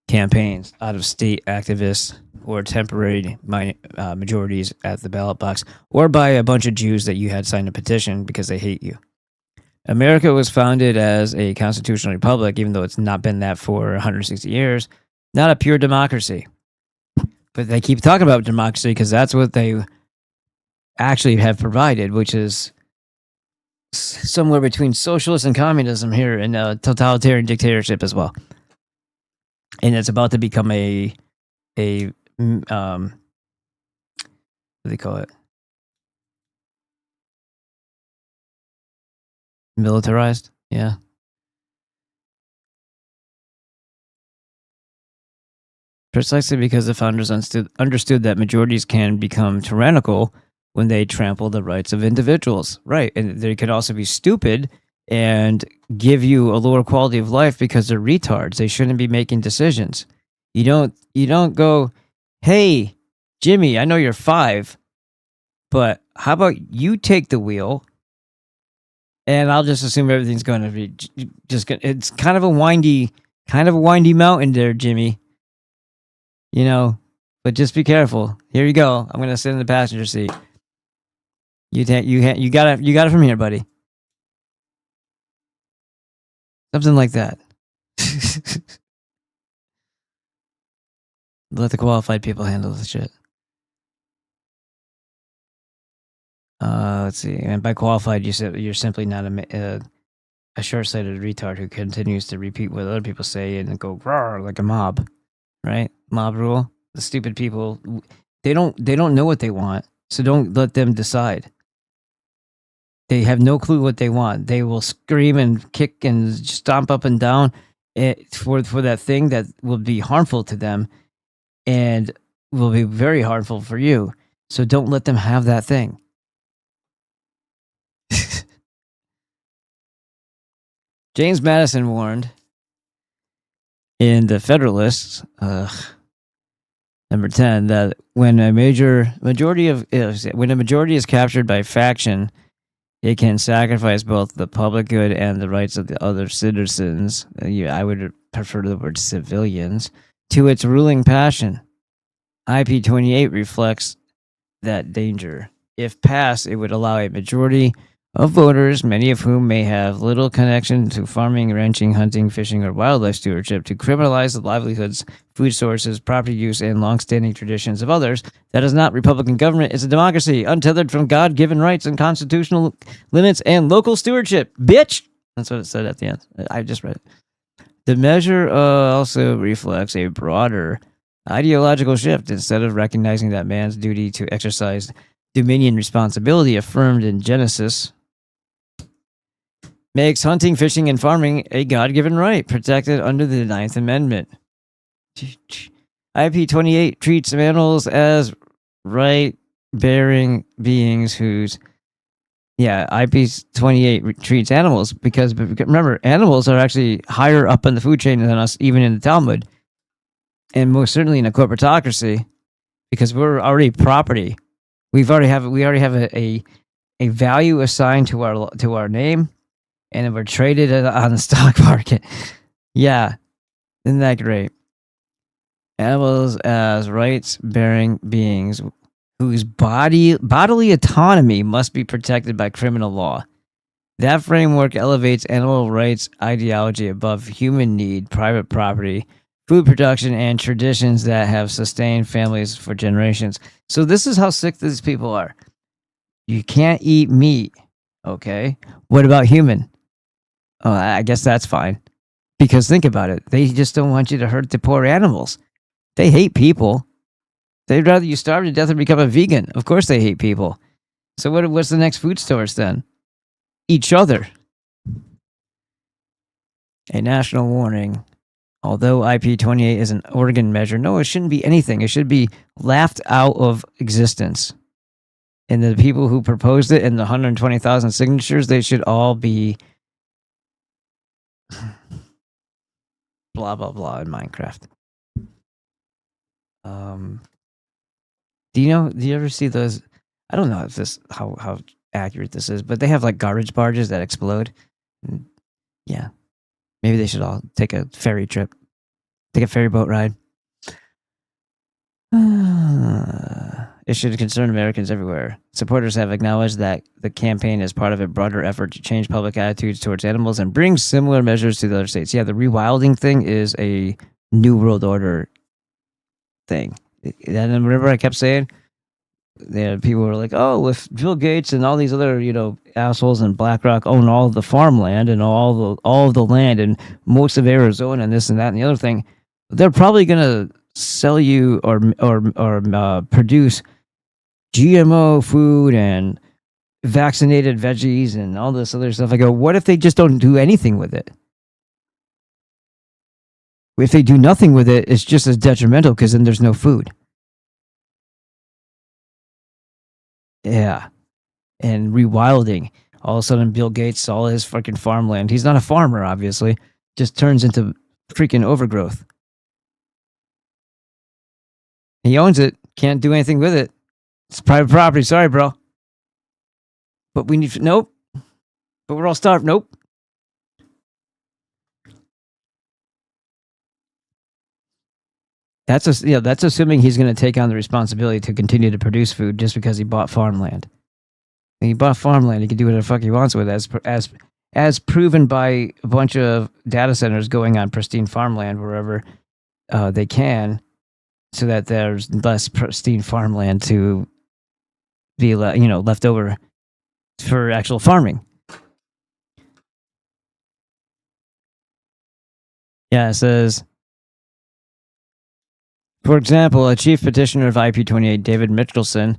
campaigns out of state activists or temporary majorities at the ballot box, or by a bunch of Jews that you had signed a petition because they hate you. America was founded as a constitutional republic, even though it's not been that for 160 years, not a pure democracy. But they keep talking about democracy because that's what they actually have provided, which is somewhere between socialist and communism here, and a totalitarian dictatorship as well. And it's about to become a what do they call it? Militarized? Yeah. Precisely because the founders understood that majorities can become tyrannical when they trample the rights of individuals. Right. And they could also be stupid and give you a lower quality of life because they're retards. They shouldn't be making decisions. You don't go, hey, Jimmy, I know you're 5, but how about you take the wheel and I'll just assume everything's going to be it's kind of a windy mountain there, Jimmy. You know, but just be careful. Here you go. I'm going to sit in the passenger seat. You got it from here, buddy. Something like that. Let the qualified people handle the shit. Let's see. And by qualified, you're simply not a short-sighted retard who continues to repeat what other people say and go rawr like a mob, right? Mob rule. The stupid people, they don't know what they want, so don't let them decide. They have no clue what they want. They will scream and kick and stomp up and down for that thing that will be harmful to them and will be very harmful for you. So don't let them have that thing. James Madison warned in the Federalists, number 10, that when a majority is captured by faction, it can sacrifice both the public good and the rights of the other citizens. I would prefer the word civilians to its ruling passion. IP 28 reflects that danger. If passed, it would allow a majority of voters, many of whom may have little connection to farming, ranching, hunting, fishing, or wildlife stewardship, to criminalize the livelihoods, food sources, property use, and long-standing traditions of others. That is not Republican government. It's a democracy, untethered from God-given rights and constitutional limits and local stewardship. Bitch! That's what it said at the end. I just read it. The measure also reflects a broader ideological shift. Instead of recognizing that man's duty to exercise dominion responsibility affirmed in Genesis, makes hunting, fishing, and farming a God-given right protected under the 9th Amendment. IP 28 treats animals as right-bearing beings whose... Yeah, IP 28 treats animals because remember, animals are actually higher up in the food chain than us, even in the Talmud. And most certainly in a corporatocracy, because we're already property. We already have a value assigned to our name, and we're traded on the stock market. Yeah, isn't that great? Animals as rights-bearing beings whose bodily autonomy must be protected by criminal law. That framework elevates animal rights ideology above human need, private property, food production, and traditions that have sustained families for generations. So this is how sick these people are. You can't eat meat, okay? What about human? Oh, I guess that's fine. Because think about it. They just don't want you to hurt the poor animals. They hate people. They'd rather you starve to death or become a vegan. Of course they hate people. So what's the next food source then? Each other. A national warning. Although IP 28 is an Oregon measure, no, it shouldn't be anything. It should be laughed out of existence. And the people who proposed it and the 120,000 signatures, they should all be blah, blah, blah in Minecraft. Do you ever see those? I don't know if how accurate this is, but they have like garbage barges that explode. And yeah. Maybe they should all take a ferry trip. Take a ferry boat ride. It should concern Americans everywhere. Supporters have acknowledged that the campaign is part of a broader effort to change public attitudes towards animals and bring similar measures to the other states. Yeah, the rewilding thing is a New World Order thing. And remember I kept saying, people were like, oh, if Bill Gates and all these other, assholes in BlackRock own all the farmland and all of the land and most of Arizona and this and that and the other thing, they're probably going to sell you or produce GMO food and vaccinated veggies and all this other stuff. I go, what if they just don't do anything with it? If they do nothing with it, it's just as detrimental because then there's no food. Yeah. And rewilding. All of a sudden, Bill Gates saw his fucking farmland. He's not a farmer, obviously. Just turns into freaking overgrowth. He owns it. Can't do anything with it. It's private property. Sorry, bro. But we need... Nope. But we're all starved. Nope. That's assuming he's going to take on the responsibility to continue to produce food just because he bought farmland. When he bought farmland, he can do whatever the fuck he wants with it, as proven by a bunch of data centers going on pristine farmland wherever they can, so that there's less pristine farmland to be left over for actual farming. Yeah, it says, for example, a chief petitioner of IP28, David Michelson,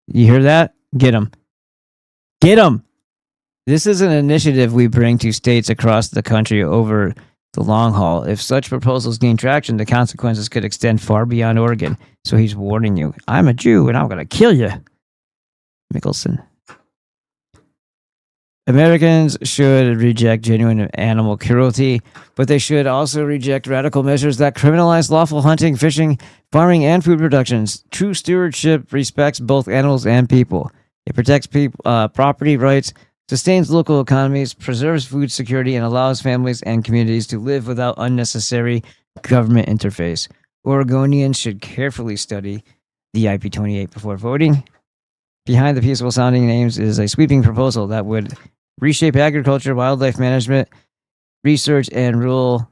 you hear that? Get him. Get him! This is an initiative we bring to states across the country over the long haul. If such proposals gain traction, the consequences could extend far beyond Oregon. So he's warning you. I'm a Jew and I'm going to kill you. Mickelson. Americans should reject genuine animal cruelty, but they should also reject radical measures that criminalize lawful hunting, fishing, farming, and food productions. True stewardship respects both animals and people. It protects property rights, sustains local economies, preserves food security, and allows families and communities to live without unnecessary government interface. Oregonians should carefully study the IP28 before voting. behind the peaceful sounding names is a sweeping proposal that would reshape agriculture, wildlife management, research, and rural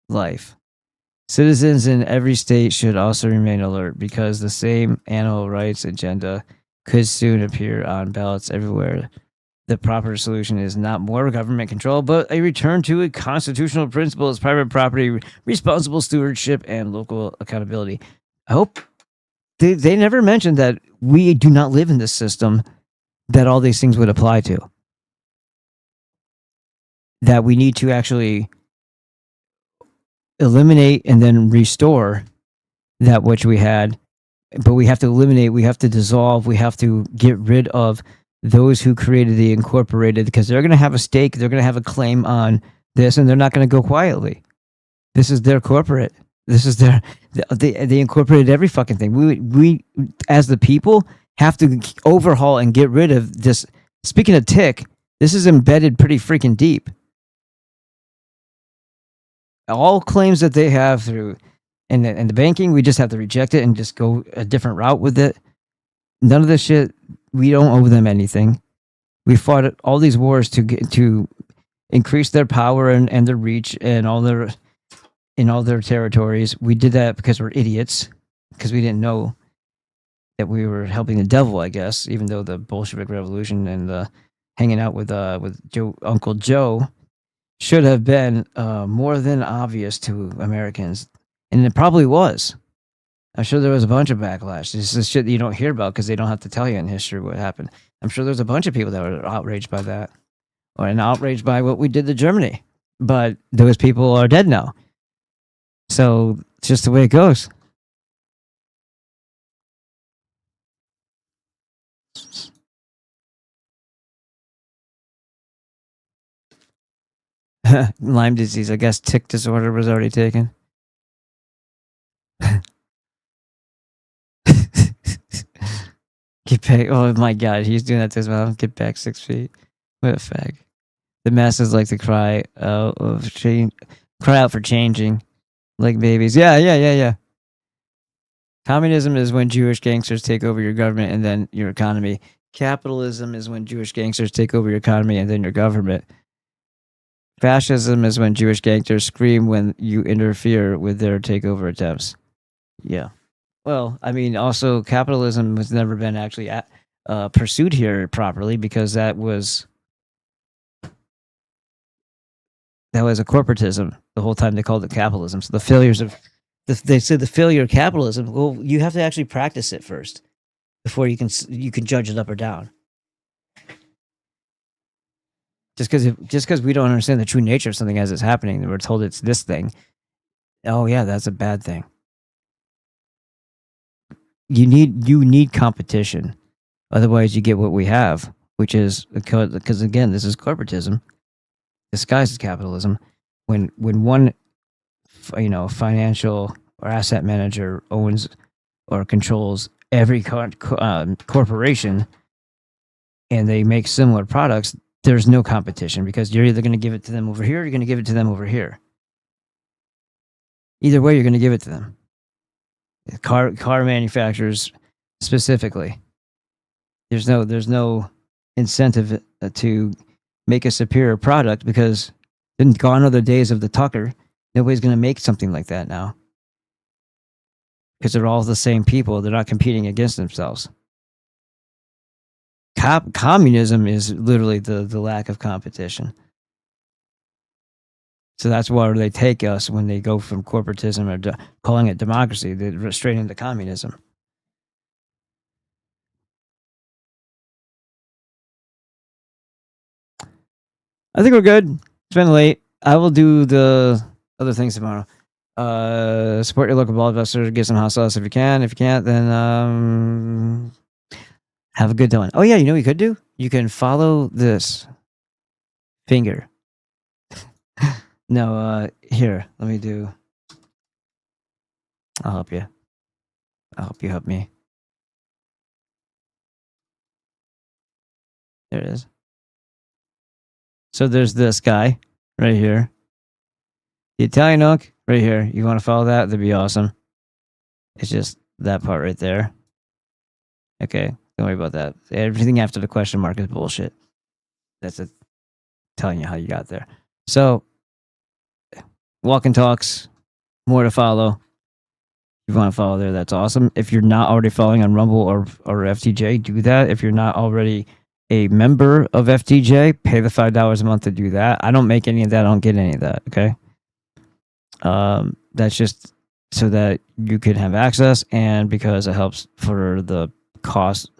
life. Citizens in every state should also remain alert because the same animal rights agenda could soon appear on ballots everywhere. The proper solution is not more government control, but a return to a constitutional principle as private property, responsible stewardship, and local accountability. I hope they never mentioned that we do not live in this system that all these things would apply to. That we need to actually eliminate and then restore that which we had, but we have to eliminate, we have to dissolve, we have to get rid of those who created the incorporated, because they're going to have a stake, they're going to have a claim on this, and they're not going to go quietly. This is their corporate. This is their, they incorporated every fucking thing. We as the people have to overhaul and get rid of this. Speaking of tick, this is embedded pretty freaking deep. All claims that they have through and the banking, we just have to reject it and just go a different route with it. None of this shit, we don't owe them anything. We fought all these wars to increase their power and their reach and all their in all their territories. We did that because we're idiots, because we didn't know that we were helping the devil, I guess, even though the Bolshevik Revolution and the hanging out with Uncle Joe should have been more than obvious to Americans. And it probably was. I'm sure there was a bunch of backlash. This is shit that you don't hear about because they don't have to tell you in history what happened. I'm sure there's a bunch of people that were outraged by that. And outraged by what we did to Germany. But those people are dead now. So it's just the way it goes. Lyme disease. I guess tick disorder was already taken. Get back. Oh my god, he's doing that to his mouth. Get back 6 feet. What a fag. The masses like to cry out of change, cry out for changing, like babies. Yeah. Communism is when Jewish gangsters take over your government and then your economy. Capitalism is when Jewish gangsters take over your economy and then your government. Fascism is when Jewish gangsters scream when you interfere with their takeover attempts. Yeah. Well, I mean, also capitalism has never been actually pursued here properly because that was a corporatism the whole time. They called it capitalism. So the failures of they said the failure of capitalism. Well, you have to actually practice it first before you can judge it up or down. Just because we don't understand the true nature of something as it's happening, and we're told it's this thing. Oh yeah, that's a bad thing. You need competition, otherwise you get what we have, which is because again, this is corporatism disguised as capitalism. When one financial or asset manager owns or controls every corporation, and they make similar products, there's no competition because you're either going to give it to them over here, or you're going to give it to them over here. Either way, you're going to give it to them. Car manufacturers specifically, there's no incentive to make a superior product because then gone are the days of the Tucker. Nobody's going to make something like that now because they're all the same people. They're not competing against themselves. Communism is literally the lack of competition. So that's where they take us when they go from corporatism or calling it democracy. They're straight into communism. I think we're good. It's been late. I will do the other things tomorrow. Support your local blockbuster. Get some hot sauce if you can. If you can't, then have a good one. Oh yeah, you know what you could do? You can follow this finger. No, here, let me do. I'll help you. I'll help you help me. There it is. So there's this guy right here. The Italian oak right here. You want to follow that? That'd be awesome. It's just that part right there. Okay. Don't worry about that. Everything after the question mark is bullshit. That's it. Telling you how you got there. So, walk and talks, more to follow. If you want to follow there, that's awesome. If you're not already following on Rumble or FTJ, do that. If you're not already a member of FTJ, pay the $5 a month to do that. I don't make any of that. I don't get any of that. Okay. That's just so that you can have access, and because it helps for the cost,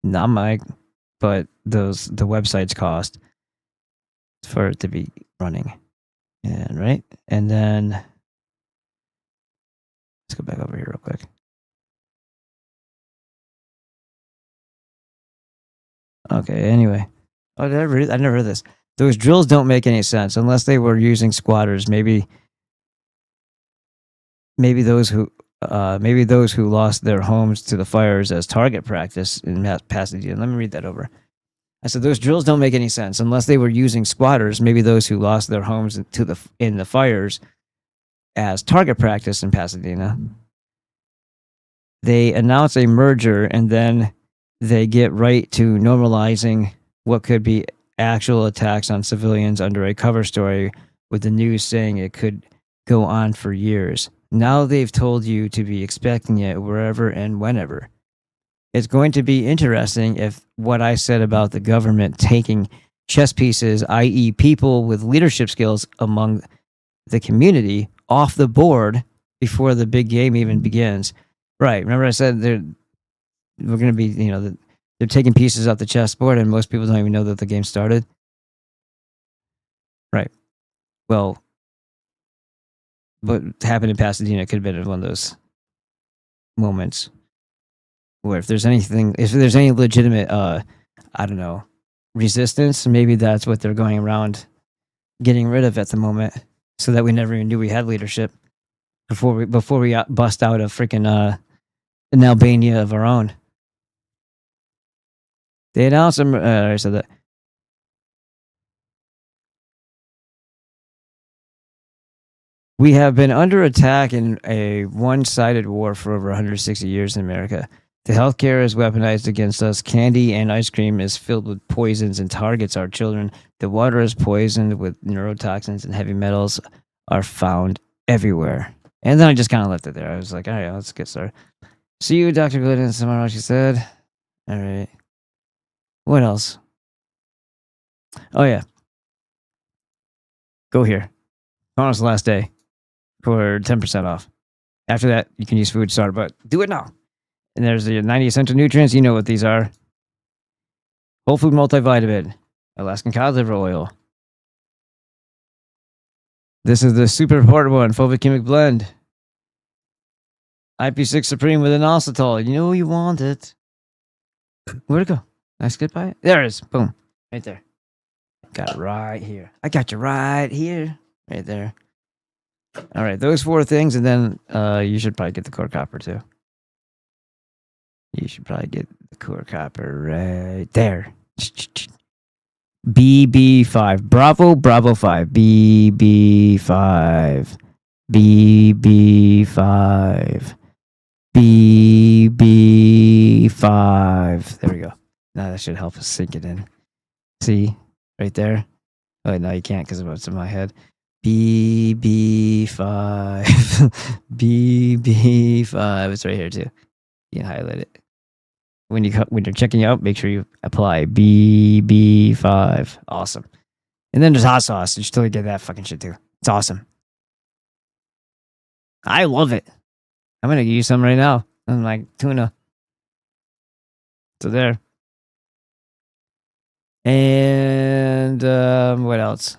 not my, but the website's cost for it to be running. And right. And then let's go back over here real quick. Okay, anyway. Oh, I never heard this. Those drills don't make any sense unless they were using squatters. Maybe those who lost their homes to the fires as target practice in Pasadena. Let me read that over. I said those drills don't make any sense unless they were using squatters. Maybe those who lost their homes in the fires as target practice in Pasadena. They announce a merger and then they get right to normalizing what could be actual attacks on civilians under a cover story with the news saying it could go on for years. Now they've told you to be expecting it wherever and whenever. It's going to be interesting if what I said about the government taking chess pieces, i.e. people with leadership skills among the community, off the board before the big game even begins. Right. Remember I said we're going to be, they're taking pieces off the chessboard and most people don't even know that the game started. Right. Well, what happened in Pasadena could have been one of those moments where if there's any legitimate, resistance, maybe that's what they're going around getting rid of at the moment, so that we never even knew we had leadership before we bust out a freaking an Albania of our own. They announced them. I said that. We have been under attack in a one-sided war for over 160 years in America. The healthcare is weaponized against us. Candy and ice cream is filled with poisons and targets our children. The water is poisoned with neurotoxins and heavy metals are found everywhere. And then I just kind of left it there. I was like, all right, let's get started. See you, Dr. Glidden, tomorrow, she said. All right. What else? Oh, yeah. Go here. Tomorrow's the last day for 10% off. After that, you can use food starter, but do it now. And there's the 90 essential nutrients. You know what these are. Whole food multivitamin, Alaskan cod liver oil. This is the super important one, fulvic chemic blend. IP6 Supreme with inositol. You know you want it. Where'd it go? Did I skip by it? There it is. Boom. Right there. Got it right here. I got you right here. Right there. All right. Those 4 things, and then you should probably get the core copper too. You should probably get the core copper right there. BB5. Bravo 5. BB5. BB5. BB5. There we go. Now that should help us sink it in. See? Right there? Oh, no, you can't because of what's in my head. BB5. BB5. It's right here too. You can highlight it. When you're checking out, make sure you apply BB5. Awesome. And then there's hot sauce. You should totally get that fucking shit too. It's awesome. I love it. I'm gonna use some right now. I'm like tuna. So there. And what else?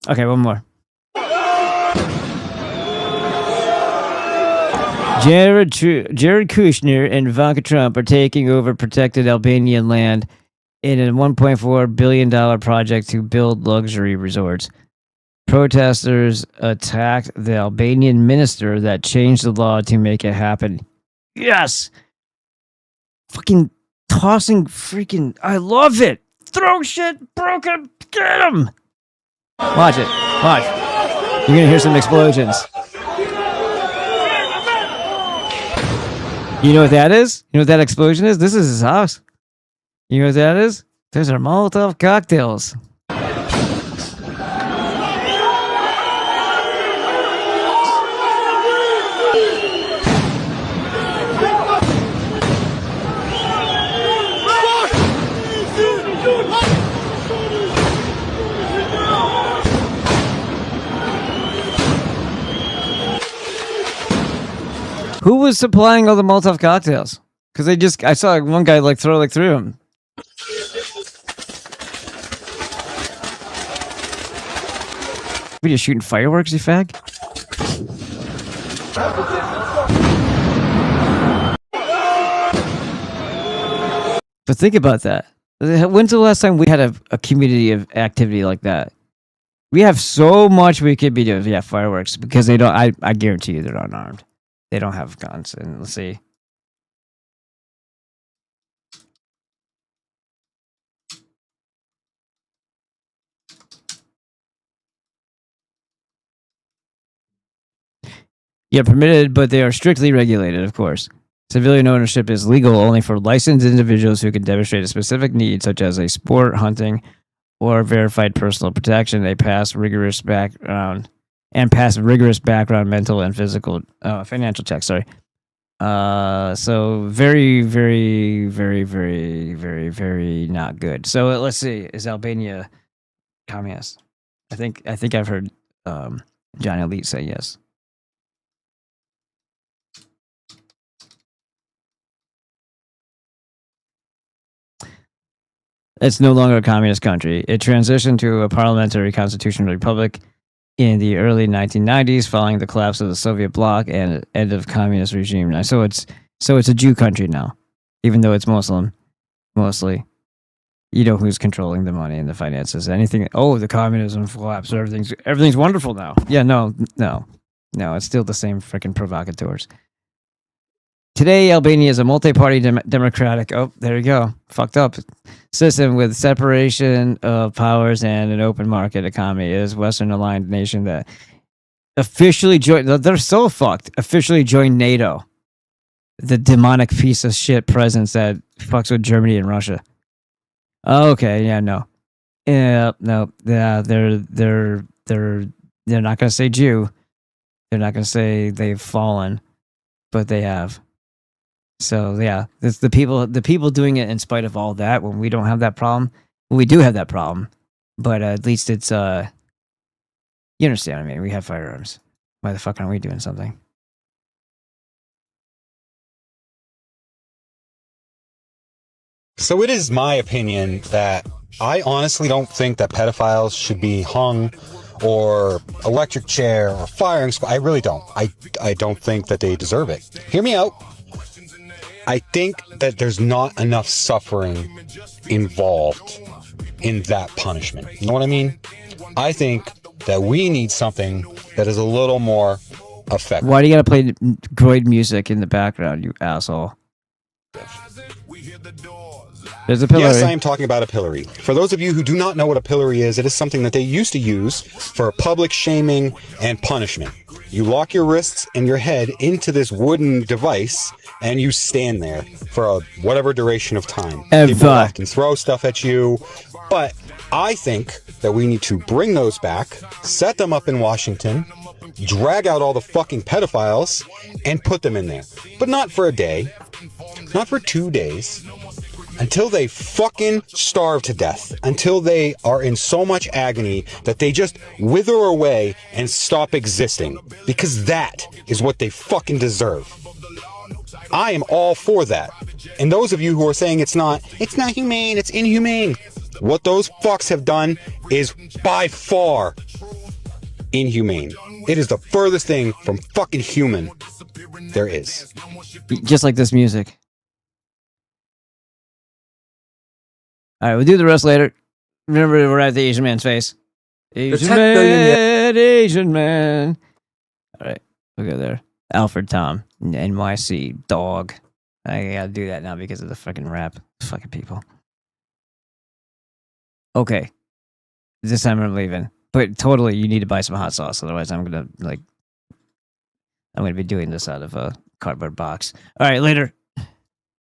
Okay, one more. Jared Kushner and Ivanka Trump are taking over protected Albanian land in a $1.4 billion project to build luxury resorts. Protesters attacked the Albanian minister that changed the law to make it happen. Yes! Fucking tossing freaking... I love it! Throw shit, broken, get him! Watch it. Watch. You're gonna hear some explosions. You know what that is? You know what that explosion is? This is his house. You know what that is? Those are Molotov cocktails. Who was supplying all the Molotov cocktails? Because I saw one guy like throw like 3 of them. We just shooting fireworks, you fag? But think about that. When's the last time we had a community of activity like that? We have so much we could be doing. Yeah, fireworks. Because they don't, I guarantee you they're not armed. They don't have guns. And let's see. Yeah, permitted, but they are strictly regulated, of course. Civilian ownership is legal only for licensed individuals who can demonstrate a specific need, such as a sport, hunting, or verified personal protection. They pass rigorous background, mental and physical, financial checks. Sorry. So very, very, very, very, very, very not good. So let's see. Is Albania communist? I think I've heard John Elite say yes. It's no longer a communist country. It transitioned to a parliamentary constitutional republic in the early 1990s, following the collapse of the Soviet bloc and end of communist regime. So it's a Jew country now, even though it's Muslim, mostly. You know who's controlling the money and the finances. Anything? Oh, the communism collapsed. Everything's wonderful now. Yeah, no. It's still the same freaking provocateurs. Today, Albania is a multi-party democratic. Oh, there you go. Fucked up system with separation of powers and an open market economy. It is a Western-aligned nation that officially joined. They're so fucked. Officially joined NATO. The demonic piece of shit presence that fucks with Germany and Russia. Okay, yeah, no. Yeah, no. Yeah, they're not gonna say Jew. They're not gonna say they've fallen, but they have. So yeah, it's the people doing it in spite of all that. When we don't have that problem, well, we do have that problem, but at least it's you understand what I mean. We have firearms. Why the fuck aren't we doing something? So it is my opinion that I honestly don't think that pedophiles should be hung or electric chair or firing squad. I really don't. I don't think that they deserve it. Hear me out. I think that there's not enough suffering involved in that punishment. You know what I mean? I think that we need something that is a little more effective. Why do you gotta play Groid music in the background, you asshole? There's a pillory. Yes, I am talking about a pillory. For those of you who do not know what a pillory is, it is something that they used to use for public shaming and punishment. You lock your wrists and your head into this wooden device, and you stand there for whatever duration of time. People often throw stuff at you, but I think that we need to bring those back, set them up in Washington, drag out all the fucking pedophiles, and put them in there. But not for a day, not for 2 days, until they fucking starve to death, until they are in so much agony that they just wither away and stop existing, because that is what they fucking deserve. I am all for that. And those of you who are saying it's not humane, it's inhumane, what those fucks have done is by far inhumane. It is the furthest thing from fucking human there is. Just like this music. All right, we'll do the rest later. Remember, we're at the Asian man's face. Asian man, Asian man. All right, we'll go there. Alfred Tom, NYC, dog. I gotta do that now because of the fucking rap. Fucking people. Okay. This time I'm leaving. But totally, you need to buy some hot sauce. Otherwise, I'm gonna be doing this out of cardboard box. All right, later.